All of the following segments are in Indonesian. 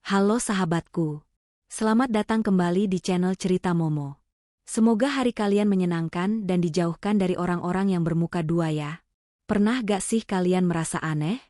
Halo sahabatku. Selamat datang kembali di channel Cerita Momo. Semoga hari kalian menyenangkan dan dijauhkan dari orang-orang yang bermuka dua ya. Pernah gak sih kalian merasa aneh?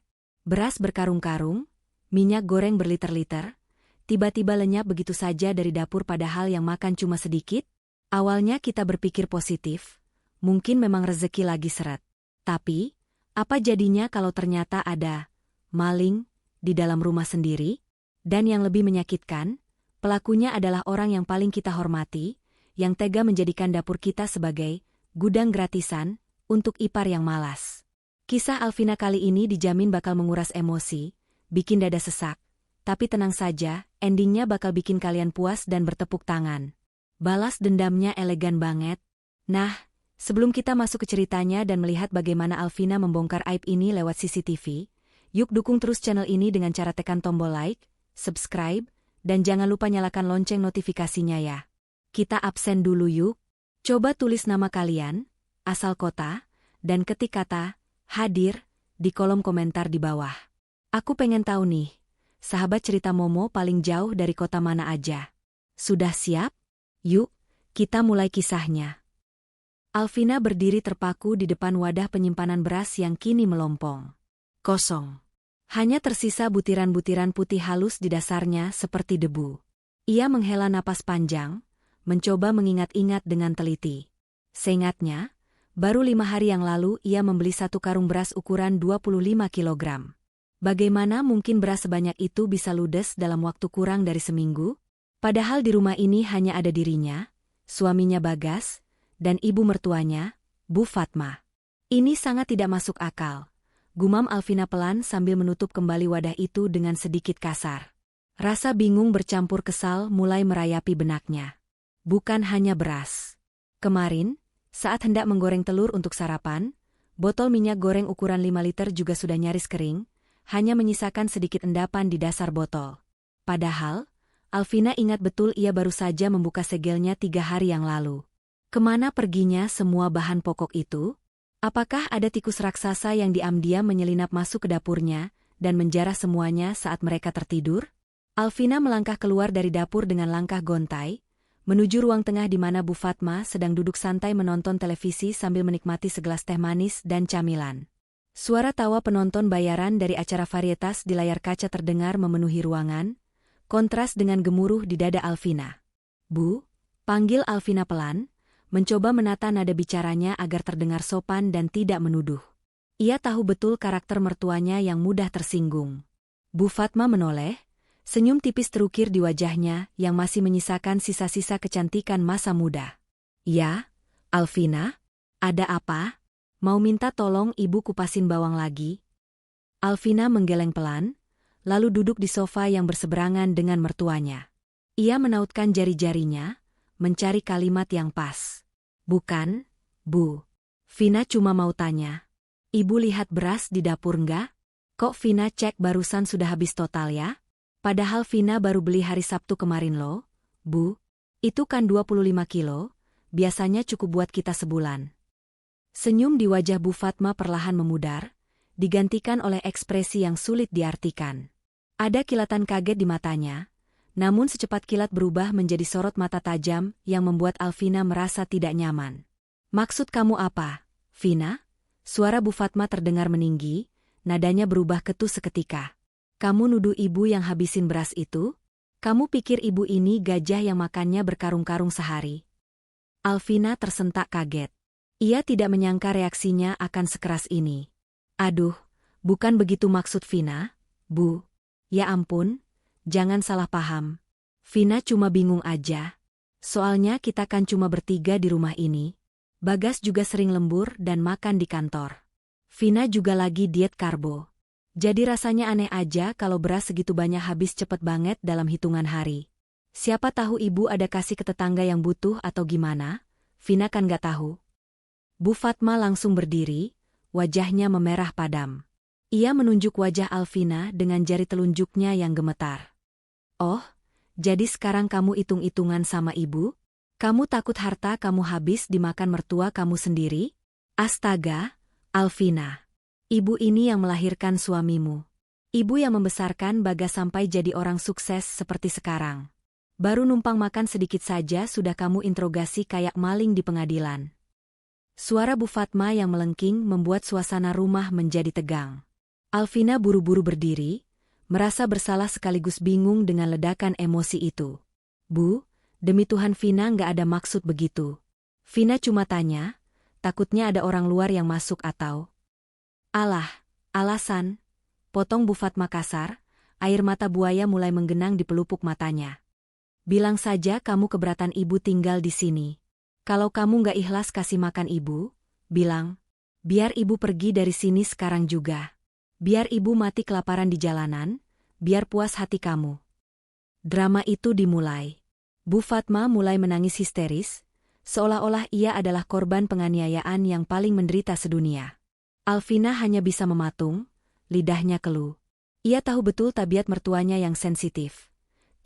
Beras berkarung-karung, minyak goreng berliter-liter, tiba-tiba lenyap begitu saja dari dapur padahal yang makan cuma sedikit? Awalnya kita berpikir positif, mungkin memang rezeki lagi seret. Tapi, apa jadinya kalau ternyata ada maling di dalam rumah sendiri? Dan yang lebih menyakitkan, pelakunya adalah orang yang paling kita hormati, yang tega menjadikan dapur kita sebagai gudang gratisan untuk ipar yang malas. Kisah Alvina kali ini dijamin bakal menguras emosi, bikin dada sesak. Tapi tenang saja, endingnya bakal bikin kalian puas dan bertepuk tangan. Balas dendamnya elegan banget. Nah, sebelum kita masuk ke ceritanya dan melihat bagaimana Alvina membongkar aib ini lewat CCTV, yuk dukung terus channel ini dengan cara tekan tombol like, subscribe, dan jangan lupa nyalakan lonceng notifikasinya ya. Kita absen dulu yuk. Coba tulis nama kalian, asal kota, dan ketik kata hadir di kolom komentar di bawah. Aku pengen tahu nih, sahabat Cerita Momo paling jauh dari kota mana aja? Sudah siap? Yuk, kita mulai kisahnya. Alvina berdiri terpaku di depan wadah penyimpanan beras yang kini melompong. Kosong. Hanya tersisa butiran-butiran putih halus di dasarnya seperti debu. Ia menghela napas panjang, mencoba mengingat-ingat dengan teliti. Seingatnya, baru 5 hari yang lalu ia membeli 1 karung beras ukuran 25 kilogram. Bagaimana mungkin beras sebanyak itu bisa ludes dalam waktu kurang dari seminggu? Padahal di rumah ini hanya ada dirinya, suaminya Bagas, dan ibu mertuanya, Bu Fatma. Ini sangat tidak masuk akal. Gumam Alvina pelan sambil menutup kembali wadah itu dengan sedikit kasar. Rasa bingung bercampur kesal mulai merayapi benaknya. Bukan hanya beras. Kemarin, saat hendak menggoreng telur untuk sarapan, botol minyak goreng ukuran 5 liter juga sudah nyaris kering, hanya menyisakan sedikit endapan di dasar botol. Padahal, Alvina ingat betul ia baru saja membuka segelnya 3 hari yang lalu. Kemana perginya semua bahan pokok itu? Apakah ada tikus raksasa yang diam-diam menyelinap masuk ke dapurnya dan menjarah semuanya saat mereka tertidur? Alvina melangkah keluar dari dapur dengan langkah gontai, menuju ruang tengah di mana Bu Fatma sedang duduk santai menonton televisi sambil menikmati segelas teh manis dan camilan. Suara tawa penonton bayaran dari acara varietas di layar kaca terdengar memenuhi ruangan, kontras dengan gemuruh di dada Alvina. "Bu," panggil Alvina pelan, mencoba menata nada bicaranya agar terdengar sopan dan tidak menuduh. Ia tahu betul karakter mertuanya yang mudah tersinggung. Bu Fatma menoleh, senyum tipis terukir di wajahnya yang masih menyisakan sisa-sisa kecantikan masa muda. "Ya, Alvina, ada apa? Mau minta tolong ibu kupasin bawang lagi?" Alvina menggeleng pelan, lalu duduk di sofa yang berseberangan dengan mertuanya. Ia menautkan jari-jarinya, mencari kalimat yang pas. "Bukan, Bu. Vina cuma mau tanya. Ibu lihat beras di dapur nggak? Kok Vina cek barusan sudah habis total ya? Padahal Vina baru beli hari Sabtu kemarin loh, Bu. Itu kan 25 kilo, biasanya cukup buat kita sebulan." Senyum di wajah Bu Fatma perlahan memudar, digantikan oleh ekspresi yang sulit diartikan. Ada kilatan kaget di matanya, namun secepat kilat berubah menjadi sorot mata tajam yang membuat Alvina merasa tidak nyaman. "Maksud kamu apa, Vina?" Suara Bu Fatma terdengar meninggi, nadanya berubah ketus seketika. "Kamu nuduh ibu yang habisin beras itu? Kamu pikir ibu ini gajah yang makannya berkarung-karung sehari?" Alvina tersentak kaget. Ia tidak menyangka reaksinya akan sekeras ini. "Aduh, bukan begitu maksud Vina, Bu. Ya ampun, jangan salah paham. Vina cuma bingung aja. Soalnya kita kan cuma bertiga di rumah ini. Bagas juga sering lembur dan makan di kantor. Vina juga lagi diet karbo. Jadi rasanya aneh aja kalau beras segitu banyak habis cepet banget dalam hitungan hari. Siapa tahu ibu ada kasih ke tetangga yang butuh atau gimana? Vina kan gak tahu." Bu Fatma langsung berdiri, wajahnya memerah padam. Ia menunjuk wajah Alvina dengan jari telunjuknya yang gemetar. "Oh, jadi sekarang kamu hitung-hitungan sama ibu? Kamu takut harta kamu habis dimakan mertua kamu sendiri? Astaga, Alvina. Ibu ini yang melahirkan suamimu. Ibu yang membesarkan Bagas sampai jadi orang sukses seperti sekarang. Baru numpang makan sedikit saja sudah kamu interogasi kayak maling di pengadilan. Suara Bu Fatma yang melengking membuat suasana rumah menjadi tegang. Alvina buru-buru berdiri, merasa bersalah sekaligus bingung dengan ledakan emosi itu. Bu, demi Tuhan Vina nggak ada maksud begitu. Vina cuma tanya, takutnya ada orang luar yang masuk atau... Alah, alasan. Potong Bu Fatma kasar, air mata buaya mulai menggenang di pelupuk matanya. Bilang saja kamu keberatan ibu tinggal di sini. Kalau kamu nggak ikhlas kasih makan ibu, bilang. Biar ibu pergi dari sini sekarang juga. Biar ibu mati kelaparan di jalanan, biar puas hati kamu. Drama itu dimulai. Bu Fatma mulai menangis histeris, seolah-olah ia adalah korban penganiayaan yang paling menderita sedunia. Alvina hanya bisa mematung, lidahnya keluh. Ia tahu betul tabiat mertuanya yang sensitif.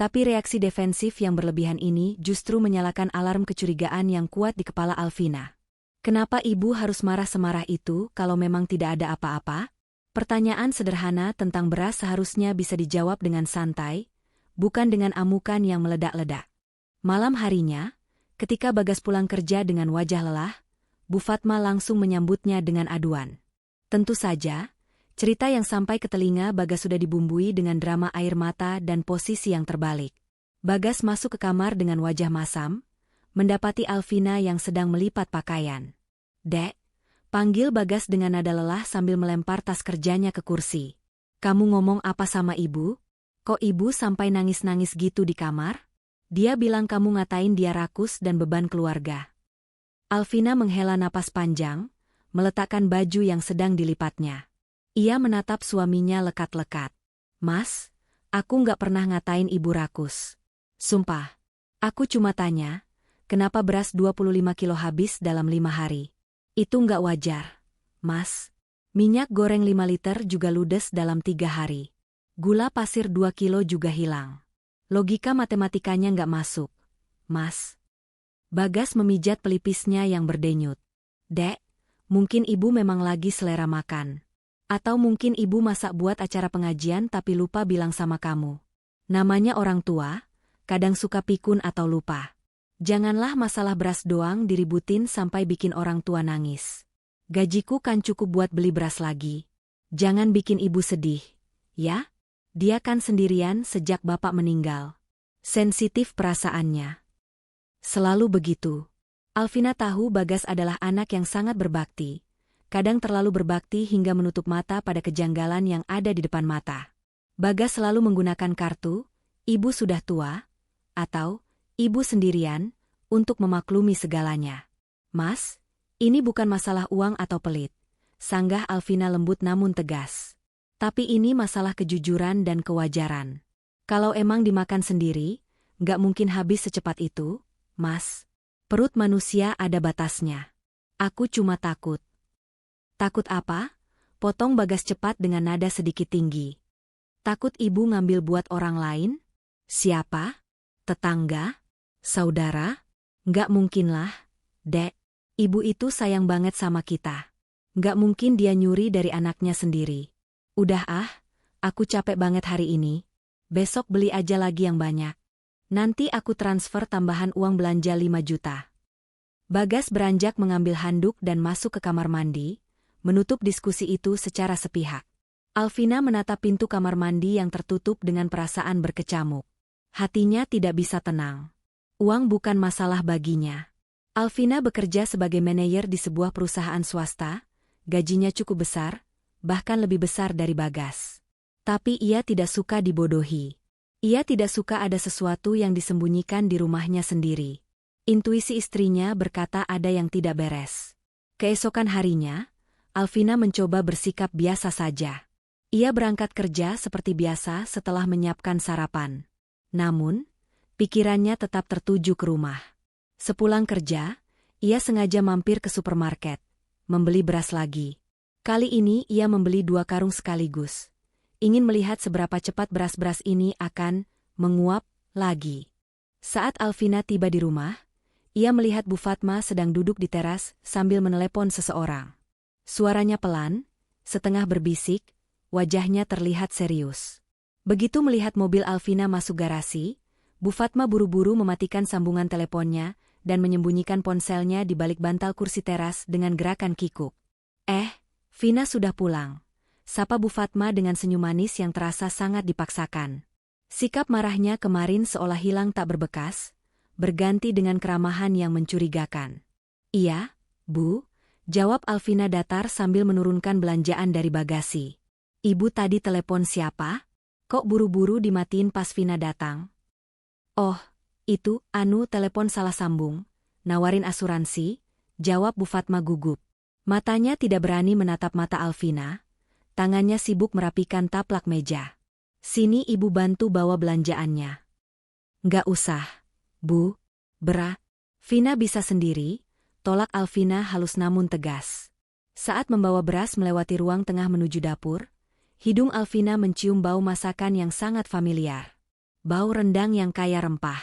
Tapi reaksi defensif yang berlebihan ini justru menyalakan alarm kecurigaan yang kuat di kepala Alvina. Kenapa ibu harus marah semarah itu kalau memang tidak ada apa-apa? Pertanyaan sederhana tentang beras seharusnya bisa dijawab dengan santai, bukan dengan amukan yang meledak-ledak. Malam harinya, ketika Bagas pulang kerja dengan wajah lelah, Bu Fatma langsung menyambutnya dengan aduan. Tentu saja, cerita yang sampai ke telinga Bagas sudah dibumbui dengan drama air mata dan posisi yang terbalik. Bagas masuk ke kamar dengan wajah masam, mendapati Alvina yang sedang melipat pakaian. Dek, panggil Bagas dengan nada lelah sambil melempar tas kerjanya ke kursi. Kamu ngomong apa sama ibu? Kok ibu sampai nangis-nangis gitu di kamar? Dia bilang kamu ngatain dia rakus dan beban keluarga. Alvina menghela napas panjang, meletakkan baju yang sedang dilipatnya. Ia menatap suaminya lekat-lekat. Mas, aku nggak pernah ngatain ibu rakus. Sumpah. Aku cuma tanya, kenapa beras 25 kilo habis dalam 5 hari? Itu nggak wajar. Mas, minyak goreng 5 liter juga ludes dalam 3 hari. Gula pasir 2 kilo juga hilang. Logika matematikanya nggak masuk. Mas. Bagas memijat pelipisnya yang berdenyut. Dek, mungkin ibu memang lagi selera makan. Atau mungkin ibu masak buat acara pengajian tapi lupa bilang sama kamu. Namanya orang tua, kadang suka pikun atau lupa. Janganlah masalah beras doang diributin sampai bikin orang tua nangis. Gajiku kan cukup buat beli beras lagi. Jangan bikin ibu sedih, ya? Dia kan sendirian sejak bapak meninggal. Sensitif perasaannya. Selalu begitu. Alvina tahu Bagas adalah anak yang sangat berbakti. Kadang terlalu berbakti hingga menutup mata pada kejanggalan yang ada di depan mata. Bagas selalu menggunakan kartu, ibu sudah tua, atau ibu sendirian, untuk memaklumi segalanya. Mas, ini bukan masalah uang atau pelit. Sanggah Alvina lembut namun tegas. Tapi ini masalah kejujuran dan kewajaran. Kalau emang dimakan sendiri, nggak mungkin habis secepat itu, Mas. Perut manusia ada batasnya. Aku cuma takut. Takut apa? Potong Bagas cepat dengan nada sedikit tinggi. Takut ibu ngambil buat orang lain? Siapa? Tetangga? Saudara? Nggak mungkinlah, Dek. Ibu itu sayang banget sama kita. Nggak mungkin dia nyuri dari anaknya sendiri. Udah aku capek banget hari ini. Besok beli aja lagi yang banyak. Nanti aku transfer tambahan uang belanja 5 juta. Bagas beranjak mengambil handuk dan masuk ke kamar mandi, menutup diskusi itu secara sepihak. Alvina menatap pintu kamar mandi yang tertutup dengan perasaan berkecamuk. Hatinya tidak bisa tenang. Uang bukan masalah baginya. Alvina bekerja sebagai manajer di sebuah perusahaan swasta, gajinya cukup besar, bahkan lebih besar dari Bagas. Tapi ia tidak suka dibodohi. Ia tidak suka ada sesuatu yang disembunyikan di rumahnya sendiri. Intuisi istrinya berkata ada yang tidak beres. Keesokan harinya, Alvina mencoba bersikap biasa saja. Ia berangkat kerja seperti biasa setelah menyiapkan sarapan. Namun, pikirannya tetap tertuju ke rumah. Sepulang kerja, ia sengaja mampir ke supermarket, membeli beras lagi. Kali ini ia membeli 2 karung sekaligus. Ingin melihat seberapa cepat beras-beras ini akan menguap lagi. Saat Alvina tiba di rumah, ia melihat Bu Fatma sedang duduk di teras sambil menelepon seseorang. Suaranya pelan, setengah berbisik, wajahnya terlihat serius. Begitu melihat mobil Alvina masuk garasi, Bu Fatma buru-buru mematikan sambungan teleponnya dan menyembunyikan ponselnya di balik bantal kursi teras dengan gerakan kikuk. Vina sudah pulang. Sapa Bu Fatma dengan senyum manis yang terasa sangat dipaksakan. Sikap marahnya kemarin seolah hilang tak berbekas, berganti dengan keramahan yang mencurigakan. Iya, Bu, jawab Alvina datar sambil menurunkan belanjaan dari bagasi. Ibu tadi telepon siapa? Kok buru-buru dimatiin pas Vina datang? Oh, itu, telepon salah sambung. Nawarin asuransi, jawab Bu Fatma gugup. Matanya tidak berani menatap mata Alvina, tangannya sibuk merapikan taplak meja. Sini ibu bantu bawa belanjaannya. Nggak usah, Bu. Berat. Vina bisa sendiri, tolak Alvina halus namun tegas. Saat membawa beras melewati ruang tengah menuju dapur, hidung Alvina mencium bau masakan yang sangat familiar. Bau rendang yang kaya rempah.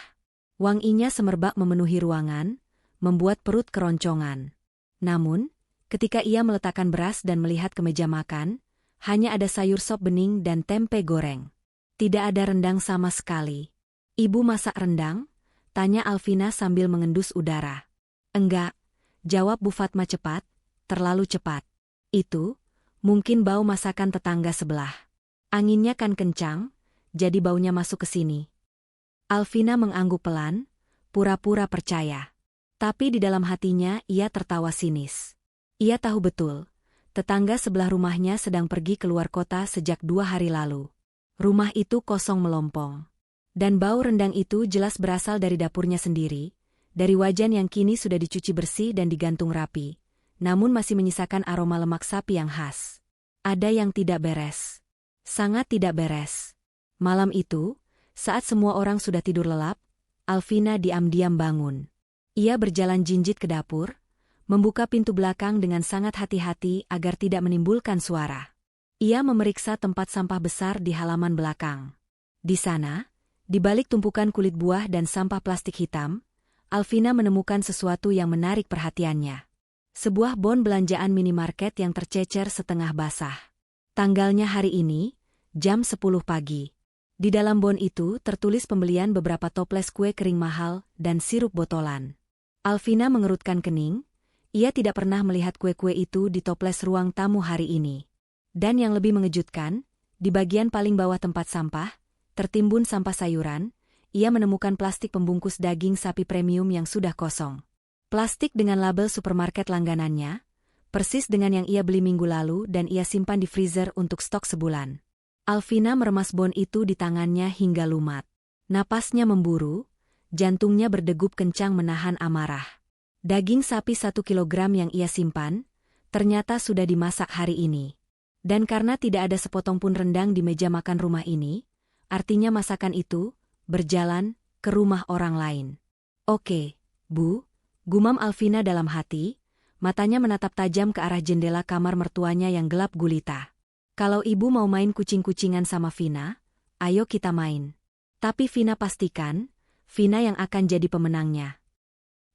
Wanginya semerbak memenuhi ruangan, membuat perut keroncongan. Namun, ketika ia meletakkan beras dan melihat ke meja makan, hanya ada sayur sop bening dan tempe goreng. Tidak ada rendang sama sekali. Ibu masak rendang? Tanya Alvina sambil mengendus udara. Enggak, jawab Bu Fatma cepat, terlalu cepat. Itu, mungkin bau masakan tetangga sebelah. Anginnya kan kencang, jadi baunya masuk ke sini. Alvina mengangguk pelan, pura-pura percaya. Tapi di dalam hatinya ia tertawa sinis. Ia tahu betul, tetangga sebelah rumahnya sedang pergi keluar kota sejak 2 hari lalu. Rumah itu kosong melompong. Dan bau rendang itu jelas berasal dari dapurnya sendiri, dari wajan yang kini sudah dicuci bersih dan digantung rapi, namun masih menyisakan aroma lemak sapi yang khas. Ada yang tidak beres. Sangat tidak beres. Malam itu, saat semua orang sudah tidur lelap, Alvina diam-diam bangun. Ia berjalan jinjit ke dapur, membuka pintu belakang dengan sangat hati-hati agar tidak menimbulkan suara. Ia memeriksa tempat sampah besar di halaman belakang. Di sana, di balik tumpukan kulit buah dan sampah plastik hitam, Alvina menemukan sesuatu yang menarik perhatiannya. Sebuah bon belanjaan minimarket yang tercecer setengah basah. Tanggalnya hari ini, jam 10 pagi. Di dalam bon itu tertulis pembelian beberapa toples kue kering mahal dan sirup botolan. Alvina mengerutkan kening. Ia tidak pernah melihat kue-kue itu di toples ruang tamu hari ini. Dan yang lebih mengejutkan, di bagian paling bawah tempat sampah, tertimbun sampah sayuran, ia menemukan plastik pembungkus daging sapi premium yang sudah kosong. Plastik dengan label supermarket langganannya, persis dengan yang ia beli minggu lalu dan ia simpan di freezer untuk stok sebulan. Alvina meremas bon itu di tangannya hingga lumat. Napasnya memburu, jantungnya berdegup kencang menahan amarah. Daging sapi 1 kilogram yang ia simpan, ternyata sudah dimasak hari ini. Dan karena tidak ada sepotong pun rendang di meja makan rumah ini, artinya masakan itu berjalan ke rumah orang lain. Oke, Bu, gumam Alvina dalam hati, matanya menatap tajam ke arah jendela kamar mertuanya yang gelap gulita. Kalau ibu mau main kucing-kucingan sama Vina, ayo kita main. Tapi Vina pastikan, Vina yang akan jadi pemenangnya.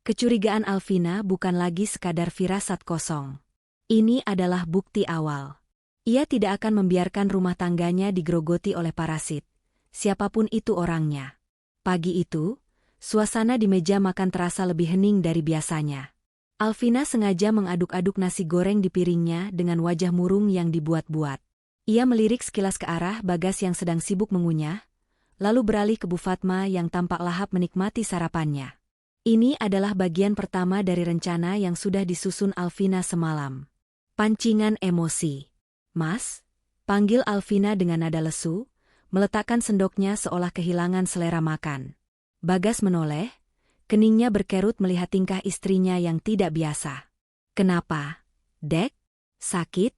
Kecurigaan Alvina bukan lagi sekadar firasat kosong. Ini adalah bukti awal. Ia tidak akan membiarkan rumah tangganya digerogoti oleh parasit, siapapun itu orangnya. Pagi itu, suasana di meja makan terasa lebih hening dari biasanya. Alvina sengaja mengaduk-aduk nasi goreng di piringnya dengan wajah murung yang dibuat-buat. Ia melirik sekilas ke arah Bagas yang sedang sibuk mengunyah, lalu beralih ke Bu Fatma yang tampak lahap menikmati sarapannya. Ini adalah bagian pertama dari rencana yang sudah disusun Alvina semalam. Pancingan emosi. Mas, panggil Alvina dengan nada lesu, meletakkan sendoknya seolah kehilangan selera makan. Bagas menoleh, keningnya berkerut melihat tingkah istrinya yang tidak biasa. Kenapa, Dek? Sakit?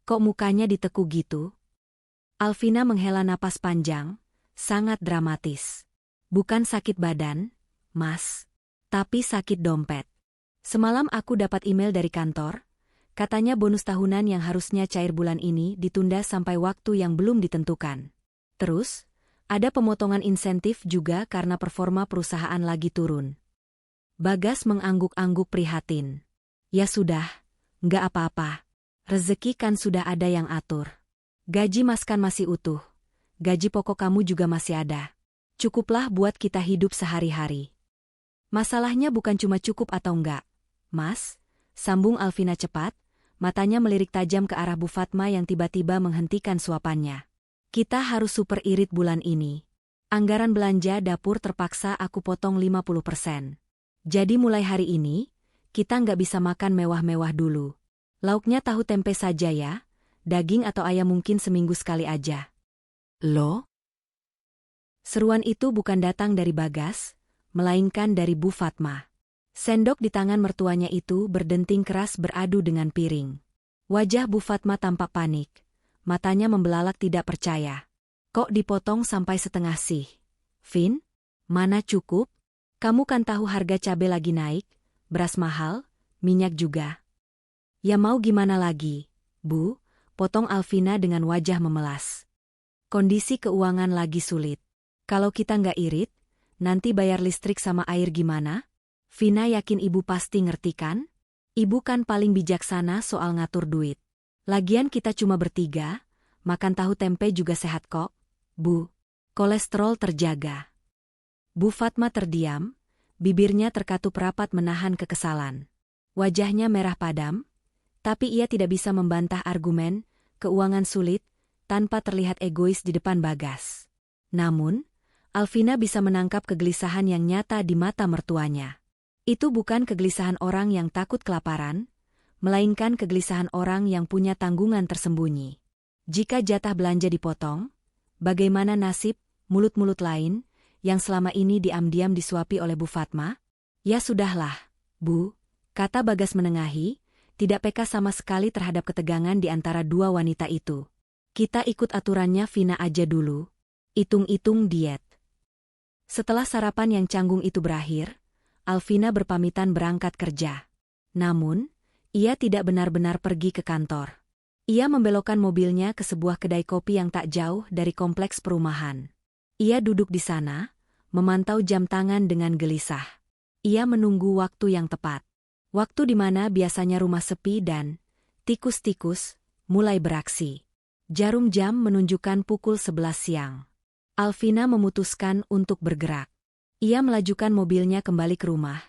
Kok mukanya ditekuk gitu? Alvina menghela napas panjang, sangat dramatis. Bukan sakit badan, Mas. Tapi sakit dompet. Semalam aku dapat email dari kantor, katanya bonus tahunan yang harusnya cair bulan ini ditunda sampai waktu yang belum ditentukan. Terus, ada pemotongan insentif juga karena performa perusahaan lagi turun. Bagas mengangguk-angguk prihatin. Ya sudah, nggak apa-apa. Rezeki kan sudah ada yang atur. Gaji Mas kan masih utuh. Gaji pokok kamu juga masih ada. Cukuplah buat kita hidup sehari-hari. Masalahnya bukan cuma cukup atau enggak. Mas, sambung Alvina cepat, matanya melirik tajam ke arah Bu Fatma yang tiba-tiba menghentikan suapannya. Kita harus super irit bulan ini. Anggaran belanja dapur terpaksa aku potong 50%. Jadi mulai hari ini, kita nggak bisa makan mewah-mewah dulu. Lauknya tahu tempe saja ya, daging atau ayam mungkin seminggu sekali aja. Loh? Seruan itu bukan datang dari Bagas, melainkan dari Bu Fatma. Sendok di tangan mertuanya itu berdenting keras beradu dengan piring. Wajah Bu Fatma tampak panik, matanya membelalak tidak percaya. Kok dipotong sampai setengah sih? Vin, mana cukup? Kamu kan tahu harga cabai lagi naik, beras mahal, minyak juga. Ya mau gimana lagi, Bu? Potong Alvina dengan wajah memelas. Kondisi keuangan lagi sulit. Kalau kita nggak irit, nanti bayar listrik sama air gimana? Vina yakin ibu pasti ngerti kan? Ibu kan paling bijaksana soal ngatur duit. Lagian kita cuma bertiga, makan tahu tempe juga sehat kok. Bu, kolesterol terjaga. Bu Fatma terdiam, bibirnya terkatup rapat menahan kekesalan. Wajahnya merah padam, tapi ia tidak bisa membantah argumen, keuangan sulit, tanpa terlihat egois di depan Bagas. Namun, Alvina bisa menangkap kegelisahan yang nyata di mata mertuanya. Itu bukan kegelisahan orang yang takut kelaparan, melainkan kegelisahan orang yang punya tanggungan tersembunyi. Jika jatah belanja dipotong, bagaimana nasib mulut-mulut lain yang selama ini diam-diam disuapi oleh Bu Fatma? Ya sudahlah, Bu, kata Bagas menengahi, tidak peka sama sekali terhadap ketegangan di antara dua wanita itu. Kita ikut aturannya Vina aja dulu. Hitung-hitung diet. Setelah sarapan yang canggung itu berakhir, Alvina berpamitan berangkat kerja. Namun, ia tidak benar-benar pergi ke kantor. Ia membelokkan mobilnya ke sebuah kedai kopi yang tak jauh dari kompleks perumahan. Ia duduk di sana, memantau jam tangan dengan gelisah. Ia menunggu waktu yang tepat. Waktu di mana biasanya rumah sepi dan tikus-tikus mulai beraksi. Jarum jam menunjukkan pukul 11 siang. Alvina memutuskan untuk bergerak. Ia melajukan mobilnya kembali ke rumah.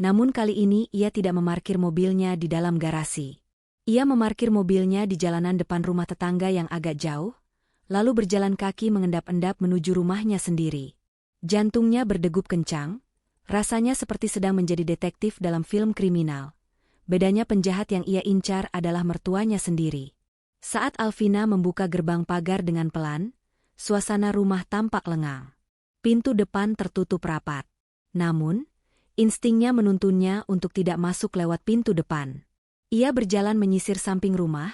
Namun kali ini ia tidak memarkir mobilnya di dalam garasi. Ia memarkir mobilnya di jalanan depan rumah tetangga yang agak jauh, lalu berjalan kaki mengendap-endap menuju rumahnya sendiri. Jantungnya berdegup kencang, rasanya seperti sedang menjadi detektif dalam film kriminal. Bedanya penjahat yang ia incar adalah mertuanya sendiri. Saat Alvina membuka gerbang pagar dengan pelan, suasana rumah tampak lengang. Pintu depan tertutup rapat. Namun, instingnya menuntunnya untuk tidak masuk lewat pintu depan. Ia berjalan menyisir samping rumah,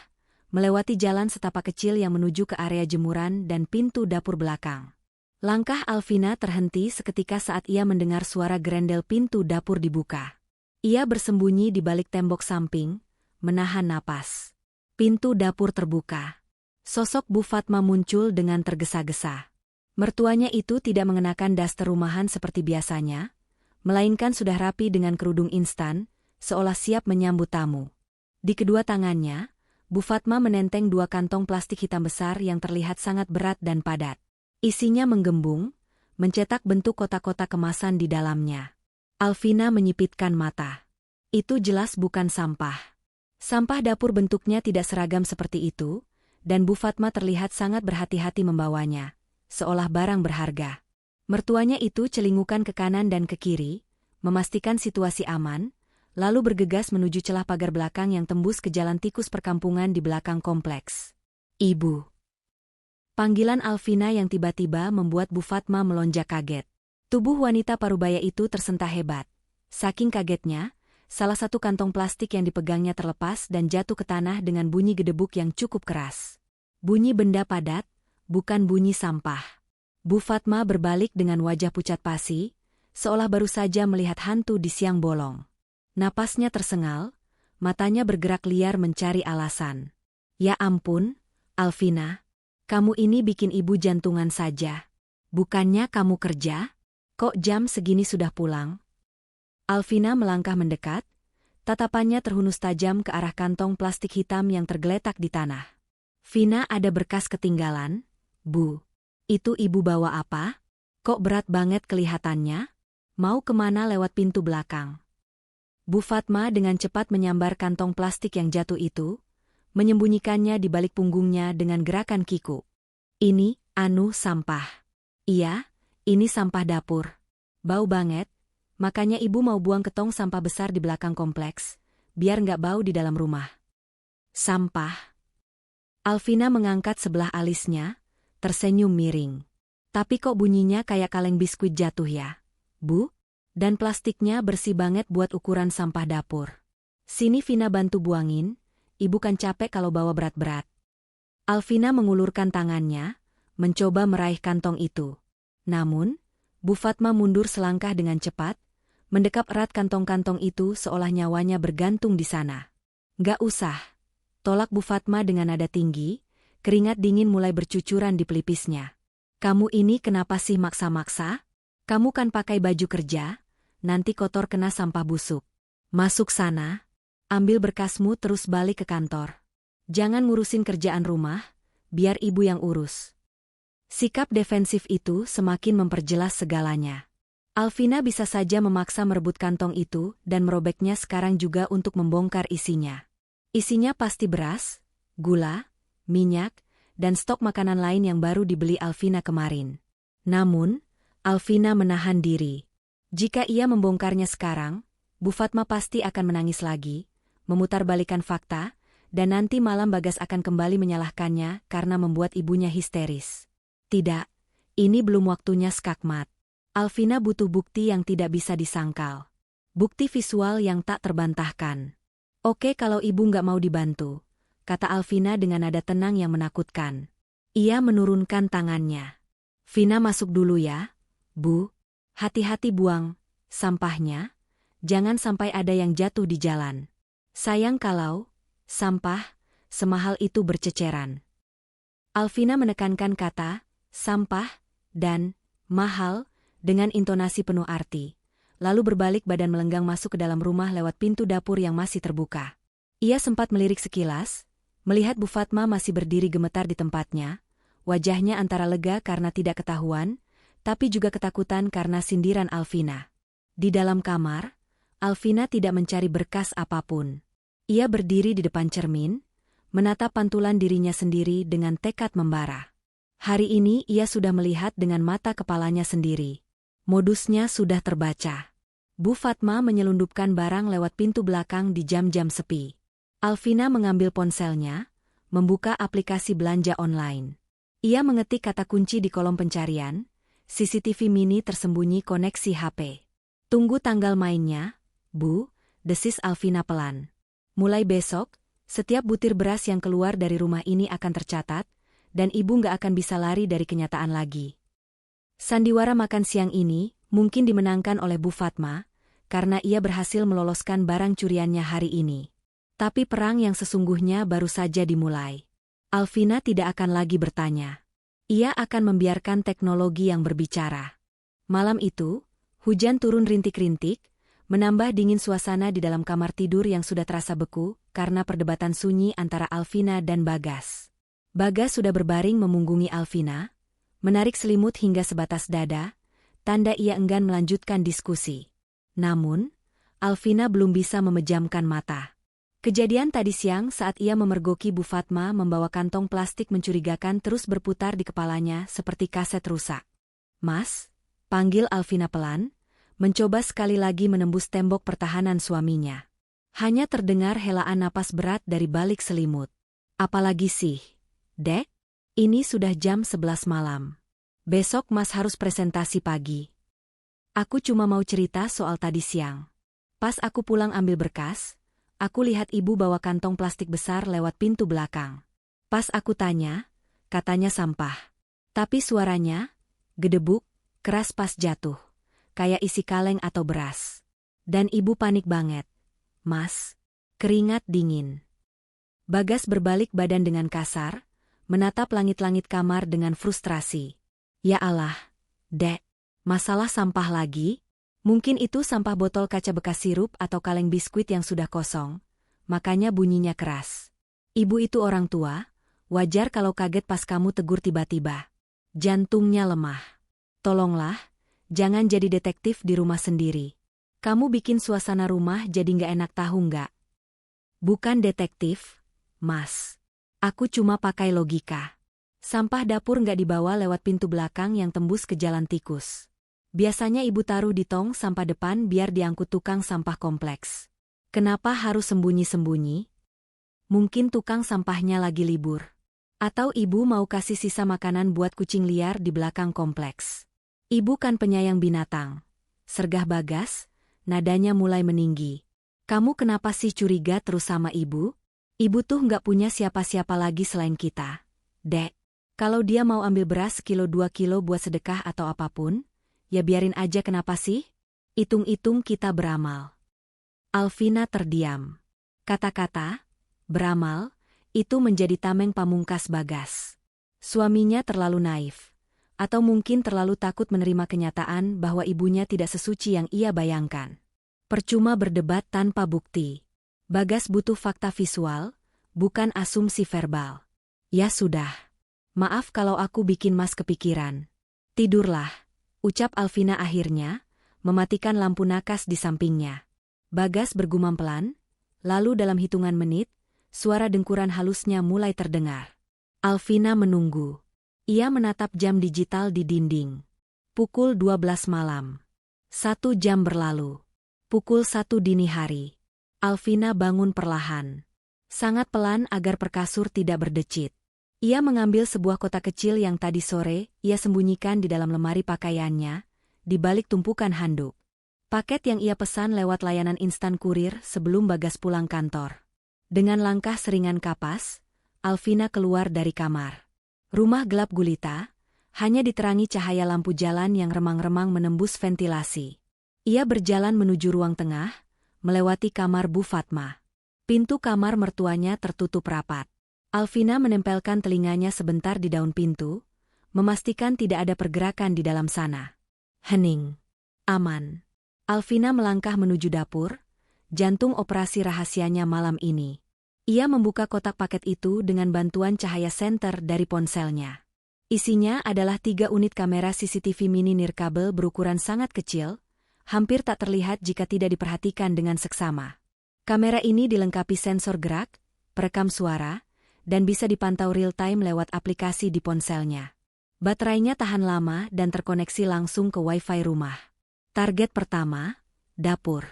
melewati jalan setapak kecil yang menuju ke area jemuran dan pintu dapur belakang. Langkah Alvina terhenti seketika saat ia mendengar suara gerendel pintu dapur dibuka. Ia bersembunyi di balik tembok samping, menahan napas. Pintu dapur terbuka. Sosok Bu Fatma muncul dengan tergesa-gesa. Mertuanya itu tidak mengenakan daster rumahan seperti biasanya, melainkan sudah rapi dengan kerudung instan, seolah siap menyambut tamu. Di kedua tangannya, Bu Fatma menenteng dua kantong plastik hitam besar yang terlihat sangat berat dan padat. Isinya menggembung, mencetak bentuk kotak-kotak kemasan di dalamnya. Alvina menyipitkan mata. Itu jelas bukan sampah. Sampah dapur bentuknya tidak seragam seperti itu, dan Bu Fatma terlihat sangat berhati-hati membawanya, seolah barang berharga. Mertuanya itu celingukan ke kanan dan ke kiri, memastikan situasi aman, lalu bergegas menuju celah pagar belakang yang tembus ke jalan tikus perkampungan di belakang kompleks. Ibu. Panggilan Alvina yang tiba-tiba membuat Bu Fatma melonjak kaget. Tubuh wanita parubaya itu tersentak hebat. Saking kagetnya, salah satu kantong plastik yang dipegangnya terlepas dan jatuh ke tanah dengan bunyi gedebuk yang cukup keras. Bunyi benda padat, bukan bunyi sampah. Bu Fatma berbalik dengan wajah pucat pasi, seolah baru saja melihat hantu di siang bolong. Napasnya tersengal, matanya bergerak liar mencari alasan. Ya ampun, Alvina, kamu ini bikin ibu jantungan saja. Bukannya kamu kerja? Kok jam segini sudah pulang? Alvina melangkah mendekat, tatapannya terhunus tajam ke arah kantong plastik hitam yang tergeletak di tanah. Vina, ada berkas ketinggalan, Bu. Itu ibu bawa apa? Kok berat banget kelihatannya? Mau kemana lewat pintu belakang? Bu Fatma dengan cepat menyambar kantong plastik yang jatuh itu, menyembunyikannya di balik punggungnya dengan gerakan kiku. Ini, sampah. Iya, ini sampah dapur. Bau banget, makanya ibu mau buang ke tong sampah besar di belakang kompleks, biar nggak bau di dalam rumah. Sampah. Alvina mengangkat sebelah alisnya, tersenyum miring. Tapi kok bunyinya kayak kaleng biskuit jatuh ya, Bu? Dan plastiknya bersih banget buat ukuran sampah dapur. Sini Vina bantu buangin, ibu kan capek kalau bawa berat-berat. Alvina mengulurkan tangannya, mencoba meraih kantong itu. Namun, Bu Fatma mundur selangkah dengan cepat, mendekap erat kantong-kantong itu seolah nyawanya bergantung di sana. Gak usah, tolak Bu Fatma dengan nada tinggi, keringat dingin mulai bercucuran di pelipisnya. Kamu ini kenapa sih maksa-maksa? Kamu kan pakai baju kerja, nanti kotor kena sampah busuk. Masuk sana, ambil berkasmu terus balik ke kantor. Jangan ngurusin kerjaan rumah, biar ibu yang urus. Sikap defensif itu semakin memperjelas segalanya. Alvina bisa saja memaksa merebut kantong itu dan merobeknya sekarang juga untuk membongkar isinya. Isinya pasti beras, gula, minyak, dan stok makanan lain yang baru dibeli Alvina kemarin. Namun, Alvina menahan diri. Jika ia membongkarnya sekarang, Bu Fatma pasti akan menangis lagi, memutarbalikan fakta, dan nanti malam Bagas akan kembali menyalahkannya karena membuat ibunya histeris. Tidak, ini belum waktunya skakmat. Alvina butuh bukti yang tidak bisa disangkal. Bukti visual yang tak terbantahkan. Oke kalau ibu nggak mau dibantu, kata Alvina dengan nada tenang yang menakutkan. Ia menurunkan tangannya. Vina masuk dulu ya, Bu. Hati-hati buang sampahnya, jangan sampai ada yang jatuh di jalan. Sayang kalau sampah semahal itu berceceran. Alvina menekankan kata sampah dan mahal dengan intonasi penuh arti, lalu berbalik badan melenggang masuk ke dalam rumah lewat pintu dapur yang masih terbuka. Ia sempat melirik sekilas, melihat Bu Fatma masih berdiri gemetar di tempatnya, wajahnya antara lega karena tidak ketahuan, tapi juga ketakutan karena sindiran Alvina. Di dalam kamar, Alvina tidak mencari berkas apapun. Ia berdiri di depan cermin, menatap pantulan dirinya sendiri dengan tekad membara. Hari ini ia sudah melihat dengan mata kepalanya sendiri. Modusnya sudah terbaca. Bu Fatma menyelundupkan barang lewat pintu belakang di jam-jam sepi. Alvina mengambil ponselnya, membuka aplikasi belanja online. Ia mengetik kata kunci di kolom pencarian, CCTV mini tersembunyi koneksi HP. Tunggu tanggal mainnya, Bu, desis Alvina pelan. Mulai besok, setiap butir beras yang keluar dari rumah ini akan tercatat, dan ibu nggak akan bisa lari dari kenyataan lagi. Sandiwara makan siang ini mungkin dimenangkan oleh Bu Fatma, karena ia berhasil meloloskan barang curiannya hari ini. Tapi perang yang sesungguhnya baru saja dimulai. Alvina tidak akan lagi bertanya. Ia akan membiarkan teknologi yang berbicara. Malam itu, hujan turun rintik-rintik, menambah dingin suasana di dalam kamar tidur yang sudah terasa beku karena perdebatan sunyi antara Alvina dan Bagas. Bagas sudah berbaring memunggungi Alvina, menarik selimut hingga sebatas dada, tanda ia enggan melanjutkan diskusi. Namun, Alvina belum bisa memejamkan mata. Kejadian tadi siang saat ia memergoki Bu Fatma membawa kantong plastik mencurigakan terus berputar di kepalanya seperti kaset rusak. Mas, panggil Alvina pelan, mencoba sekali lagi menembus tembok pertahanan suaminya. Hanya terdengar helaan napas berat dari balik selimut. Apalagi sih, Dek? Ini sudah jam 11 malam. Besok Mas harus presentasi pagi. Aku cuma mau cerita soal tadi siang. Pas aku pulang ambil berkas, aku lihat ibu bawa kantong plastik besar lewat pintu belakang. Pas aku tanya, katanya sampah. Tapi suaranya, gedebuk, keras pas jatuh. Kayak isi kaleng atau beras. Dan ibu panik banget. Mas, keringat dingin. Bagas berbalik badan dengan kasar, menatap langit-langit kamar dengan frustrasi. Ya Allah, Dek, masalah sampah lagi? Mungkin itu sampah botol kaca bekas sirup atau kaleng biskuit yang sudah kosong, makanya bunyinya keras. Ibu itu orang tua, Wajar kalau kaget pas kamu tegur tiba-tiba. Jantungnya lemah. Tolonglah, jangan jadi detektif di rumah sendiri. Kamu bikin suasana rumah jadi nggak enak tahu nggak? Bukan detektif, Mas. Aku cuma pakai logika. Sampah dapur nggak dibawa lewat pintu belakang yang tembus ke jalan tikus. Biasanya ibu taruh di tong sampah depan biar diangkut tukang sampah kompleks. Kenapa harus sembunyi-sembunyi? Mungkin tukang sampahnya lagi libur. Atau ibu mau kasih sisa makanan buat kucing liar di belakang kompleks. Ibu kan penyayang binatang. Sergah Bagas, nadanya mulai meninggi. Kamu kenapa sih curiga terus sama ibu? Ibu tuh nggak punya siapa-siapa lagi selain kita. Dek, kalau dia mau ambil beras kilo 2 kilo buat sedekah atau apapun, ya biarin aja kenapa sih? Hitung-hitung kita beramal. Alvina terdiam. Kata-kata, beramal, itu menjadi tameng pamungkas Bagas. Suaminya terlalu naif. Atau mungkin terlalu takut menerima kenyataan bahwa ibunya tidak sesuci yang ia bayangkan. Percuma berdebat tanpa bukti. Bagas butuh fakta visual, bukan asumsi verbal. Ya sudah. Maaf kalau aku bikin Mas kepikiran. Tidurlah, ucap Alvina akhirnya, mematikan lampu nakas di sampingnya. Bagas bergumam pelan, lalu dalam hitungan menit, suara dengkuran halusnya mulai terdengar. Alvina menunggu. Ia menatap jam digital di dinding. Pukul 12 malam. 1 jam berlalu. Pukul 1 dini hari. Alvina bangun perlahan. Sangat pelan agar perkasur tidak berdecit. Ia mengambil sebuah kotak kecil yang tadi sore ia sembunyikan di dalam lemari pakaiannya, di balik tumpukan handuk. Paket yang ia pesan lewat layanan instan kurir sebelum Bagas pulang kantor. Dengan langkah seringan kapas, Alvina keluar dari kamar. Rumah gelap gulita, hanya diterangi cahaya lampu jalan yang remang-remang menembus ventilasi. Ia berjalan menuju ruang tengah, melewati kamar Bu Fatma. Pintu kamar mertuanya tertutup rapat. Alvina menempelkan telinganya sebentar di daun pintu, memastikan tidak ada pergerakan di dalam sana. Hening. Aman. Alvina melangkah menuju dapur, jantung operasi rahasianya malam ini. Ia membuka kotak paket itu dengan bantuan cahaya senter dari ponselnya. Isinya adalah 3 unit kamera CCTV mini nirkabel berukuran sangat kecil, hampir tak terlihat jika tidak diperhatikan dengan seksama. Kamera ini dilengkapi sensor gerak, perekam suara, dan bisa dipantau real-time lewat aplikasi di ponselnya. Baterainya tahan lama dan terkoneksi langsung ke Wi-Fi rumah. Target pertama, dapur.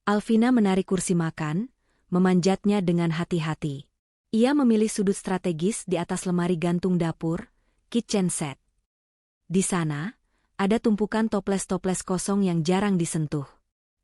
Alvina menarik kursi makan, memanjatnya dengan hati-hati. Ia memilih sudut strategis di atas lemari gantung dapur, kitchen set. Di sana, ada tumpukan toples-toples kosong yang jarang disentuh.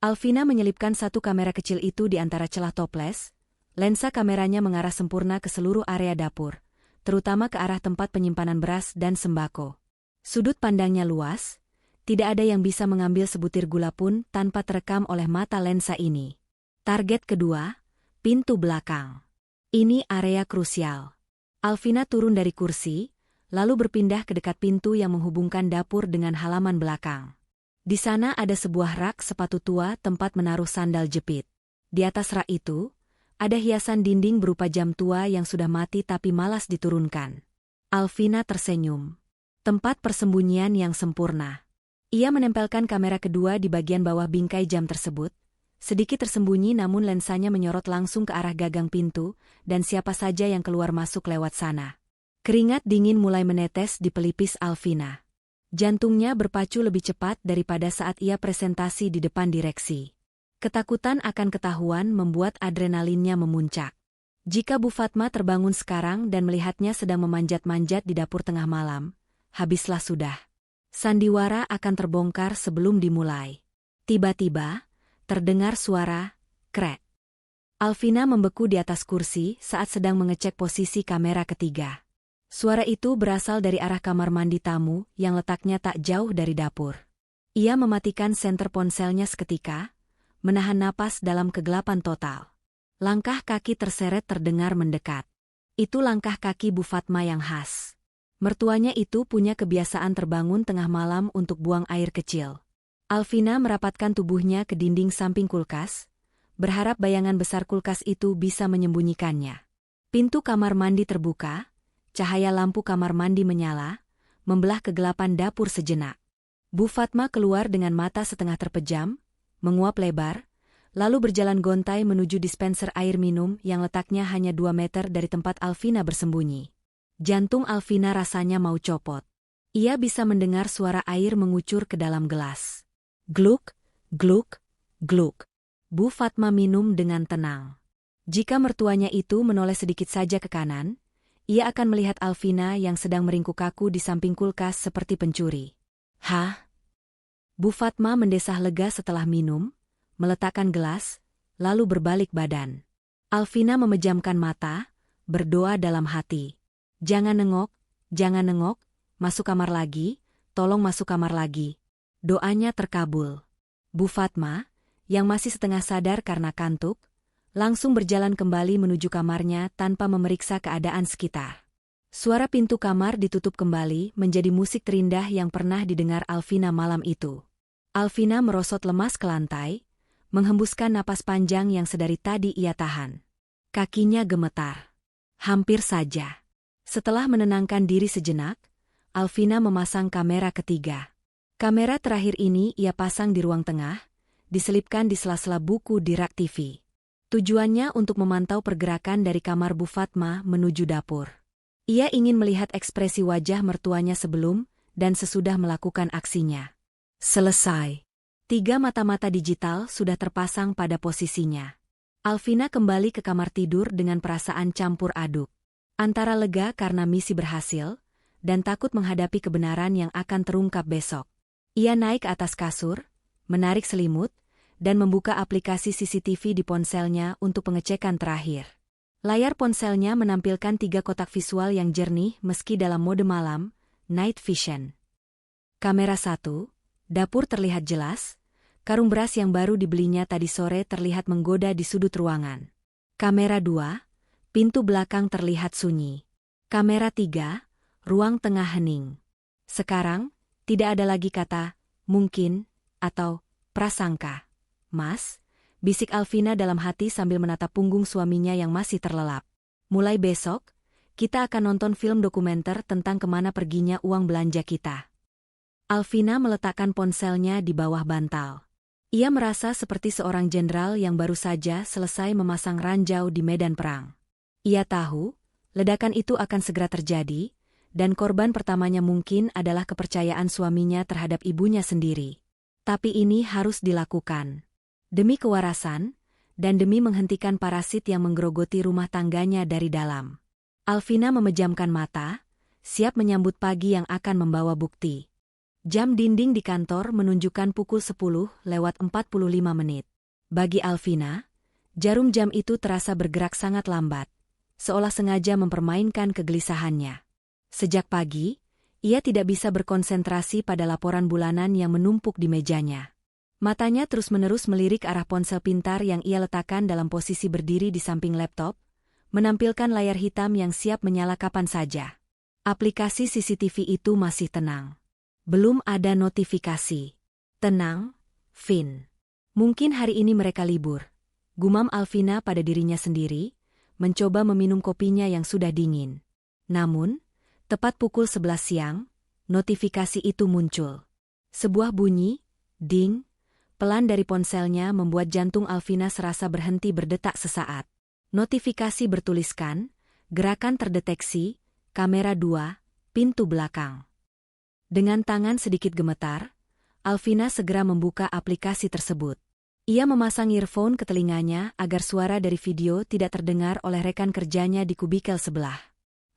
Alvina menyelipkan satu kamera kecil itu di antara celah toples. Lensa kameranya mengarah sempurna ke seluruh area dapur, terutama ke arah tempat penyimpanan beras dan sembako. Sudut pandangnya luas, tidak ada yang bisa mengambil sebutir gula pun tanpa terekam oleh mata lensa ini. Target kedua, pintu belakang. Ini area krusial. Alvina turun dari kursi, lalu berpindah ke dekat pintu yang menghubungkan dapur dengan halaman belakang. Di sana ada sebuah rak sepatu tua tempat menaruh sandal jepit. Di atas rak itu, ada hiasan dinding berupa jam tua yang sudah mati tapi malas diturunkan. Alvina tersenyum. Tempat persembunyian yang sempurna. Ia menempelkan kamera kedua di bagian bawah bingkai jam tersebut, sedikit tersembunyi namun lensanya menyorot langsung ke arah gagang pintu dan siapa saja yang keluar masuk lewat sana. Keringat dingin mulai menetes di pelipis Alvina. Jantungnya berpacu lebih cepat daripada saat ia presentasi di depan direksi. Ketakutan akan ketahuan membuat adrenalinnya memuncak. Jika Bu Fatma terbangun sekarang dan melihatnya sedang memanjat-manjat di dapur tengah malam, habislah sudah. Sandiwara akan terbongkar sebelum dimulai. Tiba-tiba, terdengar suara, krek. Alvina membeku di atas kursi saat sedang mengecek posisi kamera ketiga. Suara itu berasal dari arah kamar mandi tamu yang letaknya tak jauh dari dapur. Ia mematikan senter ponselnya seketika, menahan napas dalam kegelapan total. Langkah kaki terseret terdengar mendekat. Itu langkah kaki Bu Fatma yang khas. Mertuanya itu punya kebiasaan terbangun tengah malam untuk buang air kecil. Alvina merapatkan tubuhnya ke dinding samping kulkas, berharap bayangan besar kulkas itu bisa menyembunyikannya. Pintu kamar mandi terbuka, cahaya lampu kamar mandi menyala, membelah kegelapan dapur sejenak. Bu Fatma keluar dengan mata setengah terpejam, menguap lebar, lalu berjalan gontai menuju dispenser air minum yang letaknya hanya 2 meter dari tempat Alvina bersembunyi. Jantung Alvina rasanya mau copot. Ia bisa mendengar suara air mengucur ke dalam gelas. Gluk, gluk, gluk. Bu Fatma minum dengan tenang. Jika mertuanya itu menoleh sedikit saja ke kanan, ia akan melihat Alvina yang sedang meringkuk kaku di samping kulkas seperti pencuri. Hah? Bu Fatma mendesah lega setelah minum, meletakkan gelas, lalu berbalik badan. Alvina memejamkan mata, berdoa dalam hati. Jangan nengok, masuk kamar lagi, tolong masuk kamar lagi. Doanya terkabul. Bu Fatma, yang masih setengah sadar karena kantuk, langsung berjalan kembali menuju kamarnya tanpa memeriksa keadaan sekitar. Suara pintu kamar ditutup kembali menjadi musik terindah yang pernah didengar Alvina malam itu. Alvina merosot lemas ke lantai, menghembuskan napas panjang yang sedari tadi ia tahan. Kakinya gemetar. Hampir saja. Setelah menenangkan diri sejenak, Alvina memasang kamera ketiga. Kamera terakhir ini ia pasang di ruang tengah, diselipkan di sela-sela buku di rak TV. Tujuannya untuk memantau pergerakan dari kamar Bu Fatma menuju dapur. Ia ingin melihat ekspresi wajah mertuanya sebelum dan sesudah melakukan aksinya. Selesai. 3 mata-mata digital sudah terpasang pada posisinya. Alvina kembali ke kamar tidur dengan perasaan campur aduk. Antara lega karena misi berhasil, dan takut menghadapi kebenaran yang akan terungkap besok. Ia naik ke atas kasur, menarik selimut, dan membuka aplikasi CCTV di ponselnya untuk pengecekan terakhir. Layar ponselnya menampilkan 3 kotak visual yang jernih meski dalam mode malam, night vision. Kamera 1, dapur terlihat jelas, karung beras yang baru dibelinya tadi sore terlihat menggoda di sudut ruangan. Kamera 2, pintu belakang terlihat sunyi. Kamera 3, ruang tengah hening. Sekarang, tidak ada lagi kata, mungkin, atau prasangka. Mas, bisik Alvina dalam hati sambil menatap punggung suaminya yang masih terlelap. Mulai besok, kita akan nonton film dokumenter tentang kemana perginya uang belanja kita. Alvina meletakkan ponselnya di bawah bantal. Ia merasa seperti seorang jenderal yang baru saja selesai memasang ranjau di medan perang. Ia tahu, ledakan itu akan segera terjadi, dan korban pertamanya mungkin adalah kepercayaan suaminya terhadap ibunya sendiri. Tapi ini harus dilakukan. Demi kewarasan, dan demi menghentikan parasit yang menggerogoti rumah tangganya dari dalam. Alvina memejamkan mata, siap menyambut pagi yang akan membawa bukti. Jam dinding di kantor menunjukkan pukul 10:45. Bagi Alvina, jarum jam itu terasa bergerak sangat lambat, seolah sengaja mempermainkan kegelisahannya. Sejak pagi, ia tidak bisa berkonsentrasi pada laporan bulanan yang menumpuk di mejanya. Matanya terus-menerus melirik arah ponsel pintar yang ia letakkan dalam posisi berdiri di samping laptop, menampilkan layar hitam yang siap menyala kapan saja. Aplikasi CCTV itu masih tenang. Belum ada notifikasi. Tenang, Vin. Mungkin hari ini mereka libur. Gumam Alvina pada dirinya sendiri, mencoba meminum kopinya yang sudah dingin. Namun, tepat pukul 11 siang, notifikasi itu muncul. Sebuah bunyi, ding, pelan dari ponselnya membuat jantung Alvina serasa berhenti berdetak sesaat. Notifikasi bertuliskan, gerakan terdeteksi, kamera 2, pintu belakang. Dengan tangan sedikit gemetar, Alvina segera membuka aplikasi tersebut. Ia memasang earphone ke telinganya agar suara dari video tidak terdengar oleh rekan kerjanya di kubikel sebelah.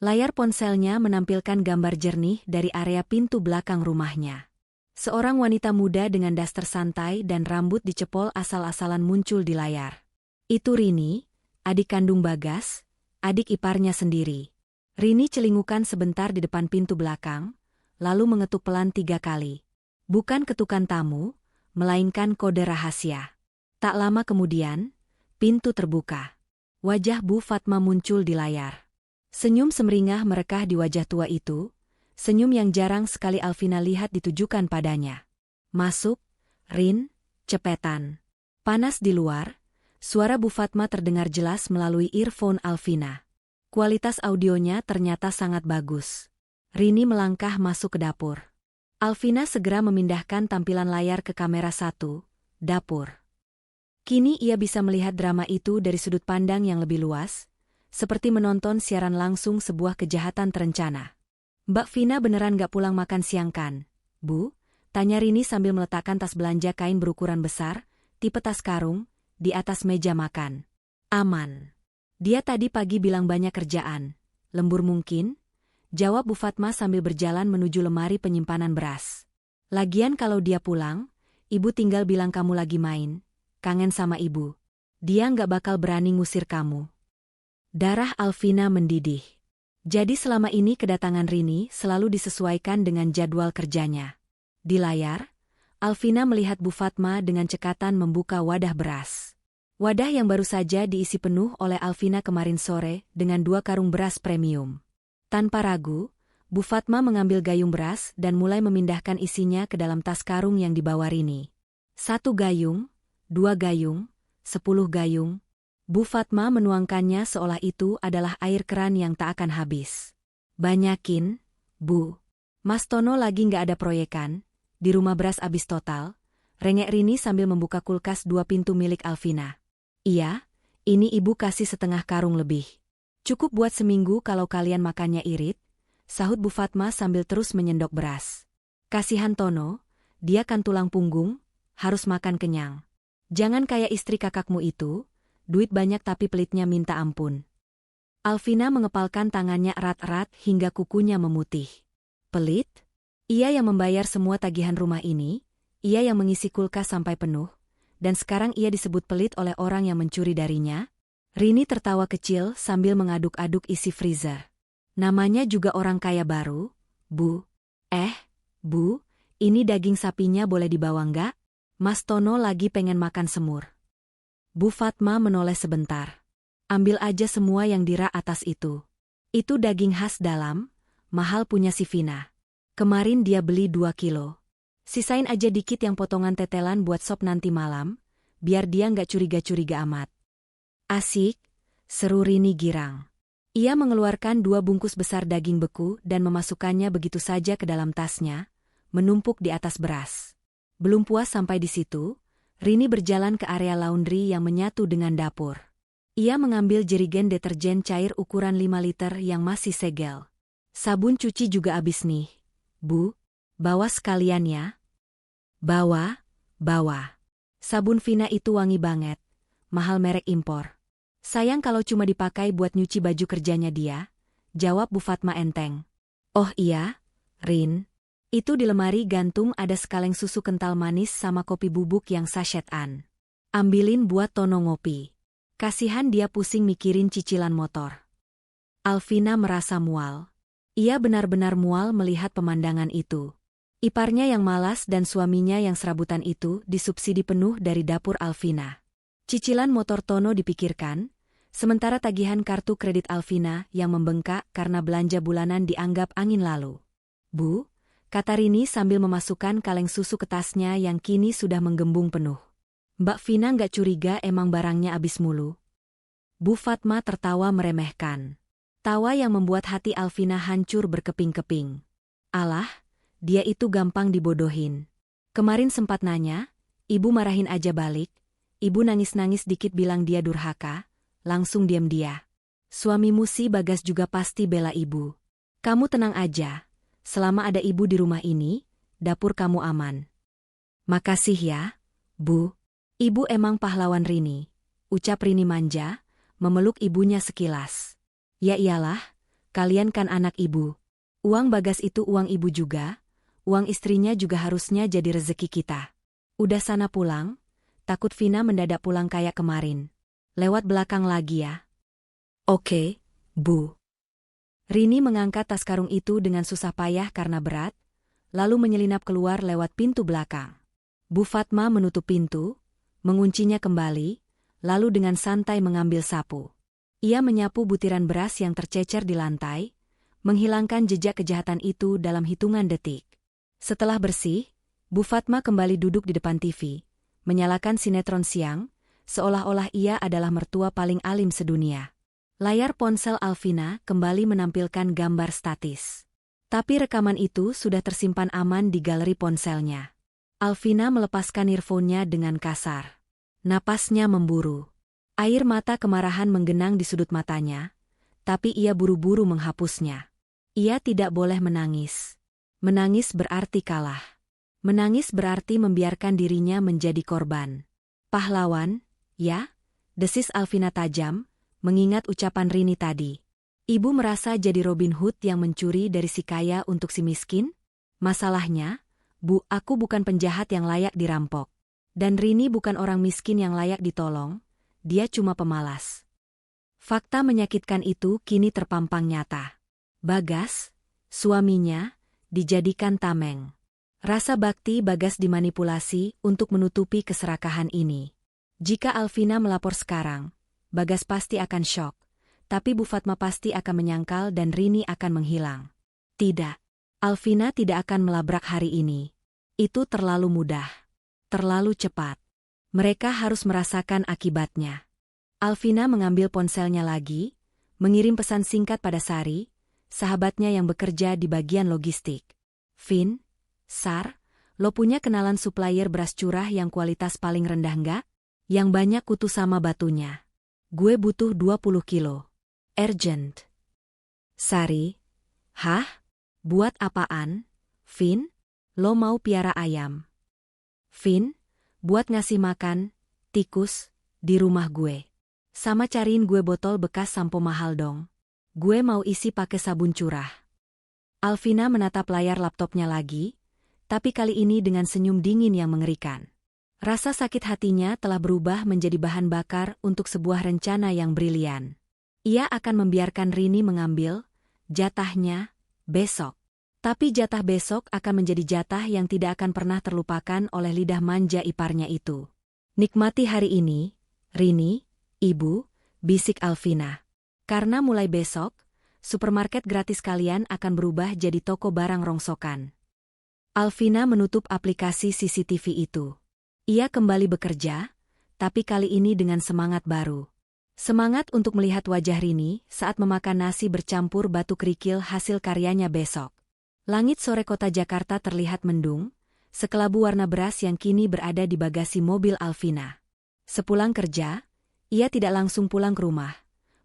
Layar ponselnya menampilkan gambar jernih dari area pintu belakang rumahnya. Seorang wanita muda dengan daster santai dan rambut dicepol asal-asalan muncul di layar. Itu Rini, adik kandung Bagas, adik iparnya sendiri. Rini celingukan sebentar di depan pintu belakang, lalu mengetuk pelan 3 kali. Bukan ketukan tamu, melainkan kode rahasia. Tak lama kemudian, pintu terbuka. Wajah Bu Fatma muncul di layar. Senyum semeringah merekah di wajah tua itu, senyum yang jarang sekali Alvina lihat ditujukan padanya. Masuk, Rin, cepetan. Panas di luar, suara Bu Fatma terdengar jelas melalui earphone Alvina. Kualitas audionya ternyata sangat bagus. Rini melangkah masuk ke dapur. Alvina segera memindahkan tampilan layar ke kamera 1, dapur. Kini ia bisa melihat drama itu dari sudut pandang yang lebih luas, seperti menonton siaran langsung sebuah kejahatan terencana. Mbak Vina beneran gak pulang makan siang kan, Bu? Tanya Rini sambil meletakkan tas belanja kain berukuran besar, tipe tas karung, di atas meja makan. Aman. Dia tadi pagi bilang banyak kerjaan. Lembur mungkin? Jawab Bu Fatma sambil berjalan menuju lemari penyimpanan beras. Lagian kalau dia pulang, ibu tinggal bilang kamu lagi main, kangen sama ibu. Dia nggak bakal berani ngusir kamu. Darah Alvina mendidih. Jadi selama ini kedatangan Rini selalu disesuaikan dengan jadwal kerjanya. Di layar, Alvina melihat Bu Fatma dengan cekatan membuka wadah beras. Wadah yang baru saja diisi penuh oleh Alvina kemarin sore dengan 2 karung beras premium. Tanpa ragu, Bu Fatma mengambil gayung beras dan mulai memindahkan isinya ke dalam tas karung yang dibawa Rini. 1 gayung, 2 gayung, 10 gayung. Bu Fatma menuangkannya seolah itu adalah air keran yang tak akan habis. Banyakin, Bu. Mas Tono lagi nggak ada proyekan, di rumah beras abis total, rengek Rini sambil membuka kulkas 2 pintu milik Alvina. Iya, ini ibu kasih setengah karung lebih. Cukup buat seminggu kalau kalian makannya irit, sahut Bu Fatma sambil terus menyendok beras. Kasihan Tono, dia kan tulang punggung, harus makan kenyang. Jangan kayak istri kakakmu itu, duit banyak tapi pelitnya minta ampun. Alvina mengepalkan tangannya erat-erat hingga kukunya memutih. Pelit? Ia yang membayar semua tagihan rumah ini, ia yang mengisi kulkas sampai penuh, dan sekarang ia disebut pelit oleh orang yang mencuri darinya? Rini tertawa kecil sambil mengaduk-aduk isi freezer. Namanya juga orang kaya baru, Bu. Bu, ini daging sapinya boleh dibawa nggak? Mas Tono lagi pengen makan semur. Bu Fatma menoleh sebentar. Ambil aja semua yang di rak atas itu. Itu daging khas dalam, mahal punya si Vina. Kemarin dia beli 2 kilo. Sisain aja dikit yang potongan tetelan buat sop nanti malam, biar dia nggak curiga-curiga amat. Asik, seru Rini girang. Ia mengeluarkan 2 bungkus besar daging beku dan memasukkannya begitu saja ke dalam tasnya, menumpuk di atas beras. Belum puas sampai di situ, Rini berjalan ke area laundry yang menyatu dengan dapur. Ia mengambil jerigen deterjen cair ukuran 5 liter yang masih segel. Sabun cuci juga habis nih. Bu, bawa sekalian ya. Bawa. Sabun Vina itu wangi banget, mahal merek impor. Sayang kalau cuma dipakai buat nyuci baju kerjanya dia, jawab Bu Fatma enteng. Oh iya, Rin. Itu di lemari gantung ada sekaleng susu kental manis sama kopi bubuk yang sachet-an. Ambilin buat Tono ngopi. Kasihan dia pusing mikirin cicilan motor. Alvina merasa mual. Ia benar-benar mual melihat pemandangan itu. Iparnya yang malas dan suaminya yang serabutan itu disubsidi penuh dari dapur Alvina. Cicilan motor Tono dipikirkan, sementara tagihan kartu kredit Alvina yang membengkak karena belanja bulanan dianggap angin lalu. Bu, kata Rini sambil memasukkan kaleng susu ke tasnya yang kini sudah menggembung penuh. Mbak Vina nggak curiga emang barangnya abis mulu. Bu Fatma tertawa meremehkan. Tawa yang membuat hati Alvina hancur berkeping-keping. Alah, dia itu gampang dibodohin. Kemarin sempat nanya, ibu marahin aja balik, ibu nangis-nangis dikit bilang dia durhaka, langsung diam dia. Suamimu si Bagas juga pasti bela ibu. Kamu tenang aja, selama ada ibu di rumah ini, dapur kamu aman. Makasih ya, Bu. Ibu emang pahlawan Rini, ucap Rini manja, memeluk ibunya sekilas. Ya iyalah, kalian kan anak ibu. Uang Bagas itu uang ibu juga, uang istrinya juga harusnya jadi rezeki kita. Udah sana pulang, takut Vina mendadak pulang kayak kemarin. Lewat belakang lagi ya. Oke, Bu. Rini mengangkat tas karung itu dengan susah payah karena berat, lalu menyelinap keluar lewat pintu belakang. Bu Fatma menutup pintu, menguncinya kembali, lalu dengan santai mengambil sapu. Ia menyapu butiran beras yang tercecer di lantai, menghilangkan jejak kejahatan itu dalam hitungan detik. Setelah bersih, Bu Fatma kembali duduk di depan TV, menyalakan sinetron siang, seolah-olah ia adalah mertua paling alim sedunia. Layar ponsel Alvina kembali menampilkan gambar statis. Tapi rekaman itu sudah tersimpan aman di galeri ponselnya. Alvina melepaskan earphone-nya dengan kasar. Napasnya memburu. Air mata kemarahan menggenang di sudut matanya, tapi ia buru-buru menghapusnya. Ia tidak boleh menangis. Menangis berarti kalah. Menangis berarti membiarkan dirinya menjadi korban. Pahlawan, ya? Desis Alvina tajam, mengingat ucapan Rini tadi. Ibu merasa jadi Robin Hood yang mencuri dari si kaya untuk si miskin? Masalahnya, Bu, aku bukan penjahat yang layak dirampok. Dan Rini bukan orang miskin yang layak ditolong, dia cuma pemalas. Fakta menyakitkan itu kini terpampang nyata. Bagas, suaminya, dijadikan tameng. Rasa bakti Bagas dimanipulasi untuk menutupi keserakahan ini. Jika Alvina melapor sekarang, Bagas pasti akan syok, tapi Bu Fatma pasti akan menyangkal dan Rini akan menghilang. Tidak, Alvina tidak akan melabrak hari ini. Itu terlalu mudah. Terlalu cepat. Mereka harus merasakan akibatnya. Alvina mengambil ponselnya lagi, mengirim pesan singkat pada Sari, sahabatnya yang bekerja di bagian logistik. Vin, Sar, lo punya kenalan supplier beras curah yang kualitas paling rendah nggak? Yang banyak kutu sama batunya. Gue butuh 20 kilo. Urgent. Sari, hah? Buat apaan? Vin, lo mau piara ayam? Vin, buat ngasih makan, tikus, di rumah gue. Sama cariin gue botol bekas sampo mahal dong. Gue mau isi pakai sabun curah. Alvina menatap layar laptopnya lagi, tapi kali ini dengan senyum dingin yang mengerikan. Rasa sakit hatinya telah berubah menjadi bahan bakar untuk sebuah rencana yang brilian. Ia akan membiarkan Rini mengambil jatahnya besok. Tapi jatah besok akan menjadi jatah yang tidak akan pernah terlupakan oleh lidah manja iparnya itu. Nikmati hari ini, Rini, Ibu, bisik Alvina. Karena mulai besok, supermarket gratis kalian akan berubah jadi toko barang rongsokan. Alvina menutup aplikasi CCTV itu. Ia kembali bekerja, tapi kali ini dengan semangat baru. Semangat untuk melihat wajah Rini saat memakan nasi bercampur batu kerikil hasil karyanya besok. Langit sore kota Jakarta terlihat mendung, sekelabu warna beras yang kini berada di bagasi mobil Alvina. Sepulang kerja, ia tidak langsung pulang ke rumah,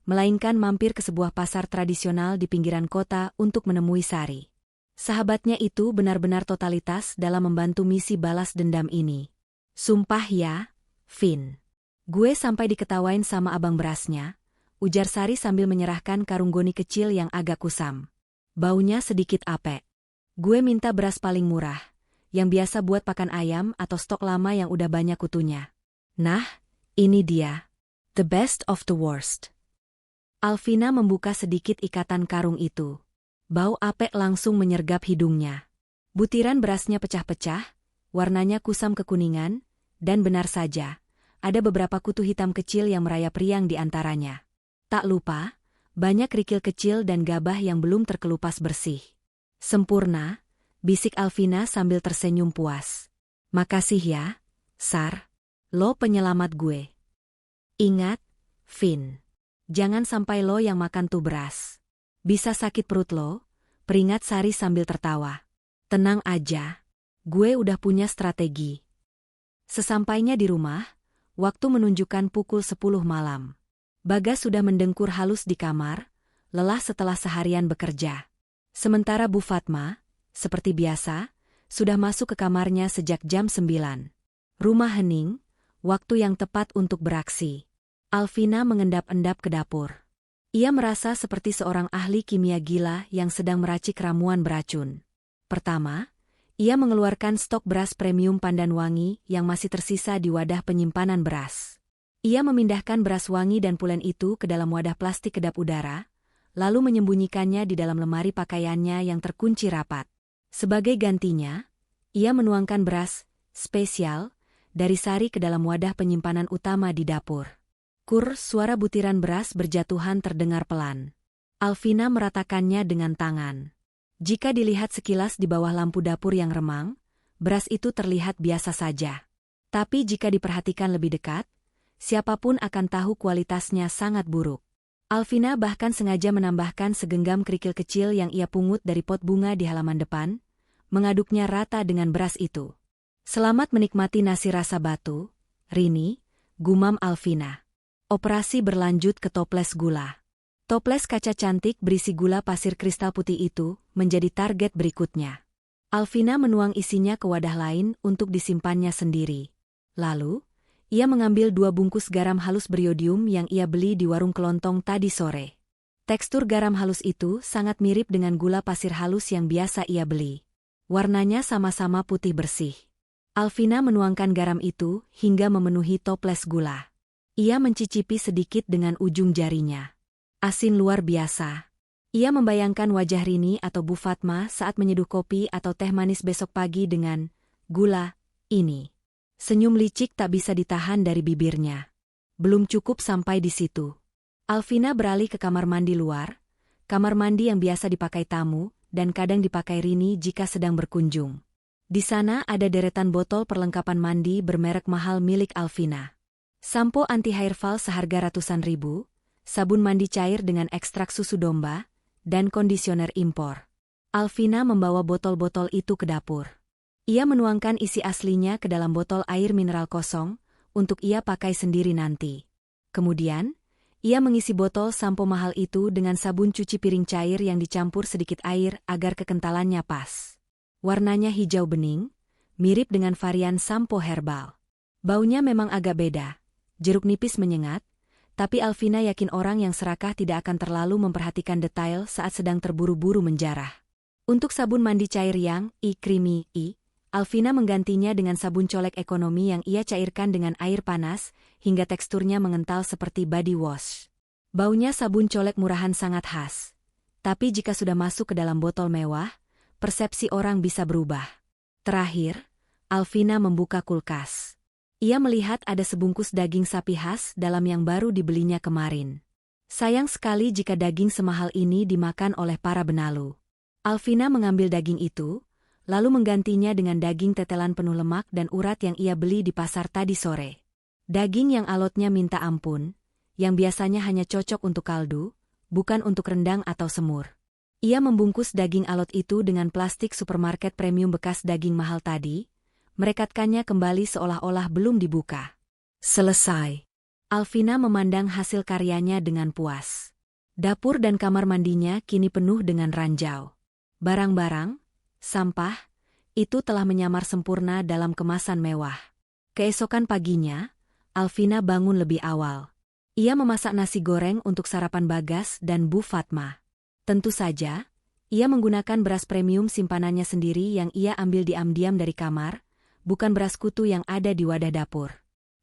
melainkan mampir ke sebuah pasar tradisional di pinggiran kota untuk menemui Sari. Sahabatnya itu benar-benar totalitas dalam membantu misi balas dendam ini. Sumpah ya, Vin. Gue sampai diketawain sama abang berasnya, ujar Sari sambil menyerahkan karung goni kecil yang agak kusam. Baunya sedikit apek. Gue minta beras paling murah, yang biasa buat pakan ayam atau stok lama yang udah banyak kutunya. Nah, ini dia. The best of the worst. Alvina membuka sedikit ikatan karung itu. Bau apek langsung menyergap hidungnya. Butiran berasnya pecah-pecah, warnanya kusam kekuningan, dan benar saja, ada beberapa kutu hitam kecil yang merayap riang di antaranya. Tak lupa, banyak kerikil kecil dan gabah yang belum terkelupas bersih. Sempurna, bisik Alvina sambil tersenyum puas. Makasih ya, Sar. Lo penyelamat gue. Ingat, Vin. Jangan sampai lo yang makan tuh beras. Bisa sakit perut lo, peringat Sari sambil tertawa. Tenang aja. Gue udah punya strategi. Sesampainya di rumah, waktu menunjukkan pukul 10 malam. Bagas sudah mendengkur halus di kamar, lelah setelah seharian bekerja. Sementara Bu Fatma, seperti biasa, sudah masuk ke kamarnya sejak jam 9. Rumah hening, waktu yang tepat untuk beraksi. Alvina mengendap-endap ke dapur. Ia merasa seperti seorang ahli kimia gila yang sedang meracik ramuan beracun. Pertama, ia mengeluarkan stok beras premium pandan wangi yang masih tersisa di wadah penyimpanan beras. Ia memindahkan beras wangi dan pulen itu ke dalam wadah plastik kedap udara, lalu menyembunyikannya di dalam lemari pakaiannya yang terkunci rapat. Sebagai gantinya, ia menuangkan beras spesial dari Sari ke dalam wadah penyimpanan utama di dapur. Kur, suara butiran beras berjatuhan terdengar pelan. Alvina meratakannya dengan tangan. Jika dilihat sekilas di bawah lampu dapur yang remang, beras itu terlihat biasa saja. Tapi jika diperhatikan lebih dekat, siapapun akan tahu kualitasnya sangat buruk. Alvina bahkan sengaja menambahkan segenggam kerikil kecil yang ia pungut dari pot bunga di halaman depan, mengaduknya rata dengan beras itu. Selamat menikmati nasi rasa batu, Rini, gumam Alvina. Operasi berlanjut ke toples gula. Toples kaca cantik berisi gula pasir kristal putih itu menjadi target berikutnya. Alvina menuang isinya ke wadah lain untuk disimpannya sendiri. Lalu, ia mengambil 2 bungkus garam halus beriodium yang ia beli di warung kelontong tadi sore. Tekstur garam halus itu sangat mirip dengan gula pasir halus yang biasa ia beli. Warnanya sama-sama putih bersih. Alvina menuangkan garam itu hingga memenuhi toples gula. Ia mencicipi sedikit dengan ujung jarinya. Asin luar biasa. Ia membayangkan wajah Rini atau Bu Fatma saat menyeduh kopi atau teh manis besok pagi dengan gula ini. Senyum licik tak bisa ditahan dari bibirnya. Belum cukup sampai di situ. Alvina beralih ke kamar mandi luar, kamar mandi yang biasa dipakai tamu dan kadang dipakai Rini jika sedang berkunjung. Di sana ada deretan botol perlengkapan mandi bermerek mahal milik Alvina. Sampo anti hair fall seharga ratusan ribu, sabun mandi cair dengan ekstrak susu domba, dan kondisioner impor. Alvina membawa botol-botol itu ke dapur. Ia menuangkan isi aslinya ke dalam botol air mineral kosong, untuk ia pakai sendiri nanti. Kemudian, ia mengisi botol sampo mahal itu dengan sabun cuci piring cair yang dicampur sedikit air agar kekentalannya pas. Warnanya hijau bening, mirip dengan varian sampo herbal. Baunya memang agak beda, jeruk nipis menyengat, tapi Alvina yakin orang yang serakah tidak akan terlalu memperhatikan detail saat sedang terburu-buru menjarah. Untuk sabun mandi cair yang creamy, Alvina menggantinya dengan sabun colek ekonomi yang ia cairkan dengan air panas, hingga teksturnya mengental seperti body wash. Baunya sabun colek murahan sangat khas. Tapi jika sudah masuk ke dalam botol mewah, persepsi orang bisa berubah. Terakhir, Alvina membuka kulkas. Ia melihat ada sebungkus daging sapi khas dalam yang baru dibelinya kemarin. Sayang sekali jika daging semahal ini dimakan oleh para benalu. Alvina mengambil daging itu, lalu menggantinya dengan daging tetelan penuh lemak dan urat yang ia beli di pasar tadi sore. Daging yang alotnya minta ampun, yang biasanya hanya cocok untuk kaldu, bukan untuk rendang atau semur. Ia membungkus daging alot itu dengan plastik supermarket premium bekas daging mahal tadi, merekatkannya kembali seolah-olah belum dibuka. Selesai. Alvina memandang hasil karyanya dengan puas. Dapur dan kamar mandinya kini penuh dengan ranjau. Barang-barang, sampah, itu telah menyamar sempurna dalam kemasan mewah. Keesokan paginya, Alvina bangun lebih awal. Ia memasak nasi goreng untuk sarapan Bagas dan Bu Fatma. Tentu saja, ia menggunakan beras premium simpanannya sendiri yang ia ambil diam-diam dari kamar, bukan beras kutu yang ada di wadah dapur.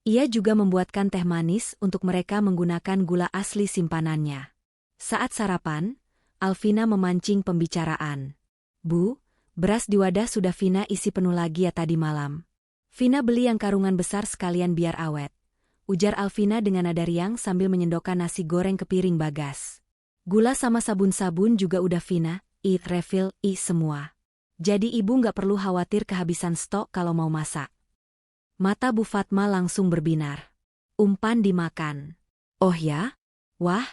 Ia juga membuatkan teh manis untuk mereka menggunakan gula asli simpanannya. Saat sarapan, Alvina memancing pembicaraan. Bu, beras di wadah sudah Vina isi penuh lagi ya tadi malam. Vina beli yang karungan besar sekalian biar awet. Ujar Alvina dengan nada riang sambil menyendokkan nasi goreng ke piring Bagas. Gula sama sabun-sabun juga udah Vina, refill, semua. Jadi ibu nggak perlu khawatir kehabisan stok kalau mau masak. Mata Bu Fatma langsung berbinar. Umpan dimakan. Oh ya? Wah,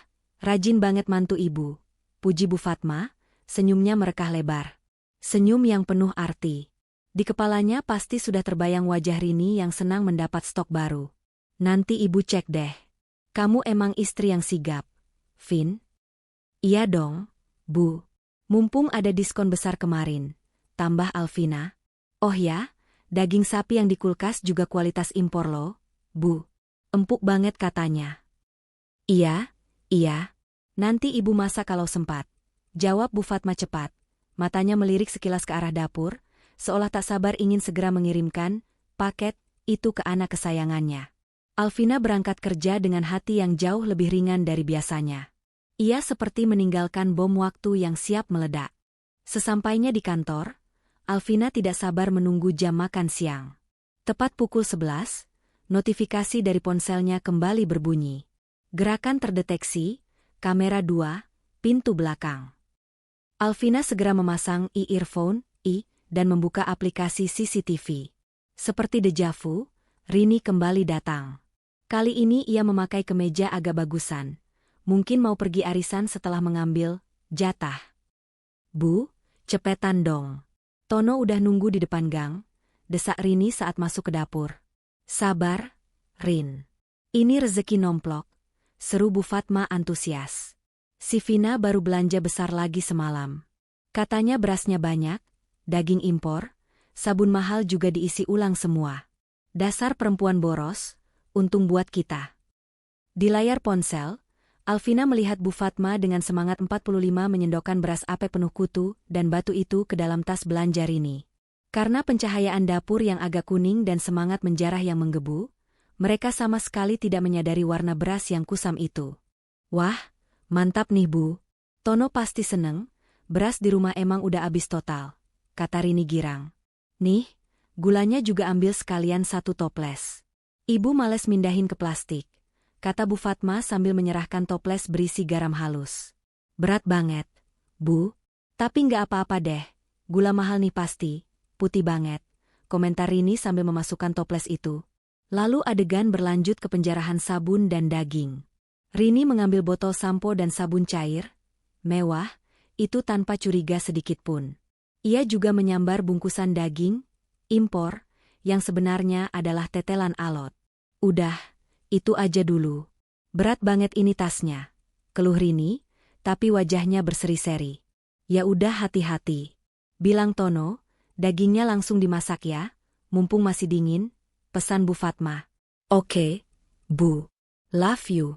rajin banget mantu ibu. Puji Bu Fatma, senyumnya merekah lebar. Senyum yang penuh arti. Di kepalanya pasti sudah terbayang wajah Rini yang senang mendapat stok baru. Nanti ibu cek deh. Kamu emang istri yang sigap, Vin? Iya dong, Bu. Mumpung ada diskon besar kemarin. Tambah Alvina. Oh ya, daging sapi yang di kulkas juga kualitas impor loh, Bu. Empuk banget katanya. Iya. Nanti ibu masak kalau sempat. Jawab Bu Fatma cepat. Matanya melirik sekilas ke arah dapur, seolah tak sabar ingin segera mengirimkan paket itu ke anak kesayangannya. Alvina berangkat kerja dengan hati yang jauh lebih ringan dari biasanya. Ia seperti meninggalkan bom waktu yang siap meledak. Sesampainya di kantor, Alvina tidak sabar menunggu jam makan siang. Tepat pukul 11, notifikasi dari ponselnya kembali berbunyi. Gerakan terdeteksi, kamera 2, pintu belakang. Alvina segera memasang earphone, dan membuka aplikasi CCTV. Seperti dejavu, Rini kembali datang. Kali ini ia memakai kemeja agak bagusan. Mungkin mau pergi arisan setelah mengambil jatah. Bu, cepetan dong. Tono udah nunggu di depan gang, desak Rini saat masuk ke dapur. Sabar, Rin. Ini rezeki nomplok, seru Bu Fatma antusias. Si Vina baru belanja besar lagi semalam. Katanya berasnya banyak, daging impor, sabun mahal juga diisi ulang semua. Dasar perempuan boros, untung buat kita. Di layar ponsel, Alvina melihat Bu Fatma dengan semangat 45 menyendokkan beras ape penuh kutu dan batu itu ke dalam tas belanja Rini. Karena pencahayaan dapur yang agak kuning dan semangat menjarah yang menggebu, mereka sama sekali tidak menyadari warna beras yang kusam itu. Wah, mantap nih Bu. Tono pasti seneng, beras di rumah emang udah habis total, kata Rini girang. Nih, gulanya juga ambil sekalian 1 toples. Ibu males mindahin ke plastik, kata Bu Fatma sambil menyerahkan toples berisi garam halus. Berat banget, Bu. Tapi nggak apa-apa deh, gula mahal nih pasti, putih banget, komentar Rini sambil memasukkan toples itu. Lalu adegan berlanjut ke penjarahan sabun dan daging. Rini mengambil botol sampo dan sabun cair, mewah, itu tanpa curiga sedikit pun. Ia juga menyambar bungkusan daging, impor, yang sebenarnya adalah tetelan alot. Udah, itu aja dulu. Berat banget ini tasnya, keluh Rini, tapi wajahnya berseri-seri. Ya udah hati-hati, bilang Tono, dagingnya langsung dimasak ya, mumpung masih dingin, pesan Bu Fatma. Oke, Bu. Love you.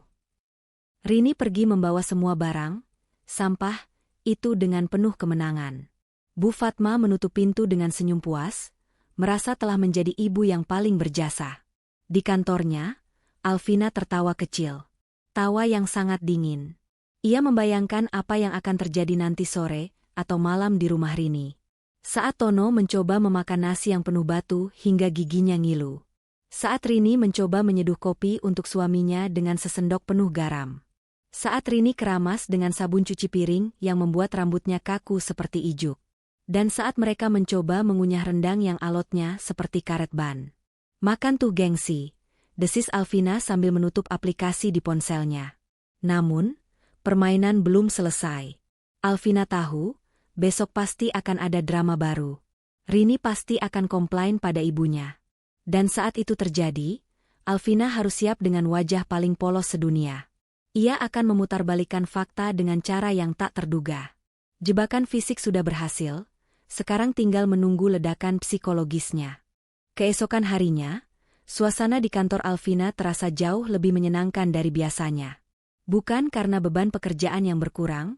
Rini pergi membawa semua barang, sampah, itu dengan penuh kemenangan. Bu Fatma menutup pintu dengan senyum puas, merasa telah menjadi ibu yang paling berjasa. Di kantornya, Alvina tertawa kecil. Tawa yang sangat dingin. Ia membayangkan apa yang akan terjadi nanti sore atau malam di rumah Rini. Saat Tono mencoba memakan nasi yang penuh batu hingga giginya ngilu. Saat Rini mencoba menyeduh kopi untuk suaminya dengan sesendok penuh garam. Saat Rini keramas dengan sabun cuci piring yang membuat rambutnya kaku seperti ijuk. Dan saat mereka mencoba mengunyah rendang yang alotnya seperti karet ban. Makan tuh gengsi, desis Alvina sambil menutup aplikasi di ponselnya. Namun, permainan belum selesai. Alvina tahu, besok pasti akan ada drama baru. Rini pasti akan komplain pada ibunya. Dan saat itu terjadi, Alvina harus siap dengan wajah paling polos sedunia. Ia akan memutarbalikkan fakta dengan cara yang tak terduga. Jebakan fisik sudah berhasil, sekarang tinggal menunggu ledakan psikologisnya. Keesokan harinya, suasana di kantor Alvina terasa jauh lebih menyenangkan dari biasanya. Bukan karena beban pekerjaan yang berkurang,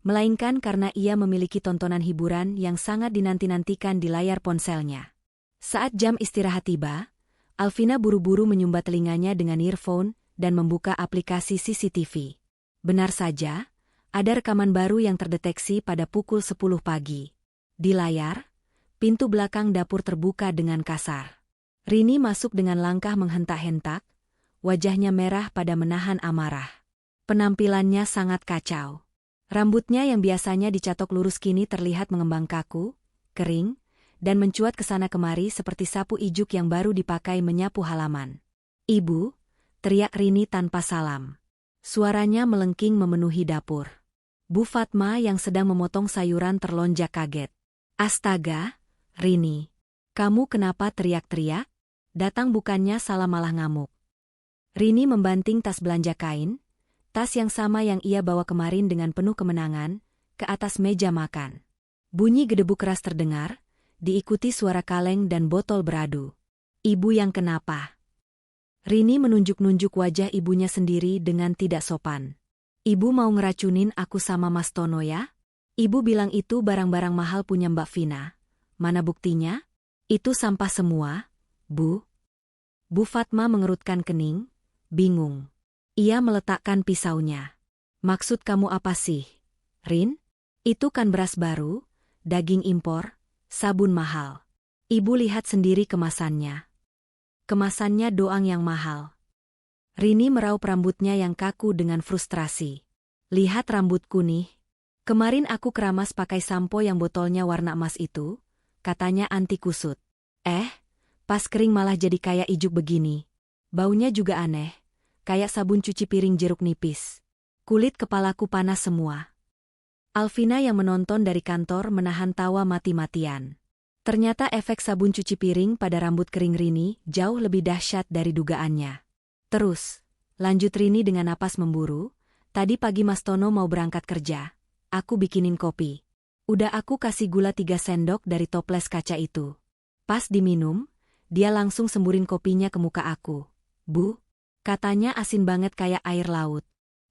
melainkan karena ia memiliki tontonan hiburan yang sangat dinanti-nantikan di layar ponselnya. Saat jam istirahat tiba, Alvina buru-buru menyumbat telinganya dengan earphone dan membuka aplikasi CCTV. Benar saja, ada rekaman baru yang terdeteksi pada pukul 10 pagi. Di layar, pintu belakang dapur terbuka dengan kasar. Rini masuk dengan langkah menghentak-hentak, wajahnya merah pada menahan amarah. Penampilannya sangat kacau. Rambutnya yang biasanya dicatok lurus kini terlihat mengembang kaku, kering, dan mencuat ke sana kemari seperti sapu ijuk yang baru dipakai menyapu halaman. "Ibu," teriak Rini tanpa salam. Suaranya melengking memenuhi dapur. Bu Fatma yang sedang memotong sayuran terlonjak kaget. "Astaga, Rini, kamu kenapa teriak-teriak? Datang bukannya salah malah ngamuk." Rini membanting tas belanja kain, tas yang sama yang ia bawa kemarin dengan penuh kemenangan, ke atas meja makan. Bunyi gedebuk keras terdengar, diikuti suara kaleng dan botol beradu. "Ibu yang kenapa?" Rini menunjuk-nunjuk wajah ibunya sendiri dengan tidak sopan. "Ibu mau ngeracunin aku sama Mas Tono ya? Ibu bilang itu barang-barang mahal punya Mbak Vina. Mana buktinya? Itu sampah semua, Bu." Bu Fatma mengerutkan kening, bingung. Ia meletakkan pisaunya. "Maksud kamu apa sih, Rin? Itu kan beras baru, daging impor, sabun mahal. Ibu lihat sendiri kemasannya. Kemasannya doang yang mahal." Rini meraup rambutnya yang kaku dengan frustrasi. "Lihat rambutku nih. Kemarin aku keramas pakai sampo yang botolnya warna emas itu, katanya anti kusut. Pas kering malah jadi kayak ijuk begini. Baunya juga aneh, kayak sabun cuci piring jeruk nipis." Kulit kepalaku panas semua. Alvina yang menonton dari kantor menahan tawa mati-matian. Ternyata efek sabun cuci piring pada rambut kering Rini jauh lebih dahsyat dari dugaannya. Terus, lanjut Rini dengan napas memburu, tadi pagi Mas Tono mau berangkat kerja. Aku bikinin kopi. Udah aku kasih gula 3 sendok dari toples kaca itu. Pas diminum, dia langsung semburin kopinya ke muka aku. Bu, katanya asin banget kayak air laut.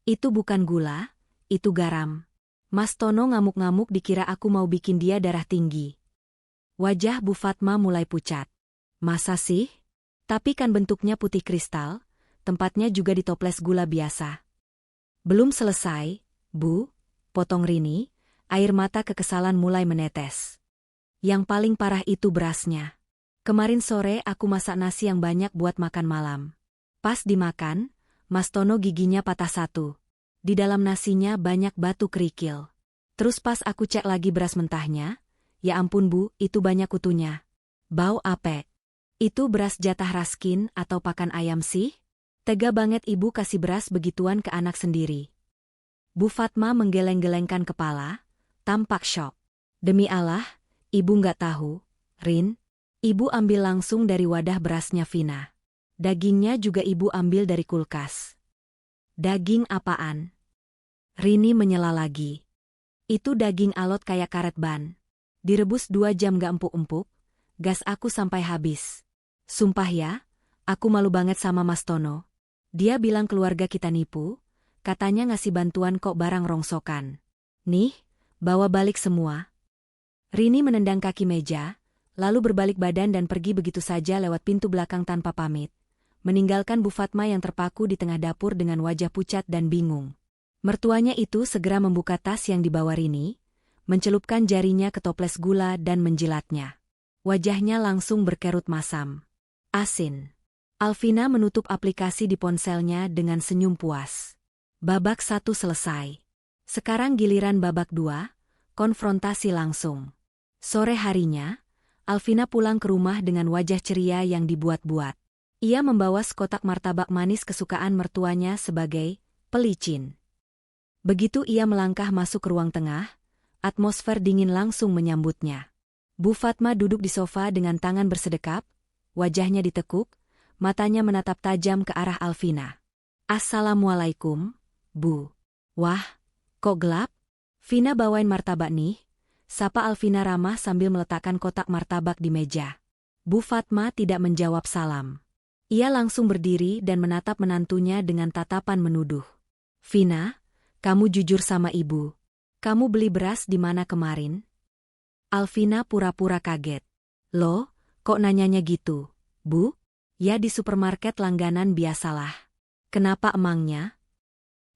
Itu bukan gula, itu garam. Mas Tono ngamuk-ngamuk dikira aku mau bikin dia darah tinggi. Wajah Bu Fatma mulai pucat. Masa sih? Tapi kan bentuknya putih kristal, tempatnya juga ditoples gula biasa. Belum selesai, Bu, potong Rini, air mata kekesalan mulai menetes. Yang paling parah itu berasnya. Kemarin sore aku masak nasi yang banyak buat makan malam. Pas dimakan, Mas Tono giginya patah 1. Di dalam nasinya banyak batu kerikil. Terus pas aku cek lagi beras mentahnya, ya ampun Bu, itu banyak kutunya. Bau apek. Itu beras jatah raskin atau pakan ayam sih? Tega banget ibu kasih beras begituan ke anak sendiri. Bu Fatma menggeleng-gelengkan kepala, tampak syok. Demi Allah, ibu nggak tahu, Rin. Ibu ambil langsung dari wadah berasnya Vina. Dagingnya juga ibu ambil dari kulkas. Daging apaan? Rini menyela lagi. Itu daging alot kayak karet ban. Direbus 2 jam gak empuk-empuk, gas aku sampai habis. Sumpah ya, aku malu banget sama Mas Tono. Dia bilang keluarga kita nipu, katanya ngasih bantuan kok barang rongsokan. Nih, bawa balik semua. Rini menendang kaki meja, lalu berbalik badan dan pergi begitu saja lewat pintu belakang tanpa pamit, meninggalkan Bu Fatma yang terpaku di tengah dapur dengan wajah pucat dan bingung. Mertuanya itu segera membuka tas yang dibawa Rini, mencelupkan jarinya ke toples gula dan menjilatnya. Wajahnya langsung berkerut masam. Asin. Alvina menutup aplikasi di ponselnya dengan senyum puas. Babak 1 selesai. Sekarang giliran babak 2, konfrontasi langsung. Sore harinya, Alvina pulang ke rumah dengan wajah ceria yang dibuat-buat. Ia membawa sekotak martabak manis kesukaan mertuanya sebagai pelicin. Begitu ia melangkah masuk ke ruang tengah, atmosfer dingin langsung menyambutnya. Bu Fatma duduk di sofa dengan tangan bersedekap, wajahnya ditekuk, matanya menatap tajam ke arah Alvina. Assalamualaikum, Bu. Wah, kok gelap? Vina bawain martabak nih, sapa Alvina ramah sambil meletakkan kotak martabak di meja. Bu Fatma tidak menjawab salam. Ia langsung berdiri dan menatap menantunya dengan tatapan menuduh. Vina, kamu jujur sama ibu. Kamu beli beras di mana kemarin? Alvina pura-pura kaget. Loh, kok nanyanya gitu, Bu? Ya di supermarket langganan biasalah. Kenapa emangnya?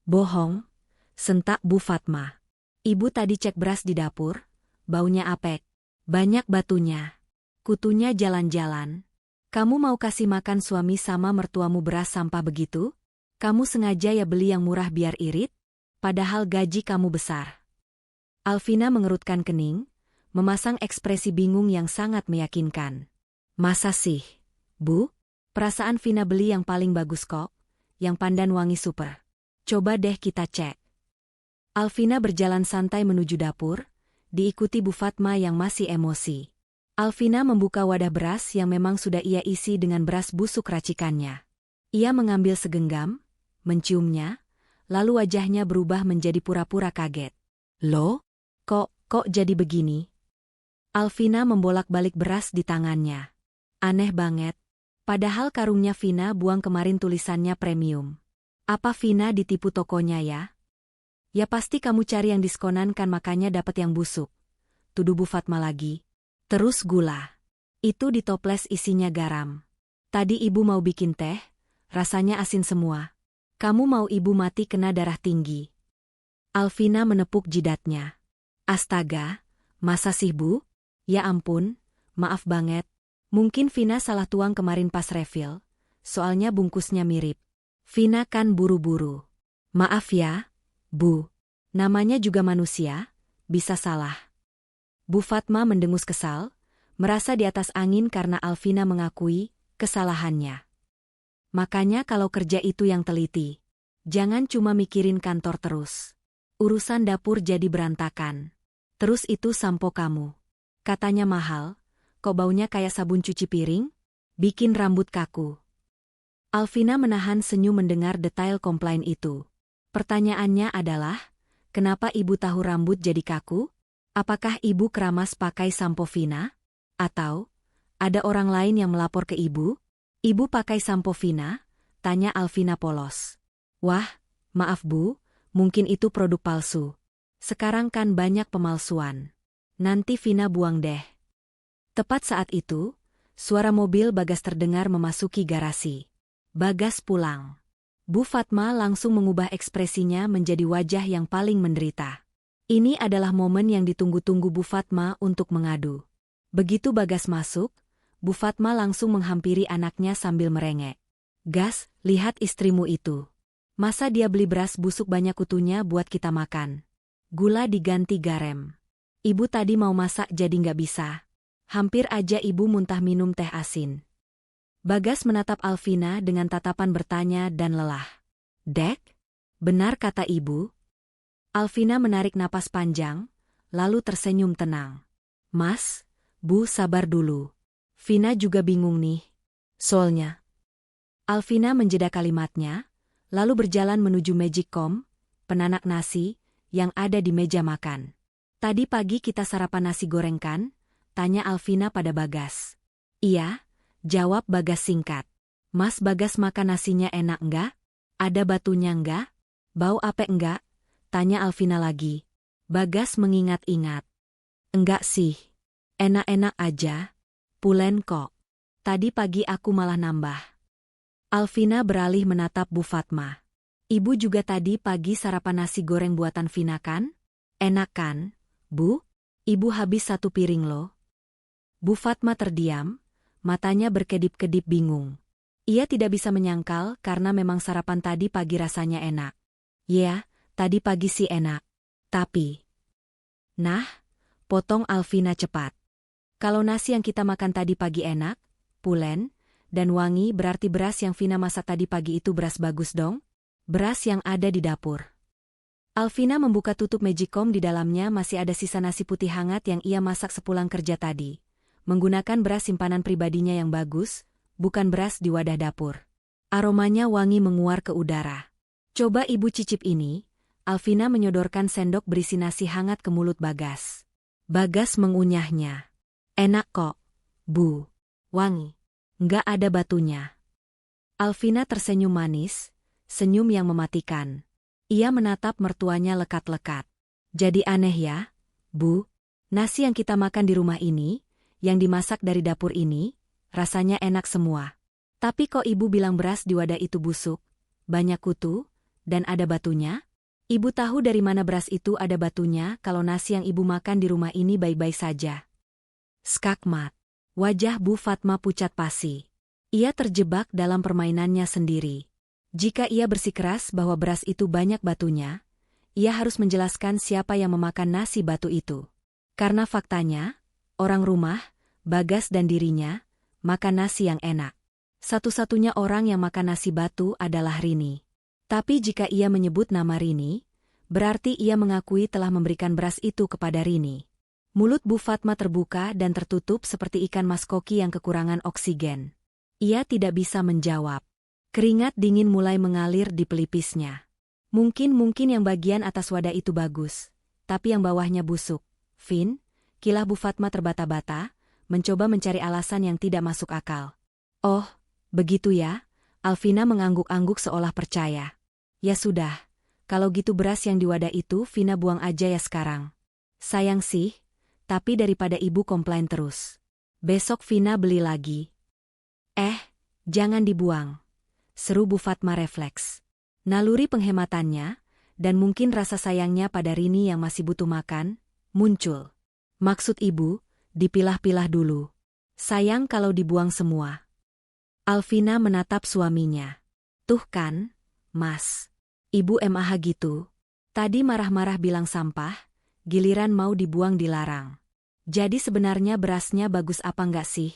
Bohong, sentak Bu Fatma. Ibu tadi cek beras di dapur, baunya apek. Banyak batunya. Kutunya jalan-jalan. Kamu mau kasih makan suami sama mertuamu beras sampah begitu? Kamu sengaja ya beli yang murah biar irit? Padahal gaji kamu besar. Alvina mengerutkan kening, memasang ekspresi bingung yang sangat meyakinkan. Masa sih, Bu? Perasaan Vina beli yang paling bagus kok, yang pandan wangi super. Coba deh kita cek. Alvina berjalan santai menuju dapur, diikuti Bu Fatma yang masih emosi. Alvina membuka wadah beras yang memang sudah ia isi dengan beras busuk racikannya. Ia mengambil segenggam, menciumnya, lalu wajahnya berubah menjadi pura-pura kaget. Loh, kok jadi begini? Alvina membolak-balik beras di tangannya. Aneh banget. Padahal karungnya Vina buang kemarin tulisannya premium. Apa Vina ditipu tokonya ya? Ya pasti kamu cari yang diskonan kan makanya dapat yang busuk. Tuduh Bu Fatma lagi. Terus gula. Itu di toples isinya garam. Tadi ibu mau bikin teh, rasanya asin semua. Kamu mau ibu mati kena darah tinggi. Alvina menepuk jidatnya. Astaga, masa sih Bu? Ya ampun, maaf banget. Mungkin Vina salah tuang kemarin pas refill, soalnya bungkusnya mirip. Vina kan buru-buru. Maaf ya, Bu. Namanya juga manusia, bisa salah. Bu Fatma mendengus kesal, merasa di atas angin karena Alvina mengakui kesalahannya. Makanya kalau kerja itu yang teliti. Jangan cuma mikirin kantor terus. Urusan dapur jadi berantakan. Terus itu sampo kamu. Katanya mahal, kok baunya kayak sabun cuci piring? Bikin rambut kaku. Alvina menahan senyum mendengar detail komplain itu. Pertanyaannya adalah, kenapa ibu tahu rambut jadi kaku? Apakah ibu keramas pakai sampo Vina? Atau, ada orang lain yang melapor ke ibu? Ibu pakai sampo Vina? Tanya Alvina polos. Wah, maaf Bu, mungkin itu produk palsu. Sekarang kan banyak pemalsuan. Nanti Vina buang deh. Tepat saat itu, suara mobil Bagas terdengar memasuki garasi. Bagas pulang. Bu Fatma langsung mengubah ekspresinya menjadi wajah yang paling menderita. Ini adalah momen yang ditunggu-tunggu Bu Fatma untuk mengadu. Begitu Bagas masuk, Bu Fatma langsung menghampiri anaknya sambil merengek. Gas, lihat istrimu itu. Masa dia beli beras busuk banyak kutunya buat kita makan? Gula diganti garam. Ibu tadi mau masak jadi nggak bisa. Hampir aja ibu muntah minum teh asin. Bagas menatap Alvina dengan tatapan bertanya dan lelah. Dek? Benar kata ibu? Alvina menarik napas panjang, lalu tersenyum tenang. Mas, Bu sabar dulu. Vina juga bingung nih. Soalnya. Alvina menjeda kalimatnya, lalu berjalan menuju Magicom, penanak nasi, yang ada di meja makan. Tadi pagi kita sarapan nasi goreng kan? Tanya Alvina pada Bagas. Iya, jawab Bagas singkat. Mas Bagas makan nasinya enak enggak? Ada batunya enggak? Bau ape enggak? Tanya Alvina lagi. Bagas mengingat-ingat. Enggak sih. Enak-enak aja. Pulen kok. Tadi pagi aku malah nambah. Alvina beralih menatap Bu Fatma. Ibu juga tadi pagi sarapan nasi goreng buatan Vina kan? Enak kan, Bu? Ibu habis 1 piring loh. Bu Fatma terdiam, matanya berkedip-kedip bingung. Ia tidak bisa menyangkal karena memang sarapan tadi pagi rasanya enak. Ya, tadi pagi sih enak. Tapi... Nah, potong Alvina cepat. Kalau nasi yang kita makan tadi pagi enak, pulen, dan wangi berarti beras yang Vina masak tadi pagi itu beras bagus dong? Beras yang ada di dapur. Alvina membuka tutup Magicom, di dalamnya masih ada sisa nasi putih hangat yang ia masak sepulang kerja tadi. Menggunakan beras simpanan pribadinya yang bagus, bukan beras di wadah dapur. Aromanya wangi menguar ke udara. Coba ibu cicip ini. Alvina menyodorkan sendok berisi nasi hangat ke mulut Bagas. Bagas mengunyahnya. Enak kok, Bu. Wangi. Nggak ada batunya. Alvina tersenyum manis, senyum yang mematikan. Ia menatap mertuanya lekat-lekat. Jadi aneh ya, Bu? Nasi yang kita makan di rumah ini, yang dimasak dari dapur ini, rasanya enak semua. Tapi kok ibu bilang beras di wadah itu busuk, banyak kutu, dan ada batunya? Ibu tahu dari mana beras itu ada batunya kalau nasi yang ibu makan di rumah ini baik-baik saja? Skakmat. Wajah Bu Fatma pucat pasi. Ia terjebak dalam permainannya sendiri. Jika ia bersikeras bahwa beras itu banyak batunya, ia harus menjelaskan siapa yang memakan nasi batu itu. Karena faktanya, orang rumah, Bagas dan dirinya, makan nasi yang enak. Satu-satunya orang yang makan nasi batu adalah Rini. Tapi jika ia menyebut nama Rini, berarti ia mengakui telah memberikan beras itu kepada Rini. Mulut Bu Fatma terbuka dan tertutup seperti ikan mas koki yang kekurangan oksigen. Ia tidak bisa menjawab. Keringat dingin mulai mengalir di pelipisnya. Mungkin yang bagian atas wadah itu bagus, tapi yang bawahnya busuk. Vin, kilah Bu Fatma terbata-bata, mencoba mencari alasan yang tidak masuk akal. Oh, begitu ya? Alvina mengangguk-angguk seolah percaya. Ya sudah, kalau gitu beras yang di wadah itu Vina buang aja ya sekarang. Sayang sih. Tapi daripada ibu komplain terus. Besok Vina beli lagi. Jangan dibuang. Seru Bu Fatma refleks. Naluri penghematannya, dan mungkin rasa sayangnya pada Rini yang masih butuh makan, muncul. Maksud ibu, dipilah-pilah dulu. Sayang kalau dibuang semua. Alvina menatap suaminya. Tuh kan, Mas. Ibu MAH gitu. Tadi marah-marah bilang sampah. Giliran mau dibuang dilarang. Jadi sebenarnya berasnya bagus apa enggak sih?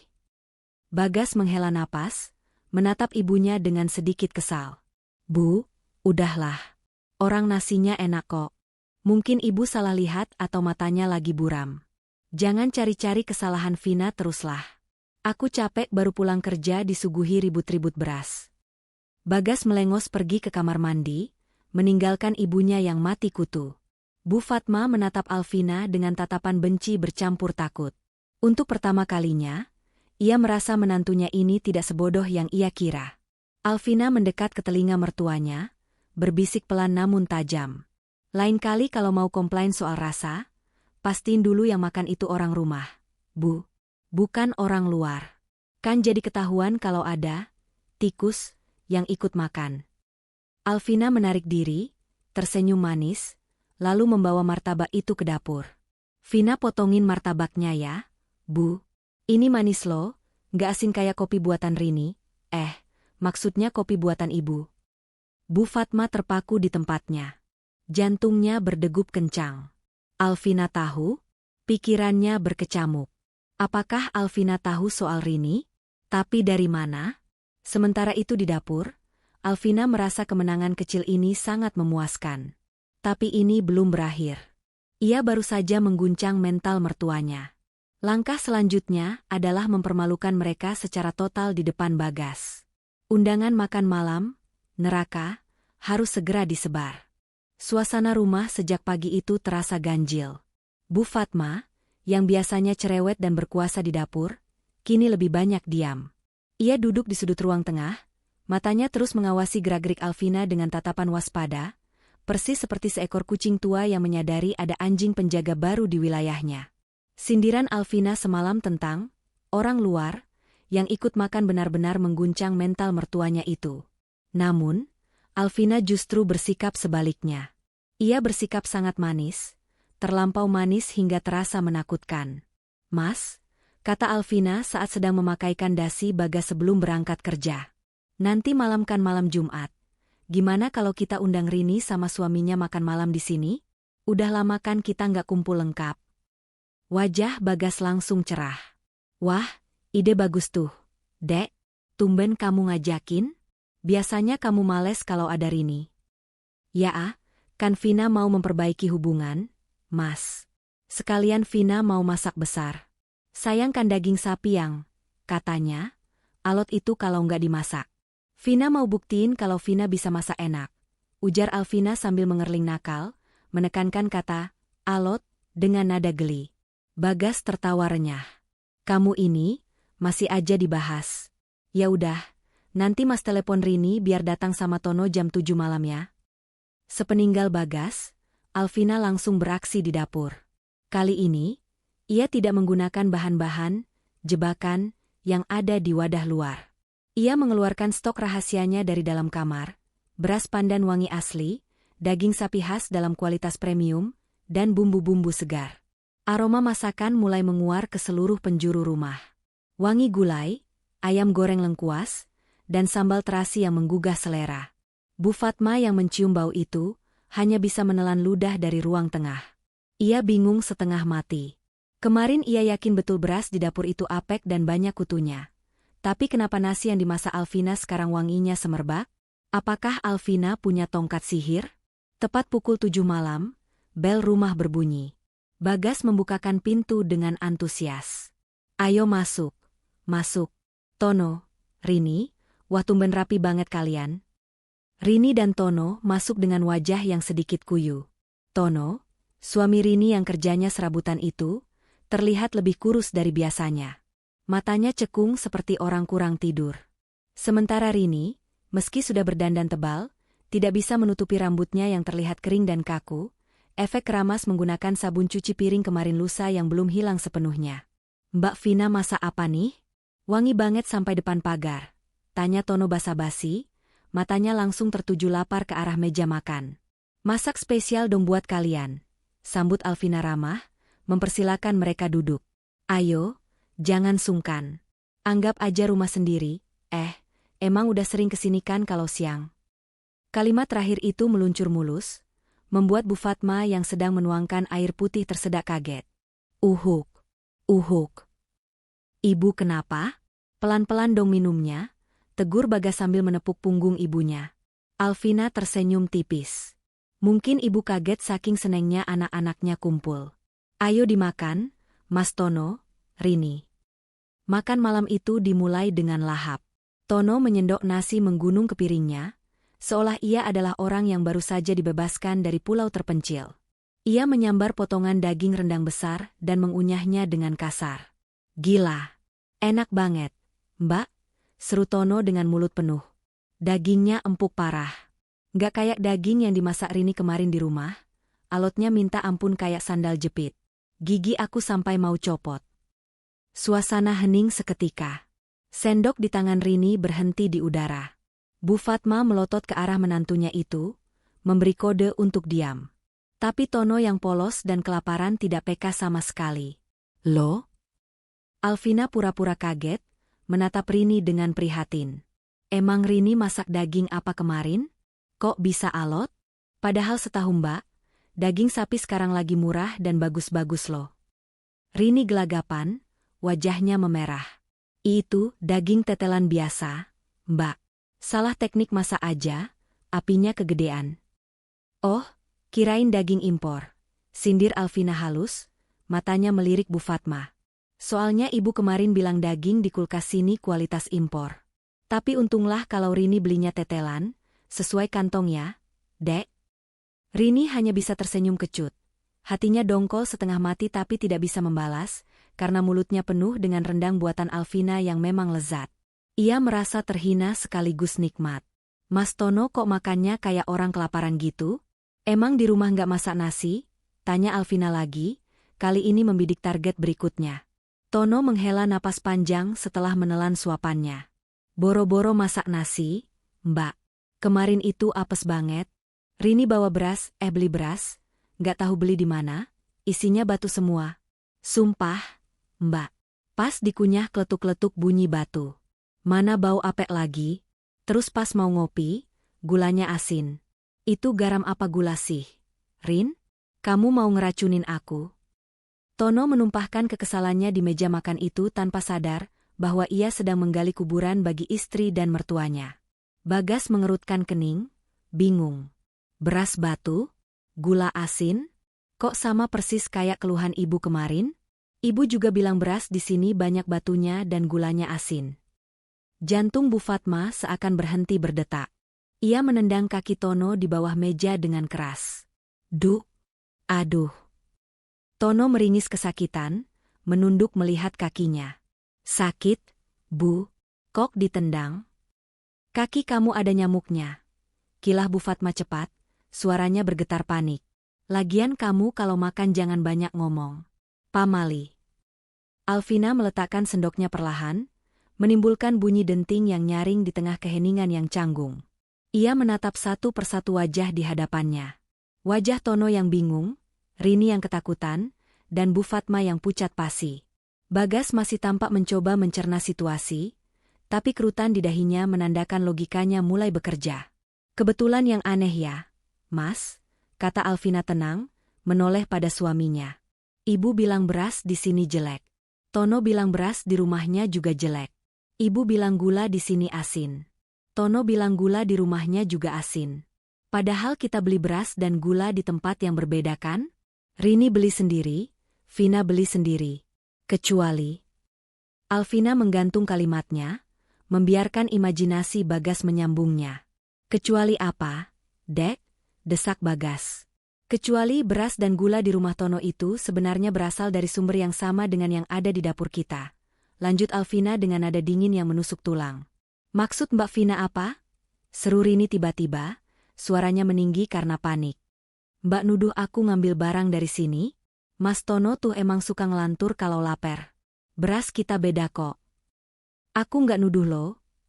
Bagas menghela napas, menatap ibunya dengan sedikit kesal. Bu, Udahlah. Orang nasinya enak kok. Mungkin ibu salah lihat atau matanya lagi buram. Jangan cari-cari kesalahan Vina teruslah. Aku capek baru pulang kerja disuguhi ribut-ribut beras. Bagas melengos pergi ke kamar mandi, meninggalkan ibunya yang mati kutu. Bu Fatma menatap Alvina dengan tatapan benci bercampur takut. Untuk pertama kalinya, ia merasa menantunya ini tidak sebodoh yang ia kira. Alvina mendekat ke telinga mertuanya, berbisik pelan namun tajam. Lain kali kalau mau komplain soal rasa, pastiin dulu yang makan itu orang rumah. Bu, bukan orang luar. Kan jadi ketahuan kalau ada tikus yang ikut makan. Alvina menarik diri, tersenyum manis, lalu membawa martabak itu ke dapur. Vina potongin martabaknya ya, Bu. Ini manis loh, nggak asin kayak kopi buatan Rini. Maksudnya kopi buatan ibu. Bu Fatma terpaku di tempatnya. Jantungnya berdegup kencang. Alvina tahu? Pikirannya berkecamuk. Apakah Alvina tahu soal Rini? Tapi dari mana? Sementara itu di dapur, Alvina merasa kemenangan kecil ini sangat memuaskan. Tapi ini belum berakhir. Ia baru saja mengguncang mental mertuanya. Langkah selanjutnya adalah mempermalukan mereka secara total di depan Bagas. Undangan makan malam, neraka, harus segera disebar. Suasana rumah sejak pagi itu terasa ganjil. Bu Fatma, yang biasanya cerewet dan berkuasa di dapur, kini lebih banyak diam. Ia duduk di sudut ruang tengah, matanya terus mengawasi gerak-gerik Alvina dengan tatapan waspada, persis seperti seekor kucing tua yang menyadari ada anjing penjaga baru di wilayahnya. Sindiran Alvina semalam tentang orang luar yang ikut makan benar-benar mengguncang mental mertuanya itu. Namun, Alvina justru bersikap sebaliknya. Ia bersikap sangat manis, terlampau manis hingga terasa menakutkan. "Mas," kata Alvina saat sedang memakaikan dasi Bagas sebelum berangkat kerja. "Nanti malam kan malam Jumat. Gimana kalau kita undang Rini sama suaminya makan malam di sini? Udah lama kan kita nggak kumpul lengkap." Wajah Bagas langsung cerah. "Wah, ide bagus tuh, Dek. Tumben kamu ngajakin? Biasanya kamu males kalau ada Rini." "Ya, kan Vina mau memperbaiki hubungan, Mas. Sekalian Vina mau masak besar. Sayang kan daging sapi yang, katanya, alot itu kalau nggak dimasak. Vina mau buktiin kalau Vina bisa masak enak," ujar Alvina sambil mengerling nakal, menekankan kata, alot, dengan nada geli. Bagas tertawa renyah. "Kamu ini masih aja dibahas. Ya udah, nanti Mas telepon Rini biar datang sama Tono jam 7 malam ya." Sepeninggal Bagas, Alvina langsung beraksi di dapur. Kali ini, ia tidak menggunakan bahan-bahan, jebakan, yang ada di wadah luar. Ia mengeluarkan stok rahasianya dari dalam kamar, beras pandan wangi asli, daging sapi khas dalam kualitas premium, dan bumbu-bumbu segar. Aroma masakan mulai menguar ke seluruh penjuru rumah. Wangi gulai, ayam goreng lengkuas, dan sambal terasi yang menggugah selera. Bu Fatma yang mencium bau itu, hanya bisa menelan ludah dari ruang tengah. Ia bingung setengah mati. Kemarin ia yakin betul beras di dapur itu apek dan banyak kutunya. Tapi kenapa nasi yang dimasak Alvina sekarang wanginya semerbak? Apakah Alvina punya tongkat sihir? Tepat pukul 7 malam, bel rumah berbunyi. Bagas membukakan pintu dengan antusias. "Ayo masuk. Masuk. Tono, Rini, wah tumben rapi banget kalian." Rini dan Tono masuk dengan wajah yang sedikit kuyu. Tono, suami Rini yang kerjanya serabutan itu, terlihat lebih kurus dari biasanya. Matanya cekung seperti orang kurang tidur. Sementara Rini, meski sudah berdandan tebal, tidak bisa menutupi rambutnya yang terlihat kering dan kaku, efek keramas menggunakan sabun cuci piring kemarin lusa yang belum hilang sepenuhnya. "Mbak Vina masak apa nih? Wangi banget sampai depan pagar," tanya Tono basa-basi, matanya langsung tertuju lapar ke arah meja makan. "Masak spesial dong buat kalian," sambut Alvina ramah, mempersilakan mereka duduk. "Ayo, jangan sungkan. Anggap aja rumah sendiri, emang udah sering kesini kan kalau siang." Kalimat terakhir itu meluncur mulus, membuat Bu Fatma yang sedang menuangkan air putih tersedak kaget. Uhuk. "Ibu kenapa? Pelan-pelan dong minumnya," tegur Bagas sambil menepuk punggung ibunya. Alvina tersenyum tipis. Mungkin ibu kaget saking senengnya anak-anaknya kumpul. Ayo dimakan, Mas Tono, Rini. Makan malam itu dimulai dengan lahap. Tono menyendok nasi menggunung ke piringnya, seolah ia adalah orang yang baru saja dibebaskan dari pulau terpencil. Ia menyambar potongan daging rendang besar dan mengunyahnya dengan kasar. Gila. Enak banget, Mbak, seru Tono dengan mulut penuh. Dagingnya empuk parah. Nggak kayak daging yang dimasak Rini kemarin di rumah, alotnya minta ampun kayak sandal jepit. Gigi aku sampai mau copot. Suasana hening seketika. Sendok di tangan Rini berhenti di udara. Bu Fatma melotot ke arah menantunya itu, memberi kode untuk diam. Tapi Tono yang polos dan kelaparan tidak peka sama sekali. Loh? Alvina pura-pura kaget, menatap Rini dengan prihatin. Emang Rini masak daging apa kemarin? Kok bisa alot? Padahal setahu Mbak, daging sapi sekarang lagi murah dan bagus-bagus loh. Rini gelagapan, wajahnya memerah. Itu daging tetelan biasa, Mbak. Salah teknik masak aja, apinya kegedean. Oh, kirain daging impor. Sindir Alvina halus, matanya melirik Bu Fatma. Soalnya ibu kemarin bilang daging di kulkas sini kualitas impor. Tapi untunglah kalau Rini belinya tetelan, sesuai kantong ya, Dek. Rini hanya bisa tersenyum kecut. Hatinya dongkol setengah mati tapi tidak bisa membalas, karena mulutnya penuh dengan rendang buatan Alvina yang memang lezat. Ia merasa terhina sekaligus nikmat. Mas Tono kok makannya kayak orang kelaparan gitu? Emang di rumah nggak masak nasi? Tanya Alvina lagi, kali ini membidik target berikutnya. Tono menghela napas panjang setelah menelan suapannya. Boro-boro masak nasi, Mbak. Kemarin itu apes banget. Rini bawa beras, beli beras, nggak tahu beli di mana, isinya batu semua. Sumpah, Mbak. Pas dikunyah kletuk-kletuk bunyi batu. Mana bau apek lagi? Terus pas mau ngopi, gulanya asin. Itu garam apa gula sih? Rin, kamu mau ngeracunin aku? Tono menumpahkan kekesalannya di meja makan itu tanpa sadar bahwa ia sedang menggali kuburan bagi istri dan mertuanya. Bagas mengerutkan kening, bingung. Beras batu? Gula asin? Kok sama persis kayak keluhan ibu kemarin? Ibu juga bilang beras di sini banyak batunya dan gulanya asin. Jantung Bu Fatma seakan berhenti berdetak. Ia menendang kaki Tono di bawah meja dengan keras. Duh! Aduh! Tono meringis kesakitan, menunduk melihat kakinya. Sakit, Bu? Kok ditendang? Kaki kamu ada nyamuknya. Kilah Bu Fatma cepat, suaranya bergetar panik. Lagian kamu kalau makan jangan banyak ngomong. Pamali. Alvina meletakkan sendoknya perlahan, menimbulkan bunyi denting yang nyaring di tengah keheningan yang canggung. Ia menatap satu persatu wajah di hadapannya. Wajah Tono yang bingung, Rini yang ketakutan, dan Bu Fatma yang pucat pasi. Bagas masih tampak mencoba mencerna situasi, tapi kerutan di dahinya menandakan logikanya mulai bekerja. Kebetulan yang aneh ya, Mas, kata Alvina tenang, menoleh pada suaminya. Ibu bilang beras di sini jelek. Tono bilang beras di rumahnya juga jelek. Ibu bilang gula di sini asin. Tono bilang gula di rumahnya juga asin. Padahal kita beli beras dan gula di tempat yang berbeda kan? Rini beli sendiri, Vina beli sendiri. Kecuali. Alvina menggantung kalimatnya, membiarkan imajinasi Bagas menyambungnya. Kecuali apa, Dek? Desak Bagas. Kecuali beras dan gula di rumah Tono itu sebenarnya berasal dari sumber yang sama dengan yang ada di dapur kita. Lanjut Alvina dengan nada dingin yang menusuk tulang. Maksud Mbak Vina apa? Seru Rini tiba-tiba, suaranya meninggi karena panik. Mbak nuduh aku ngambil barang dari sini? Mas Tono tuh emang suka ngelantur kalau lapar. Beras kita beda kok. Aku nggak nuduh lo,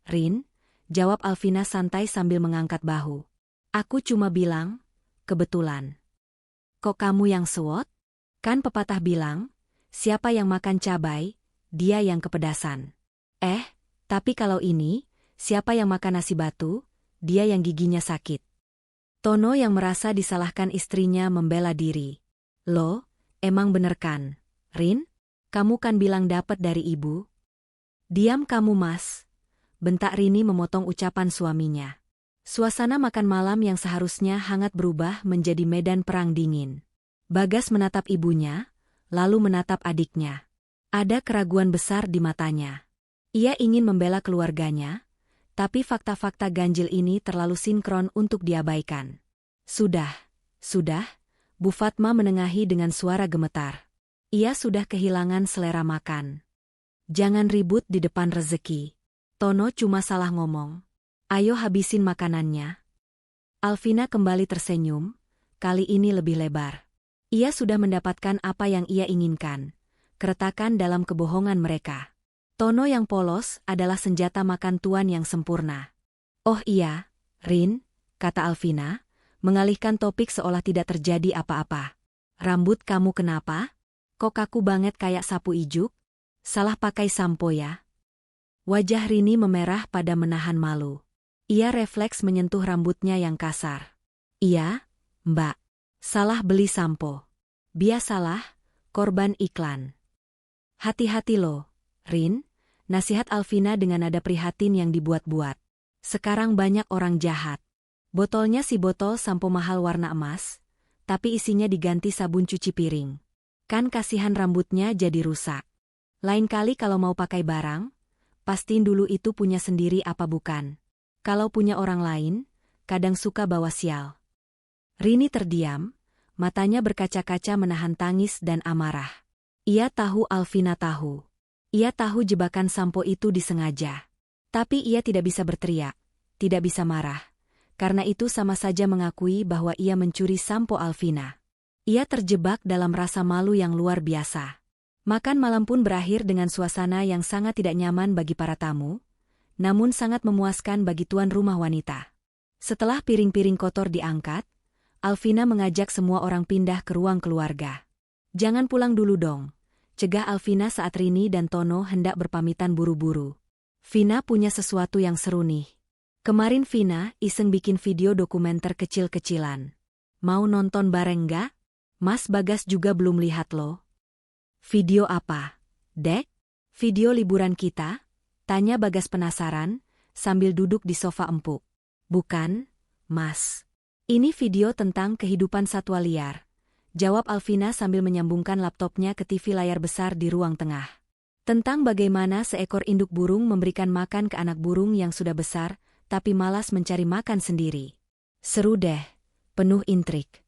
Rin, jawab Alvina santai sambil mengangkat bahu. Aku cuma bilang, kebetulan. Kok kamu yang sewot? Kan pepatah bilang, siapa yang makan cabai, dia yang kepedasan. Tapi kalau ini, siapa yang makan nasi batu, dia yang giginya sakit. Tono yang merasa disalahkan istrinya membela diri. Lo, emang bener kan, Rin? Kamu kan bilang dapat dari ibu? Diam kamu Mas. Bentak Rini memotong ucapan suaminya. Suasana makan malam yang seharusnya hangat berubah menjadi medan perang dingin. Bagas menatap ibunya, lalu menatap adiknya. Ada keraguan besar di matanya. Ia ingin membela keluarganya, tapi fakta-fakta ganjil ini terlalu sinkron untuk diabaikan. Sudah, Bu Fatma menengahi dengan suara gemetar. Ia sudah kehilangan selera makan. Jangan ribut di depan rezeki. Tono cuma salah ngomong. Ayo habisin makanannya. Alvina kembali tersenyum, kali ini lebih lebar. Ia sudah mendapatkan apa yang ia inginkan. Keretakan dalam kebohongan mereka. Tono yang polos adalah senjata makan tuan yang sempurna. Oh iya, Rin, kata Alvina, mengalihkan topik seolah tidak terjadi apa-apa. Rambut kamu kenapa? Kok kaku banget kayak sapu ijuk? Salah pakai sampo ya? Wajah Rini memerah pada menahan malu. Ia refleks menyentuh rambutnya yang kasar. Iya, Mbak. Salah beli sampo. Biasalah, korban iklan. Hati-hati lo, Rin, nasihat Alvina dengan nada prihatin yang dibuat-buat. Sekarang banyak orang jahat. Botolnya si botol sampo mahal warna emas, tapi isinya diganti sabun cuci piring. Kan kasihan rambutnya jadi rusak. Lain kali kalau mau pakai barang, pastiin dulu itu punya sendiri apa bukan. Kalau punya orang lain, kadang suka bawa sial. Rini terdiam, matanya berkaca-kaca menahan tangis dan amarah. Ia tahu Alvina tahu. Ia tahu jebakan sampo itu disengaja. Tapi ia tidak bisa berteriak, tidak bisa marah. Karena itu sama saja mengakui bahwa ia mencuri sampo Alvina. Ia terjebak dalam rasa malu yang luar biasa. Makan malam pun berakhir dengan suasana yang sangat tidak nyaman bagi para tamu, namun sangat memuaskan bagi tuan rumah wanita. Setelah piring-piring kotor diangkat, Alvina mengajak semua orang pindah ke ruang keluarga. Jangan pulang dulu dong, cegah Alvina saat Rini dan Tono hendak berpamitan buru-buru. Vina punya sesuatu yang seru nih. Kemarin Vina iseng bikin video dokumenter kecil-kecilan. Mau nonton bareng nggak? Mas Bagas juga belum lihat loh. Video apa, Dek? Video liburan kita? Tanya Bagas penasaran, sambil duduk di sofa empuk. Bukan, Mas. Ini video tentang kehidupan satwa liar. Jawab Alvina sambil menyambungkan laptopnya ke TV layar besar di ruang tengah. Tentang bagaimana seekor induk burung memberikan makan ke anak burung yang sudah besar, tapi malas mencari makan sendiri. Seru deh, penuh intrik.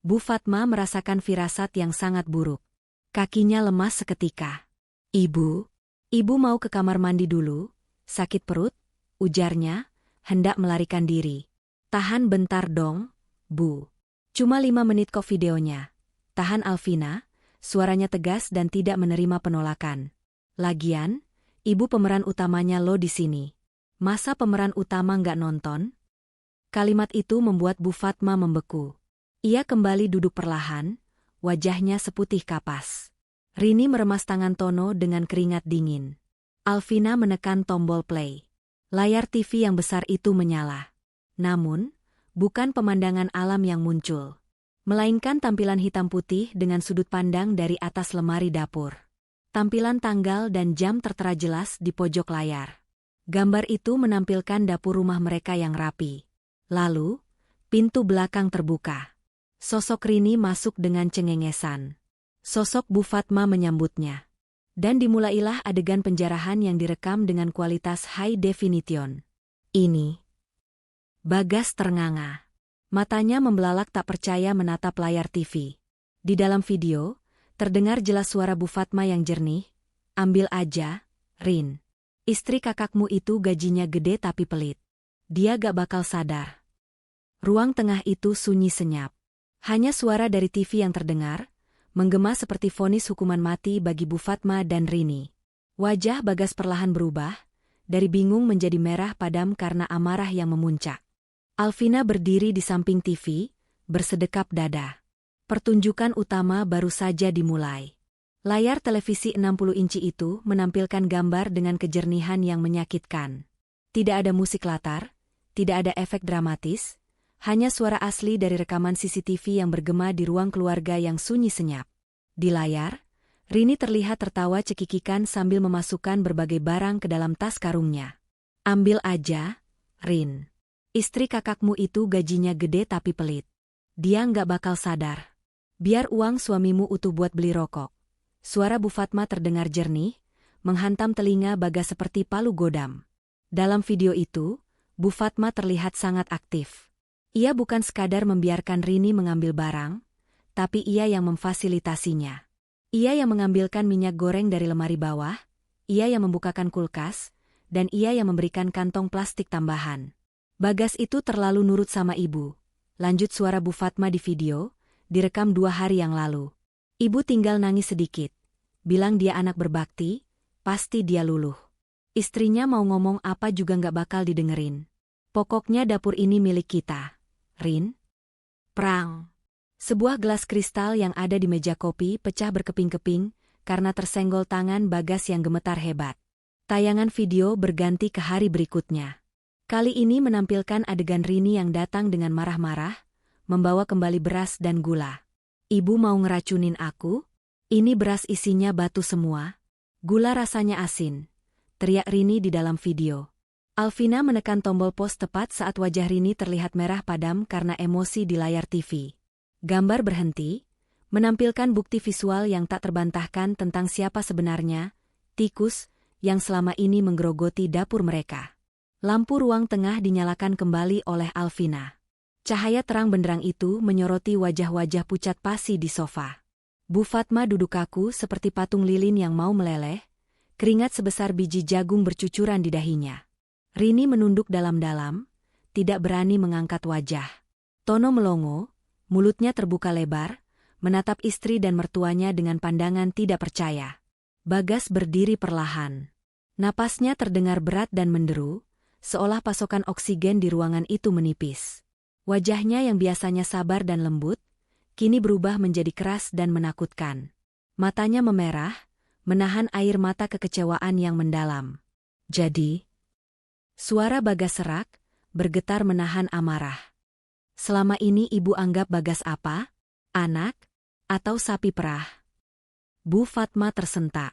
Bu Fatma merasakan firasat yang sangat buruk. Kakinya lemas seketika. Ibu mau ke kamar mandi dulu, sakit perut, ujarnya, hendak melarikan diri. Tahan bentar dong, Bu. Cuma 5 menit kok videonya. Tahan Alvina, suaranya tegas dan tidak menerima penolakan. Lagian, ibu pemeran utamanya lo di sini. Masa pemeran utama nggak nonton? Kalimat itu membuat Bu Fatma membeku. Ia kembali duduk perlahan, wajahnya seputih kapas. Rini meremas tangan Tono dengan keringat dingin. Alvina menekan tombol play. Layar TV yang besar itu menyala. Namun, bukan pemandangan alam yang muncul, melainkan tampilan hitam putih dengan sudut pandang dari atas lemari dapur. Tampilan tanggal dan jam tertera jelas di pojok layar. Gambar itu menampilkan dapur rumah mereka yang rapi. Lalu, pintu belakang terbuka. Sosok Rini masuk dengan cengengesan. Sosok Bu Fatma menyambutnya. Dan dimulailah adegan penjarahan yang direkam dengan kualitas high definition. Ini. Bagas ternganga. Matanya membelalak tak percaya menatap layar TV. Di dalam video, terdengar jelas suara Bu Fatma yang jernih. Ambil aja, Rin. Istri kakakmu itu gajinya gede tapi pelit. Dia gak bakal sadar. Ruang tengah itu sunyi senyap. Hanya suara dari TV yang terdengar, menggema seperti vonis hukuman mati bagi Bu Fatma dan Rini. Wajah Bagas perlahan berubah, dari bingung menjadi merah padam karena amarah yang memuncak. Alvina berdiri di samping TV, bersedekap dada. Pertunjukan utama baru saja dimulai. Layar televisi 60 inci itu menampilkan gambar dengan kejernihan yang menyakitkan. Tidak ada musik latar, tidak ada efek dramatis, hanya suara asli dari rekaman CCTV yang bergema di ruang keluarga yang sunyi senyap. Di layar, Rini terlihat tertawa cekikikan sambil memasukkan berbagai barang ke dalam tas karungnya. Ambil aja, Rin. Istri kakakmu itu gajinya gede tapi pelit. Dia nggak bakal sadar. Biar uang suamimu utuh buat beli rokok. Suara Bu Fatma terdengar jernih, menghantam telinga Bagas seperti palu godam. Dalam video itu, Bu Fatma terlihat sangat aktif. Ia bukan sekadar membiarkan Rini mengambil barang, tapi ia yang memfasilitasinya. Ia yang mengambilkan minyak goreng dari lemari bawah, ia yang membukakan kulkas, dan ia yang memberikan kantong plastik tambahan. Bagas itu terlalu nurut sama ibu. Lanjut suara Bu Fatma di video, direkam 2 hari yang lalu. Ibu tinggal nangis sedikit. Bilang dia anak berbakti, pasti dia luluh. Istrinya mau ngomong apa juga nggak bakal didengerin. Pokoknya dapur ini milik kita. Rin? Prang. Sebuah gelas kristal yang ada di meja kopi pecah berkeping-keping karena tersenggol tangan Bagas yang gemetar hebat. Tayangan video berganti ke hari berikutnya. Kali ini menampilkan adegan Rini yang datang dengan marah-marah, membawa kembali beras dan gula. Ibu mau ngeracunin aku? Ini beras isinya batu semua. Gula rasanya asin. Teriak Rini di dalam video. Alvina menekan tombol pause tepat saat wajah Rini terlihat merah padam karena emosi di layar TV. Gambar berhenti, menampilkan bukti visual yang tak terbantahkan tentang siapa sebenarnya, tikus, yang selama ini menggerogoti dapur mereka. Lampu ruang tengah dinyalakan kembali oleh Alvina. Cahaya terang benderang itu menyoroti wajah-wajah pucat pasi di sofa. Bu Fatma duduk kaku seperti patung lilin yang mau meleleh, keringat sebesar biji jagung bercucuran di dahinya. Rini menunduk dalam-dalam, tidak berani mengangkat wajah. Tono melongo, mulutnya terbuka lebar, menatap istri dan mertuanya dengan pandangan tidak percaya. Bagas berdiri perlahan. Napasnya terdengar berat dan menderu, seolah pasokan oksigen di ruangan itu menipis. Wajahnya yang biasanya sabar dan lembut, kini berubah menjadi keras dan menakutkan. Matanya memerah, menahan air mata kekecewaan yang mendalam. Jadi, suara Bagas serak, bergetar menahan amarah. Selama ini ibu anggap Bagas apa? Anak? Atau sapi perah? Bu Fatma tersentak.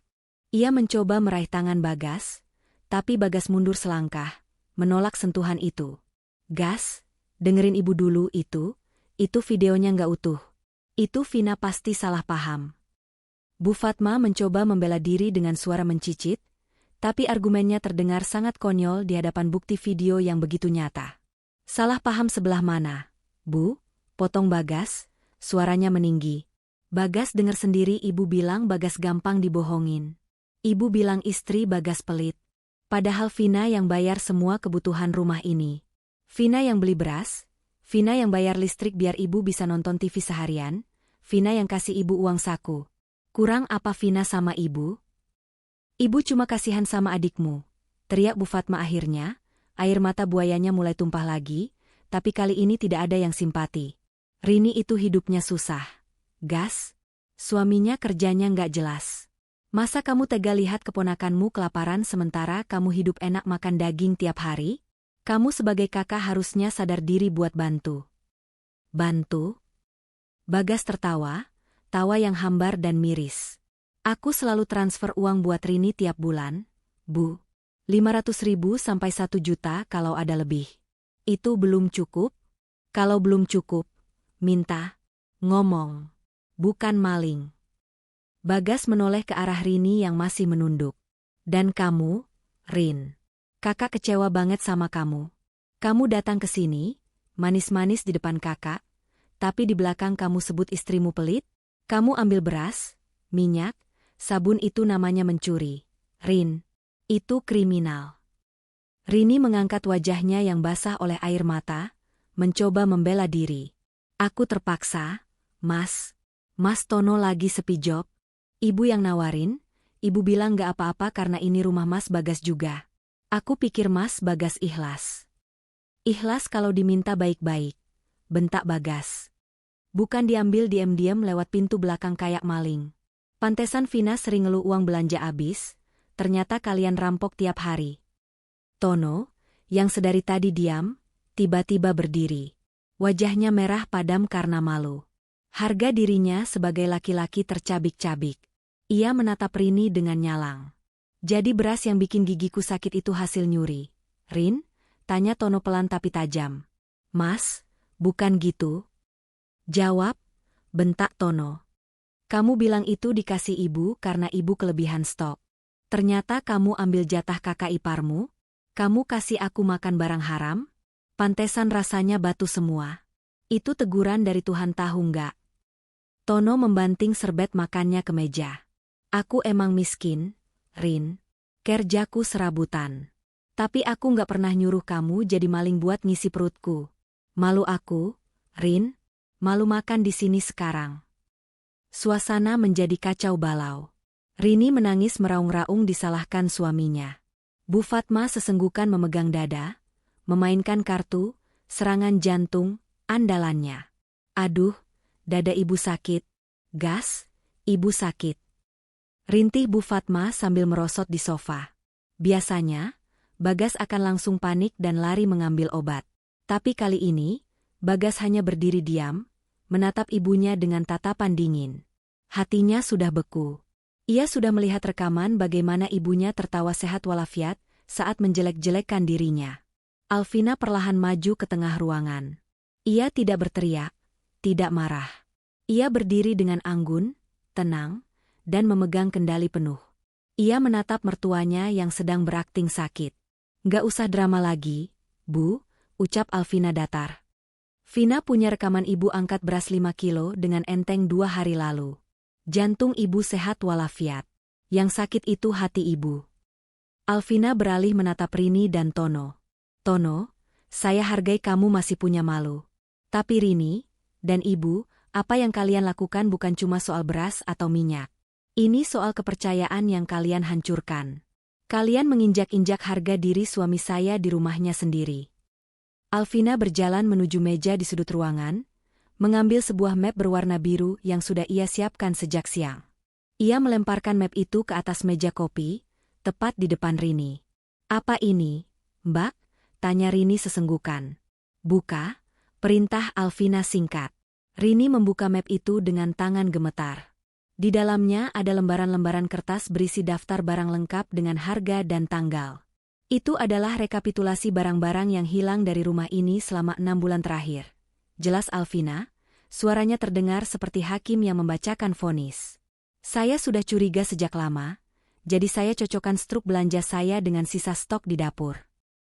Ia mencoba meraih tangan Bagas, tapi Bagas mundur selangkah, menolak sentuhan itu. Gas, dengerin ibu dulu itu videonya nggak utuh. Itu Vina pasti salah paham. Bu Fatma mencoba membela diri dengan suara mencicit, tapi argumennya terdengar sangat konyol di hadapan bukti video yang begitu nyata. Salah paham sebelah mana? Bu, potong Bagas, suaranya meninggi. Bagas dengar sendiri ibu bilang Bagas gampang dibohongin. Ibu bilang istri Bagas pelit. Padahal Vina yang bayar semua kebutuhan rumah ini. Vina yang beli beras, Vina yang bayar listrik biar ibu bisa nonton TV seharian, Vina yang kasih ibu uang saku. Kurang apa Vina sama ibu? Ibu cuma kasihan sama adikmu, teriak Bu Fatma akhirnya, air mata buayanya mulai tumpah lagi, tapi kali ini tidak ada yang simpati. Rini itu hidupnya susah. Gas, suaminya kerjanya nggak jelas. Masa kamu tega lihat keponakanmu kelaparan sementara kamu hidup enak makan daging tiap hari? Kamu sebagai kakak harusnya sadar diri buat bantu. Bantu? Bagas tertawa, tawa yang hambar dan miris. Aku selalu transfer uang buat Rini tiap bulan, Bu. 500.000 sampai 1 juta kalau ada lebih. Itu belum cukup? Kalau belum cukup, minta. Ngomong. Bukan maling. Bagas menoleh ke arah Rini yang masih menunduk. Dan kamu, Rin. Kakak kecewa banget sama kamu. Kamu datang ke sini, manis-manis di depan kakak, tapi di belakang kamu sebut istrimu pelit? Kamu ambil beras, minyak, sabun itu namanya mencuri. Rin, itu kriminal. Rini mengangkat wajahnya yang basah oleh air mata, mencoba membela diri. Aku terpaksa, Mas. Mas Tono lagi sepi job. Ibu yang nawarin, ibu bilang gak apa-apa karena ini rumah Mas Bagas juga. Aku pikir Mas Bagas ikhlas. Ikhlas kalau diminta baik-baik, bentak Bagas. Bukan diambil diam-diam lewat pintu belakang kayak maling. Pantesan Vina sering ngeluh uang belanja habis, ternyata kalian rampok tiap hari. Tono, yang sedari tadi diam, tiba-tiba berdiri. Wajahnya merah padam karena malu. Harga dirinya sebagai laki-laki tercabik-cabik. Ia menatap Rini dengan nyalang. Jadi beras yang bikin gigiku sakit itu hasil nyuri. Rin, Tanya Tono pelan tapi tajam. Mas, bukan gitu. Jawab, bentak Tono. Kamu bilang itu dikasih ibu karena ibu kelebihan stok. Ternyata kamu ambil jatah kakak iparmu? Kamu kasih aku makan barang haram? Pantesan rasanya batu semua. Itu teguran dari Tuhan tahu nggak? Tono membanting serbet makannya ke meja. Aku emang miskin, Rin. Kerjaku serabutan. Tapi aku nggak pernah nyuruh kamu jadi maling buat ngisi perutku. Malu aku, Rin. Malu makan di sini sekarang. Suasana menjadi kacau balau. Rini menangis meraung-raung disalahkan suaminya. Bu Fatma sesenggukan memegang dada, memainkan kartu, serangan jantung, andalannya. Aduh, dada ibu sakit. Gas, ibu sakit. Rintih Bu Fatma sambil merosot di sofa. Biasanya, Bagas akan langsung panik dan lari mengambil obat. Tapi kali ini, Bagas hanya berdiri diam, menatap ibunya dengan tatapan dingin. Hatinya sudah beku. Ia sudah melihat rekaman bagaimana ibunya tertawa sehat walafiat saat menjelek-jelekkan dirinya. Alvina perlahan maju ke tengah ruangan. Ia tidak berteriak, tidak marah. Ia berdiri dengan anggun, tenang, dan memegang kendali penuh. Ia menatap mertuanya yang sedang berakting sakit. Nggak usah drama lagi, Bu, ucap Alvina datar. Vina punya rekaman ibu angkat beras 5 kilo dengan enteng 2 hari lalu. Jantung ibu sehat walafiat. Yang sakit itu hati ibu. Alvina beralih menatap Rini dan Tono. Tono, saya hargai kamu masih punya malu. Tapi Rini dan ibu, apa yang kalian lakukan bukan cuma soal beras atau minyak. Ini soal kepercayaan yang kalian hancurkan. Kalian menginjak-injak harga diri suami saya di rumahnya sendiri. Alvina berjalan menuju meja di sudut ruangan, mengambil sebuah map berwarna biru yang sudah ia siapkan sejak siang. Ia melemparkan map itu ke atas meja kopi, tepat di depan Rini. Apa ini, Mbak? Tanya Rini sesenggukan. Buka, perintah Alvina singkat. Rini membuka map itu dengan tangan gemetar. Di dalamnya ada lembaran-lembaran kertas berisi daftar barang lengkap dengan harga dan tanggal. Itu adalah rekapitulasi barang-barang yang hilang dari rumah ini selama 6 bulan terakhir. Jelas Alvina, suaranya terdengar seperti hakim yang membacakan vonis. Saya sudah curiga sejak lama, jadi saya cocokkan struk belanja saya dengan sisa stok di dapur.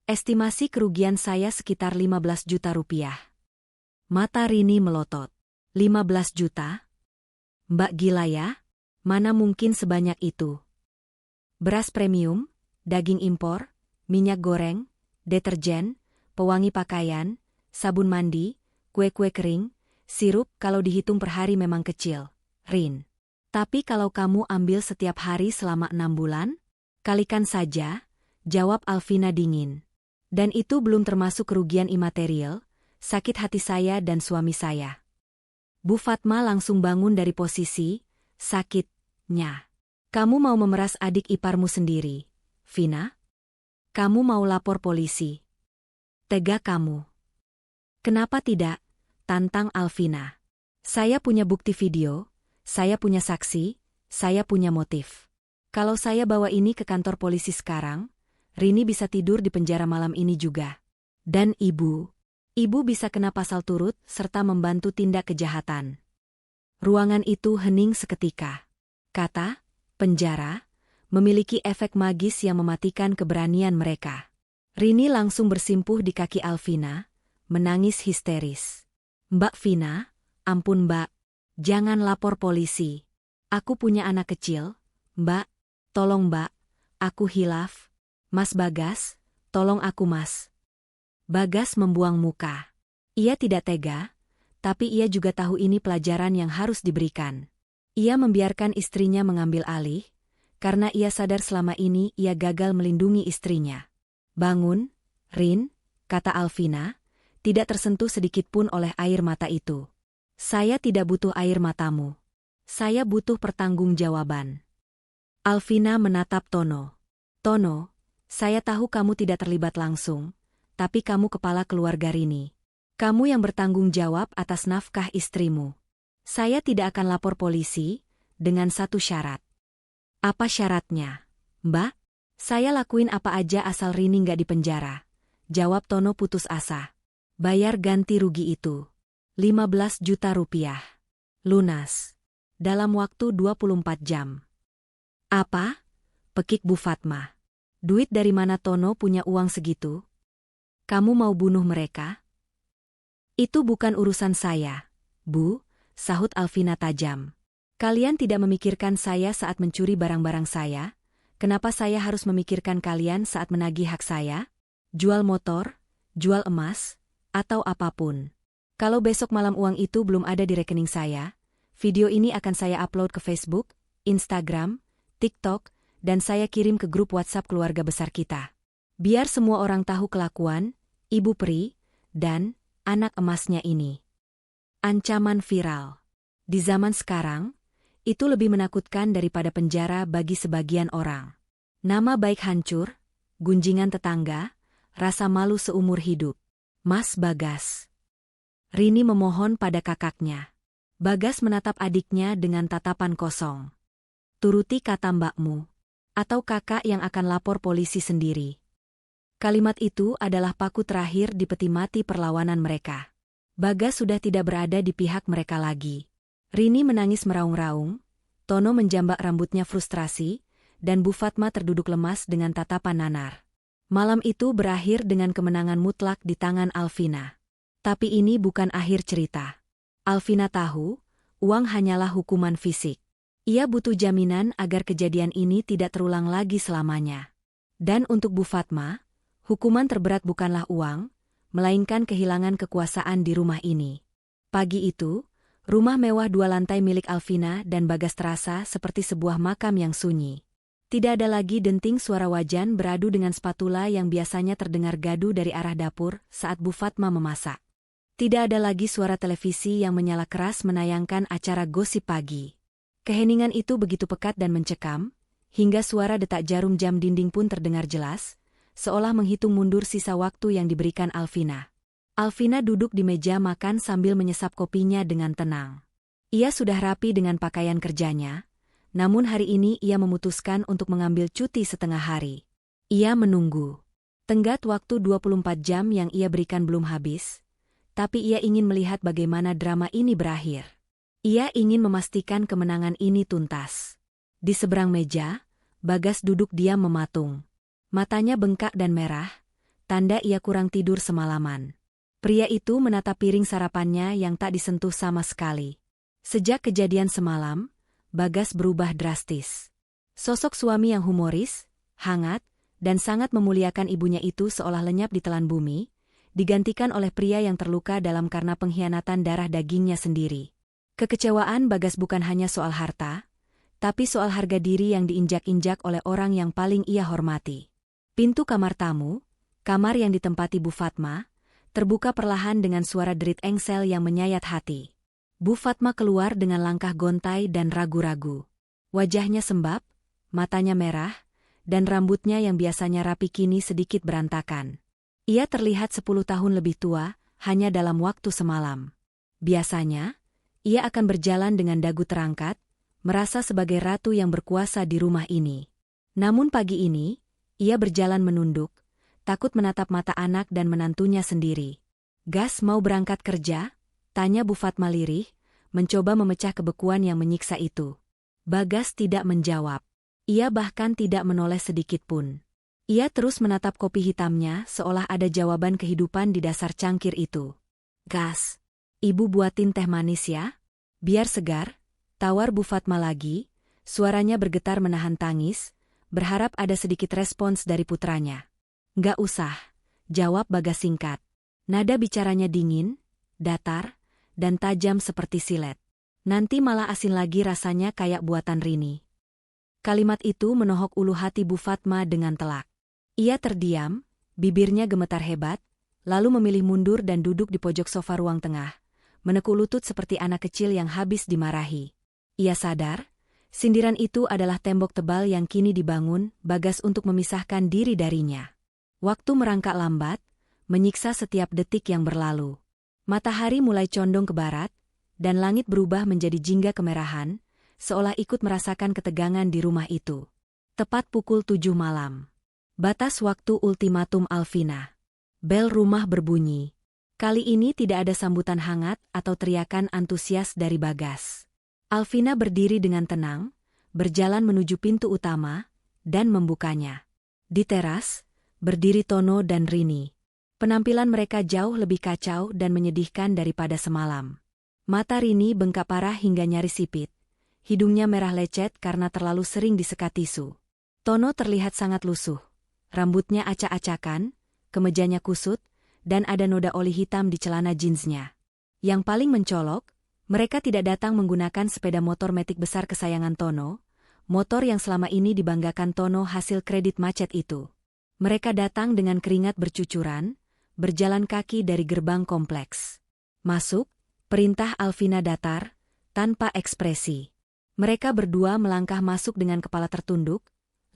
Estimasi kerugian saya sekitar 15 juta rupiah. Mata Rini melotot. 15 juta? Mbak gila ya? Mana mungkin sebanyak itu? Beras premium, daging impor, minyak goreng, deterjen, pewangi pakaian, sabun mandi, kue-kue kering, sirup kalau dihitung per hari memang kecil, Rin. Tapi kalau kamu ambil setiap hari selama 6 bulan? Kalikan saja, jawab Alvina dingin. Dan itu belum termasuk kerugian imaterial, sakit hati saya dan suami saya. Bu Fatma langsung bangun dari posisi, sakitnya. Kamu mau memeras adik iparmu sendiri, Vina? Kamu mau lapor polisi? Tega kamu. Kenapa tidak? Tantang Alvina. Saya punya bukti video, saya punya saksi, saya punya motif. Kalau saya bawa ini ke kantor polisi sekarang, Rini bisa tidur di penjara malam ini juga. Dan ibu bisa kena pasal turut serta membantu tindak kejahatan. Ruangan itu hening seketika. Kata, penjara, memiliki efek magis yang mematikan keberanian mereka. Rini langsung bersimpuh di kaki Alvina, menangis histeris. Mbak Vina, ampun Mbak, jangan lapor polisi. Aku punya anak kecil, Mbak, tolong Mbak, aku hilaf. Mas Bagas, tolong aku Mas. Bagas membuang muka. Ia tidak tega, tapi ia juga tahu ini pelajaran yang harus diberikan. Ia membiarkan istrinya mengambil alih, karena ia sadar selama ini ia gagal melindungi istrinya. Bangun, Rin, kata Alvina, tidak tersentuh sedikitpun oleh air mata itu. Saya tidak butuh air matamu. Saya butuh pertanggungjawaban. Alvina menatap Tono. Tono, saya tahu kamu tidak terlibat langsung, tapi kamu kepala keluarga Rini. Kamu yang bertanggung jawab atas nafkah istrimu. Saya tidak akan lapor polisi, dengan satu syarat. Apa syaratnya, Mbak? Saya lakuin apa aja asal Rini nggak dipenjara. jawab Tono putus asa. Bayar ganti rugi itu. 15 juta rupiah. Lunas. Dalam waktu 24 jam. Apa? Pekik Bu Fatma. Duit dari mana Tono punya uang segitu? Kamu mau bunuh mereka? Itu bukan urusan saya, Bu, sahut Alvina tajam. Kalian tidak memikirkan saya saat mencuri barang-barang saya? Kenapa saya harus memikirkan kalian saat menagih hak saya? Jual motor, jual emas, atau apapun. Kalau besok malam uang itu belum ada di rekening saya, video ini akan saya upload ke Facebook, Instagram, TikTok, dan saya kirim ke grup WhatsApp keluarga besar kita. Biar semua orang tahu kelakuan Ibu Pri dan anak emasnya ini. Ancaman viral. Di zaman sekarang, itu lebih menakutkan daripada penjara bagi sebagian orang. Nama baik hancur, gunjingan tetangga, rasa malu seumur hidup. Mas Bagas. Rini memohon pada kakaknya. Bagas menatap adiknya dengan tatapan kosong. Turuti kata mbakmu. Atau kakak yang akan lapor polisi sendiri. Kalimat itu adalah paku terakhir di peti mati perlawanan mereka. Bagas sudah tidak berada di pihak mereka lagi. Rini menangis meraung-raung, Tono menjambak rambutnya frustrasi, dan Bu Fatma terduduk lemas dengan tatapan nanar. Malam itu berakhir dengan kemenangan mutlak di tangan Alvina. Tapi ini bukan akhir cerita. Alvina tahu, uang hanyalah hukuman fisik. Ia butuh jaminan agar kejadian ini tidak terulang lagi selamanya. Dan untuk Bu Fatma, hukuman terberat bukanlah uang, melainkan kehilangan kekuasaan di rumah ini. Pagi itu, rumah mewah 2 lantai milik Alvina dan Bagas terasa seperti sebuah makam yang sunyi. Tidak ada lagi denting suara wajan beradu dengan spatula yang biasanya terdengar gaduh dari arah dapur saat Bu Fatma memasak. Tidak ada lagi suara televisi yang menyala keras menayangkan acara gosip pagi. Keheningan itu begitu pekat dan mencekam, hingga suara detak jarum jam dinding pun terdengar jelas, seolah menghitung mundur sisa waktu yang diberikan Alvina. Alvina duduk di meja makan sambil menyesap kopinya dengan tenang. Ia sudah rapi dengan pakaian kerjanya, namun hari ini ia memutuskan untuk mengambil cuti setengah hari. Ia menunggu. Tenggat waktu 24 jam yang ia berikan belum habis, tapi ia ingin melihat bagaimana drama ini berakhir. Ia ingin memastikan kemenangan ini tuntas. Di seberang meja, Bagas duduk diam mematung. Matanya bengkak dan merah, tanda ia kurang tidur semalaman. Pria itu menatap piring sarapannya yang tak disentuh sama sekali. Sejak kejadian semalam, Bagas berubah drastis. Sosok suami yang humoris, hangat, dan sangat memuliakan ibunya itu seolah lenyap di telan bumi, digantikan oleh pria yang terluka dalam karena pengkhianatan darah dagingnya sendiri. Kekecewaan Bagas bukan hanya soal harta, tapi soal harga diri yang diinjak-injak oleh orang yang paling ia hormati. Pintu kamar tamu, kamar yang ditempati Bu Fatma, terbuka perlahan dengan suara derit engsel yang menyayat hati. Bu Fatma keluar dengan langkah gontai dan ragu-ragu. Wajahnya sembab, matanya merah, dan rambutnya yang biasanya rapi kini sedikit berantakan. Ia terlihat 10 tahun lebih tua, hanya dalam waktu semalam. Biasanya, ia akan berjalan dengan dagu terangkat, merasa sebagai ratu yang berkuasa di rumah ini. Namun pagi ini, ia berjalan menunduk, takut menatap mata anak dan menantunya sendiri. Gas mau berangkat kerja? Tanya Bu Fatma lirih, mencoba memecah kebekuan yang menyiksa itu. Bagas tidak menjawab. Ia bahkan tidak menoleh sedikit pun. Ia terus menatap kopi hitamnya seolah ada jawaban kehidupan di dasar cangkir itu. Gas, ibu buatin teh manis ya? Biar segar, tawar Bu Fatma lagi, suaranya bergetar menahan tangis, berharap ada sedikit respons dari putranya. Nggak usah, jawab Bagas singkat. Nada bicaranya dingin, datar, dan tajam seperti silet. Nanti malah asin lagi rasanya kayak buatan Rini. Kalimat itu menohok ulu hati Bu Fatma dengan telak. Ia terdiam, bibirnya gemetar hebat, lalu memilih mundur dan duduk di pojok sofa ruang tengah, menekuk lutut seperti anak kecil yang habis dimarahi. Ia sadar, sindiran itu adalah tembok tebal yang kini dibangun Bagas untuk memisahkan diri darinya. Waktu merangkak lambat, menyiksa setiap detik yang berlalu. Matahari mulai condong ke barat, dan langit berubah menjadi jingga kemerahan, seolah ikut merasakan ketegangan di rumah itu. Tepat pukul 7 malam. Batas waktu ultimatum Alvina. Bel rumah berbunyi. Kali ini tidak ada sambutan hangat atau teriakan antusias dari Bagas. Alvina berdiri dengan tenang, berjalan menuju pintu utama, dan membukanya. Di teras, berdiri Tono dan Rini. Penampilan mereka jauh lebih kacau dan menyedihkan daripada semalam. Mata Rini bengkak parah hingga nyaris sipit. Hidungnya merah lecet karena terlalu sering disekat tisu. Tono terlihat sangat lusuh. Rambutnya acak-acakan, kemejanya kusut, dan ada noda oli hitam di celana jeansnya. Yang paling mencolok, mereka tidak datang menggunakan sepeda motor metik besar kesayangan Tono, motor yang selama ini dibanggakan Tono hasil kredit macet itu. Mereka datang dengan keringat bercucuran, berjalan kaki dari gerbang kompleks. Masuk, perintah Alvina datar, tanpa ekspresi. Mereka berdua melangkah masuk dengan kepala tertunduk,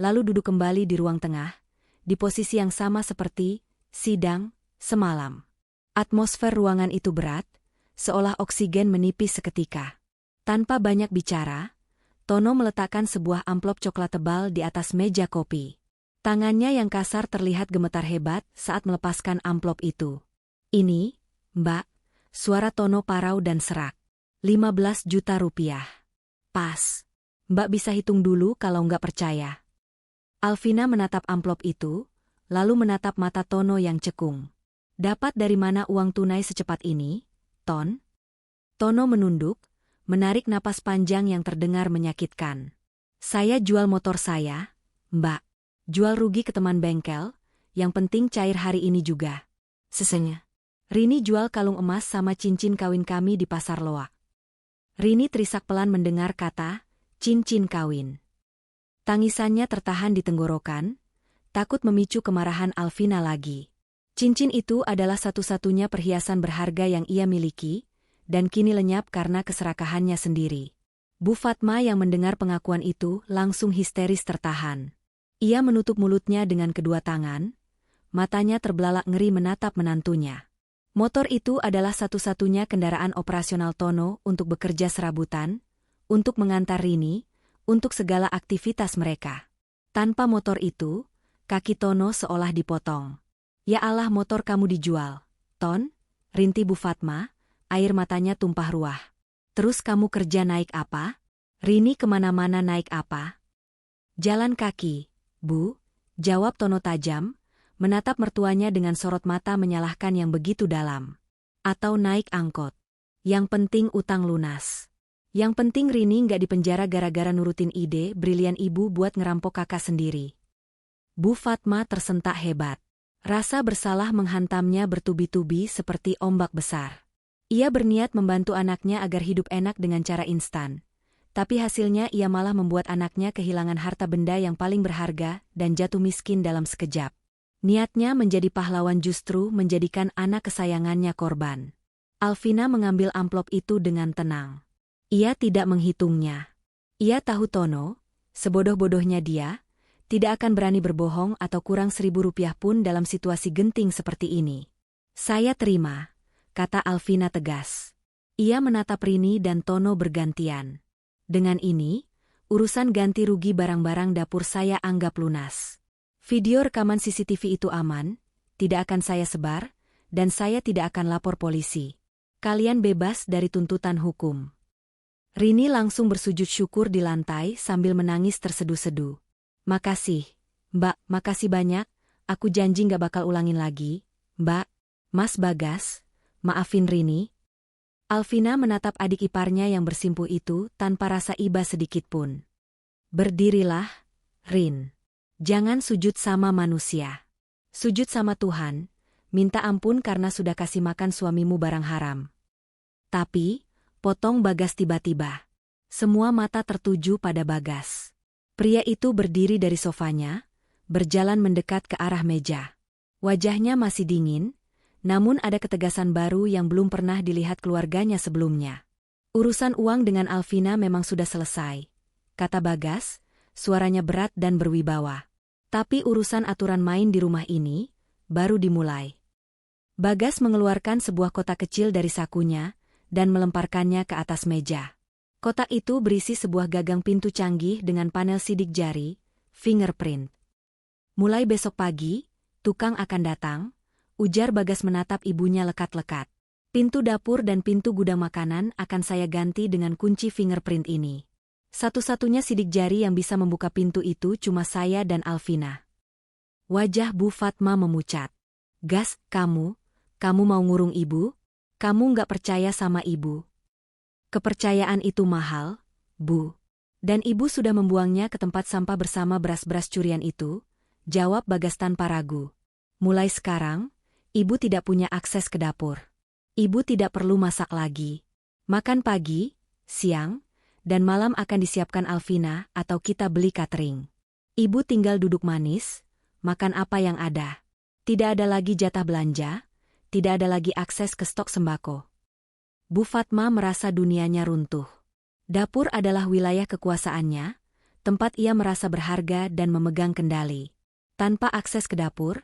lalu duduk kembali di ruang tengah, di posisi yang sama seperti sidang semalam. Atmosfer ruangan itu berat, seolah oksigen menipis seketika. Tanpa banyak bicara, Tono meletakkan sebuah amplop coklat tebal di atas meja kopi. Tangannya yang kasar terlihat gemetar hebat saat melepaskan amplop itu. "Ini, Mbak," suara Tono parau dan serak. 15 juta rupiah. Pas. Mbak bisa hitung dulu kalau nggak percaya. Alvina menatap amplop itu, lalu menatap mata Tono yang cekung. "Dapat dari mana uang tunai secepat ini, Ton?" Tono menunduk, menarik napas panjang yang terdengar menyakitkan. "Saya jual motor saya, Mbak. Jual rugi ke teman bengkel, yang penting cair hari ini juga." "Sesenya." "Rini jual kalung emas sama cincin kawin kami di Pasar Loak." Rini terisak pelan mendengar kata, cincin kawin. Tangisannya tertahan di tenggorokan, takut memicu kemarahan Alvina lagi. Cincin itu adalah satu-satunya perhiasan berharga yang ia miliki, dan kini lenyap karena keserakahannya sendiri. Bu Fatma yang mendengar pengakuan itu langsung histeris tertahan. Ia menutup mulutnya dengan kedua tangan, matanya terbelalak ngeri menatap menantunya. Motor itu adalah satu-satunya kendaraan operasional Tono untuk bekerja serabutan, untuk mengantar Rini, untuk segala aktivitas mereka. Tanpa motor itu, kaki Tono seolah dipotong. "Ya Allah, motor kamu dijual, Ton?" rintih Bu Fatma, air matanya tumpah ruah. "Terus kamu kerja naik apa? Rini kemana-mana naik apa?" "Jalan kaki, Bu," jawab Tono tajam, menatap mertuanya dengan sorot mata menyalahkan yang begitu dalam. "Atau naik angkot. Yang penting utang lunas. Yang penting Rini nggak dipenjara gara-gara nurutin ide brilian ibu buat ngerampok kakak sendiri." Bu Fatma tersentak hebat. Rasa bersalah menghantamnya bertubi-tubi seperti ombak besar. Ia berniat membantu anaknya agar hidup enak dengan cara instan. Tapi hasilnya ia malah membuat anaknya kehilangan harta benda yang paling berharga dan jatuh miskin dalam sekejap. Niatnya menjadi pahlawan justru menjadikan anak kesayangannya korban. Alvina mengambil amplop itu dengan tenang. Ia tidak menghitungnya. Ia tahu Tono, sebodoh-bodohnya dia, tidak akan berani berbohong atau kurang 1.000 rupiah pun dalam situasi genting seperti ini. "Saya terima," kata Alvina tegas. Ia menatap Rini dan Tono bergantian. "Dengan ini, urusan ganti rugi barang-barang dapur saya anggap lunas. Video rekaman CCTV itu aman, tidak akan saya sebar, dan saya tidak akan lapor polisi. Kalian bebas dari tuntutan hukum." Rini langsung bersujud syukur di lantai sambil menangis terseduh-seduh. "Makasih, Mbak, makasih banyak, aku janji gak bakal ulangin lagi, Mbak." "Mas Bagas, maafin Rini." Alvina menatap adik iparnya yang bersimpuh itu tanpa rasa iba sedikitpun. "Berdirilah, Rin. Jangan sujud sama manusia. Sujud sama Tuhan, minta ampun karena sudah kasih makan suamimu barang haram." "Tapi," potong Bagas tiba-tiba. Semua mata tertuju pada Bagas. Pria itu berdiri dari sofanya, berjalan mendekat ke arah meja. Wajahnya masih dingin, namun ada ketegasan baru yang belum pernah dilihat keluarganya sebelumnya. "Urusan uang dengan Alvina memang sudah selesai," kata Bagas, suaranya berat dan berwibawa. "Tapi urusan aturan main di rumah ini baru dimulai." Bagas mengeluarkan sebuah kotak kecil dari sakunya dan melemparkannya ke atas meja. Kotak itu berisi sebuah gagang pintu canggih dengan panel sidik jari, fingerprint. "Mulai besok pagi, tukang akan datang, ujar Bagas menatap ibunya lekat-lekat. Pintu dapur dan pintu gudang makanan akan saya ganti dengan kunci fingerprint ini. Satu-satunya sidik jari yang bisa membuka pintu itu cuma saya dan Alvina. Wajah Bu Fatma memucat. Gas, kamu mau ngurung ibu? Kamu nggak percaya sama ibu? Kepercayaan itu mahal, Bu. Dan ibu sudah membuangnya ke tempat sampah bersama beras-beras curian itu, jawab Bagas tanpa ragu. Mulai sekarang, ibu tidak punya akses ke dapur. Ibu tidak perlu masak lagi. Makan pagi, siang, dan malam akan disiapkan Alvina atau kita beli catering. Ibu tinggal duduk manis, makan apa yang ada. Tidak ada lagi jatah belanja, tidak ada lagi akses ke stok sembako. Bu Fatma merasa dunianya runtuh. Dapur adalah wilayah kekuasaannya, tempat ia merasa berharga dan memegang kendali. Tanpa akses ke dapur,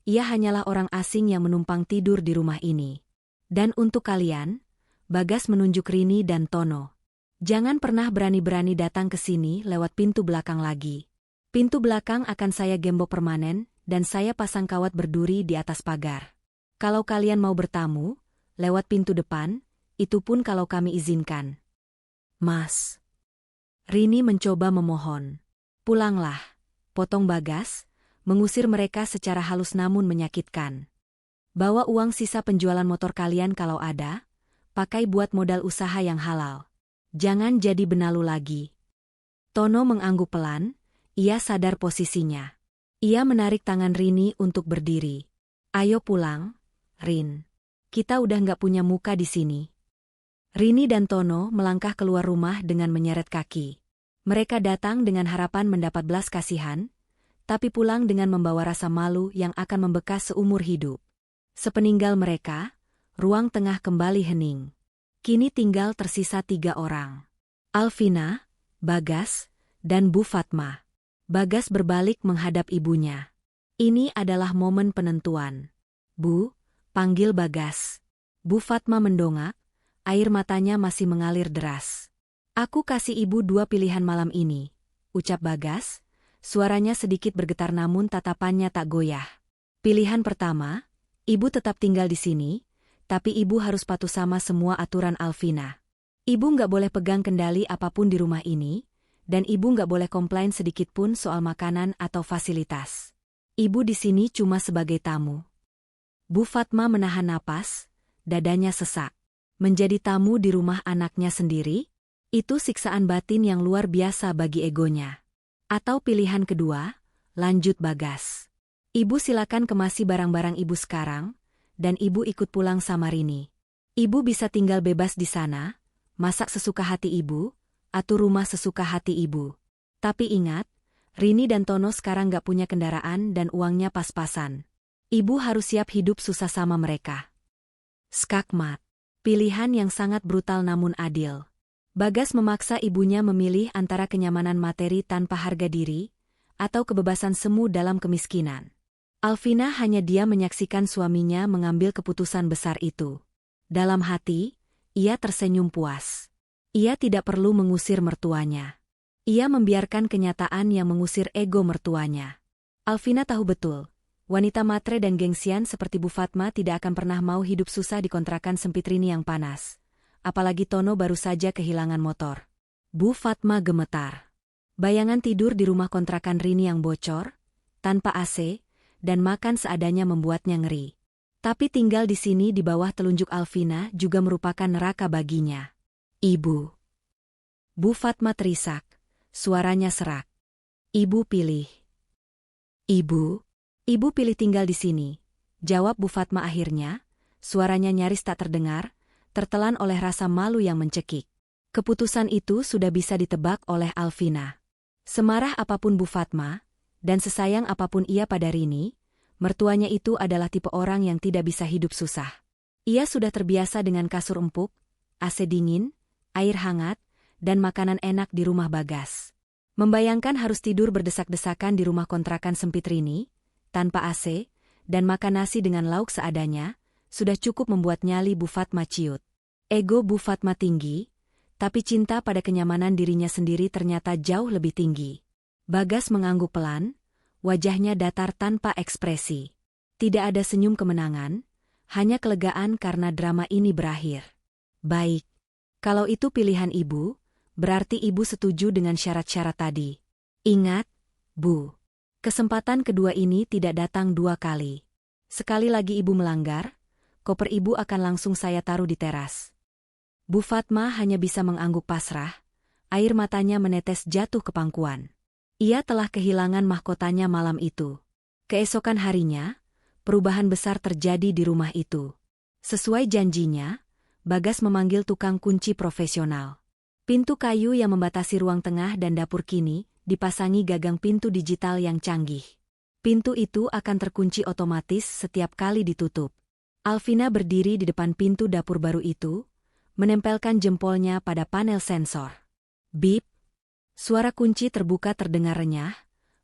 ia hanyalah orang asing yang menumpang tidur di rumah ini. Dan untuk kalian, Bagas menunjuk Rini dan Tono. Jangan pernah berani-berani datang ke sini lewat pintu belakang lagi. Pintu belakang akan saya gembok permanen dan saya pasang kawat berduri di atas pagar. Kalau kalian mau bertamu, lewat pintu depan, itu pun kalau kami izinkan. Mas. Rini mencoba memohon. Pulanglah, potong Bagas, mengusir mereka secara halus namun menyakitkan. Bawa uang sisa penjualan motor kalian kalau ada, pakai buat modal usaha yang halal. Jangan jadi benalu lagi. Tono mengangguk pelan, ia sadar posisinya. Ia menarik tangan Rini untuk berdiri. Ayo pulang, Rin. Kita udah nggak punya muka di sini. Rini dan Tono melangkah keluar rumah dengan menyeret kaki. Mereka datang dengan harapan mendapat belas kasihan, tapi pulang dengan membawa rasa malu yang akan membekas seumur hidup. Sepeninggal mereka, ruang tengah kembali hening. Kini tinggal tersisa 3 orang. Alvina, Bagas, dan Bu Fatma. Bagas berbalik menghadap ibunya. Ini adalah momen penentuan. Bu, panggil Bagas. Bu Fatma mendongak, air matanya masih mengalir deras. Aku kasih ibu 2 pilihan malam ini, ucap Bagas. Suaranya sedikit bergetar namun tatapannya tak goyah. Pilihan pertama, ibu tetap tinggal di sini, tapi ibu harus patuh sama semua aturan Alvina. Ibu nggak boleh pegang kendali apapun di rumah ini, dan ibu nggak boleh komplain sedikitpun soal makanan atau fasilitas. Ibu di sini cuma sebagai tamu. Bu Fatma menahan napas, dadanya sesak. Menjadi tamu di rumah anaknya sendiri, itu siksaan batin yang luar biasa bagi egonya. Atau pilihan kedua, lanjut Bagas. Ibu silakan kemasi barang-barang ibu sekarang, dan ibu ikut pulang sama Rini. Ibu bisa tinggal bebas di sana, masak sesuka hati ibu, atur rumah sesuka hati ibu. Tapi ingat, Rini dan Tono sekarang gak punya kendaraan dan uangnya pas-pasan. Ibu harus siap hidup susah sama mereka. Skakmat. Pilihan yang sangat brutal namun adil. Bagas memaksa ibunya memilih antara kenyamanan materi tanpa harga diri, atau kebebasan semu dalam kemiskinan. Alvina hanya diam menyaksikan suaminya mengambil keputusan besar itu. Dalam hati, ia tersenyum puas. Ia tidak perlu mengusir mertuanya. Ia membiarkan kenyataan yang mengusir ego mertuanya. Alvina tahu betul, wanita matre dan gengsian seperti Bu Fatma tidak akan pernah mau hidup susah di kontrakan sempit Rini yang panas. Apalagi Tono baru saja kehilangan motor. Bu Fatma gemetar. Bayangan tidur di rumah kontrakan Rini yang bocor, tanpa AC, dan makan seadanya membuatnya ngeri. Tapi tinggal di sini di bawah telunjuk Alvina juga merupakan neraka baginya. Ibu. Bu Fatma terisak, suaranya serak. Ibu pilih. Ibu pilih tinggal di sini, jawab Bu Fatma akhirnya, suaranya nyaris tak terdengar, tertelan oleh rasa malu yang mencekik. Keputusan itu sudah bisa ditebak oleh Alvina. Semarah apapun Bu Fatma, dan sesayang apapun ia pada Rini, mertuanya itu adalah tipe orang yang tidak bisa hidup susah. Ia sudah terbiasa dengan kasur empuk, AC dingin, air hangat, dan makanan enak di rumah Bagas. Membayangkan harus tidur berdesak-desakan di rumah kontrakan sempit Rini, tanpa AC, dan makan nasi dengan lauk seadanya, sudah cukup membuat nyali Bu Fatma ciut. Ego Bu Fatma tinggi, tapi cinta pada kenyamanan dirinya sendiri ternyata jauh lebih tinggi. Bagas mengangguk pelan, wajahnya datar tanpa ekspresi. Tidak ada senyum kemenangan, hanya kelegaan karena drama ini berakhir. Baik. Kalau itu pilihan ibu, berarti ibu setuju dengan syarat-syarat tadi. Ingat, Bu. Kesempatan kedua ini tidak datang 2 kali. Sekali lagi ibu melanggar, koper ibu akan langsung saya taruh di teras. Bu Fatma hanya bisa mengangguk pasrah, air matanya menetes jatuh ke pangkuan. Ia telah kehilangan mahkotanya malam itu. Keesokan harinya, perubahan besar terjadi di rumah itu. Sesuai janjinya, Bagas memanggil tukang kunci profesional. Pintu kayu yang membatasi ruang tengah dan dapur kini dipasangi gagang pintu digital yang canggih. Pintu itu akan terkunci otomatis setiap kali ditutup. Alvina berdiri di depan pintu dapur baru itu, menempelkan jempolnya pada panel sensor. Bip! Suara kunci terbuka terdengar renyah,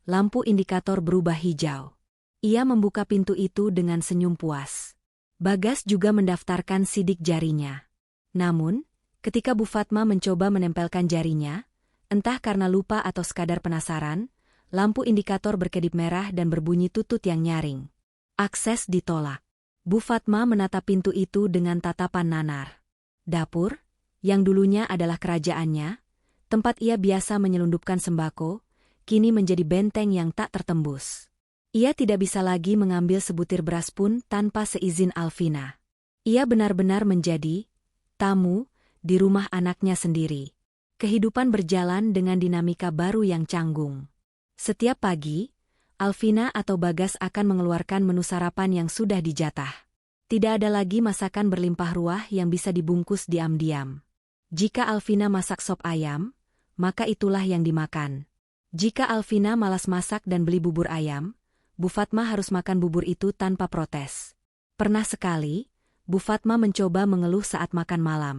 lampu indikator berubah hijau. Ia membuka pintu itu dengan senyum puas. Bagas juga mendaftarkan sidik jarinya. Namun, ketika Bu Fatma mencoba menempelkan jarinya, entah karena lupa atau sekadar penasaran, lampu indikator berkedip merah dan berbunyi tutut yang nyaring. Akses ditolak. Bu Fatma menatap pintu itu dengan tatapan nanar. Dapur, yang dulunya adalah kerajaannya, tempat ia biasa menyelundupkan sembako, kini menjadi benteng yang tak tertembus. Ia tidak bisa lagi mengambil sebutir beras pun tanpa seizin Alvina. Ia benar-benar menjadi tamu di rumah anaknya sendiri. Kehidupan berjalan dengan dinamika baru yang canggung. Setiap pagi, Alvina atau Bagas akan mengeluarkan menu sarapan yang sudah dijatah. Tidak ada lagi masakan berlimpah ruah yang bisa dibungkus diam-diam. Jika Alvina masak sop ayam, maka itulah yang dimakan. Jika Alvina malas masak dan beli bubur ayam, Bu Fatma harus makan bubur itu tanpa protes. Pernah sekali, Bu Fatma mencoba mengeluh saat makan malam.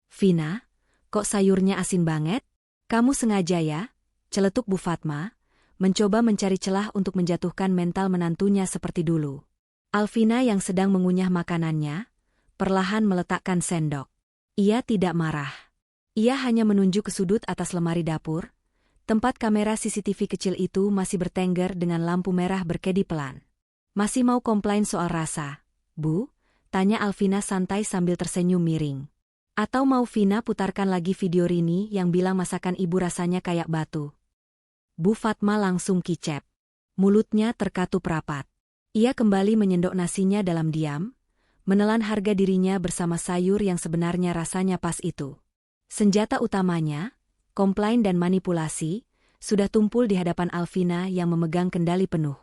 "Vina, kok sayurnya asin banget? Kamu sengaja ya?" Celetuk Bu Fatma, mencoba mencari celah untuk menjatuhkan mental menantunya seperti dulu. Alvina yang sedang mengunyah makanannya, perlahan meletakkan sendok. Ia tidak marah. Ia hanya menunjuk ke sudut atas lemari dapur. Tempat kamera CCTV kecil itu masih bertengger dengan lampu merah berkedip pelan. "Masih mau komplain soal rasa, Bu?" tanya Alvina santai sambil tersenyum miring. "Atau mau Vina putarkan lagi video Rini yang bilang masakan ibu rasanya kayak batu?" Bu Fatma langsung kicep. Mulutnya terkatup rapat. Ia kembali menyendok nasinya dalam diam, menelan harga dirinya bersama sayur yang sebenarnya rasanya pas itu. Senjata utamanya, komplain dan manipulasi, sudah tumpul di hadapan Alvina yang memegang kendali penuh.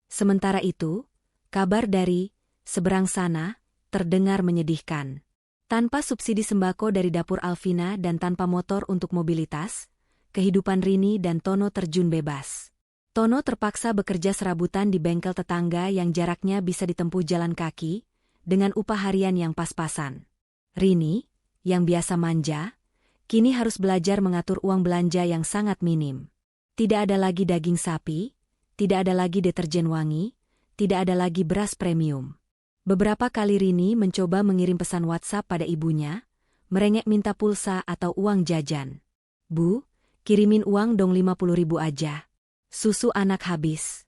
Sementara itu, kabar dari seberang sana terdengar menyedihkan. Tanpa subsidi sembako dari dapur Alvina dan tanpa motor untuk mobilitas, kehidupan Rini dan Tono terjun bebas. Tono terpaksa bekerja serabutan di bengkel tetangga yang jaraknya bisa ditempuh jalan kaki, dengan upah harian yang pas-pasan. Rini, yang biasa manja, kini harus belajar mengatur uang belanja yang sangat minim. Tidak ada lagi daging sapi, tidak ada lagi deterjen wangi, tidak ada lagi beras premium. Beberapa kali Rini mencoba mengirim pesan WhatsApp pada ibunya, merengek minta pulsa atau uang jajan. "Bu, kirimin uang dong 50.000 aja. Susu anak habis.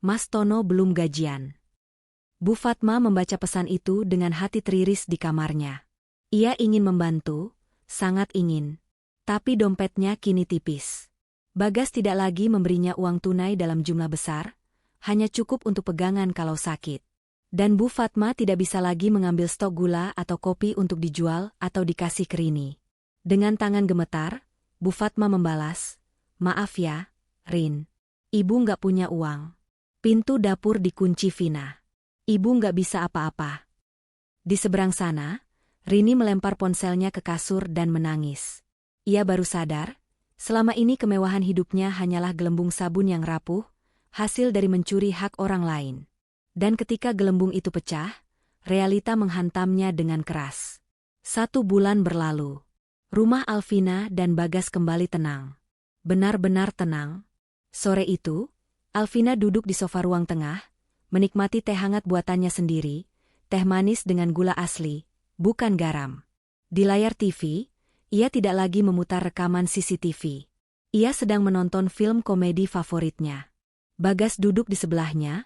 Mas Tono belum gajian." Bu Fatma membaca pesan itu dengan hati teriris di kamarnya. Ia ingin membantu, sangat ingin. Tapi dompetnya kini tipis. Bagas tidak lagi memberinya uang tunai dalam jumlah besar, hanya cukup untuk pegangan kalau sakit. Dan Bu Fatma tidak bisa lagi mengambil stok gula atau kopi untuk dijual atau dikasih ke Rini. Dengan tangan gemetar, Bu Fatma membalas, "Maaf ya, Rin. Ibu nggak punya uang." Pintu dapur dikunci Vina. "Ibu nggak bisa apa-apa." Di seberang sana, Rini melempar ponselnya ke kasur dan menangis. Ia baru sadar, selama ini kemewahan hidupnya hanyalah gelembung sabun yang rapuh, hasil dari mencuri hak orang lain. Dan ketika gelembung itu pecah, realita menghantamnya dengan keras. 1 bulan berlalu. Rumah Alvina dan Bagas kembali tenang. Benar-benar tenang. Sore itu, Alvina duduk di sofa ruang tengah, menikmati teh hangat buatannya sendiri, teh manis dengan gula asli, bukan garam. Di layar TV, ia tidak lagi memutar rekaman CCTV. Ia sedang menonton film komedi favoritnya. Bagas duduk di sebelahnya,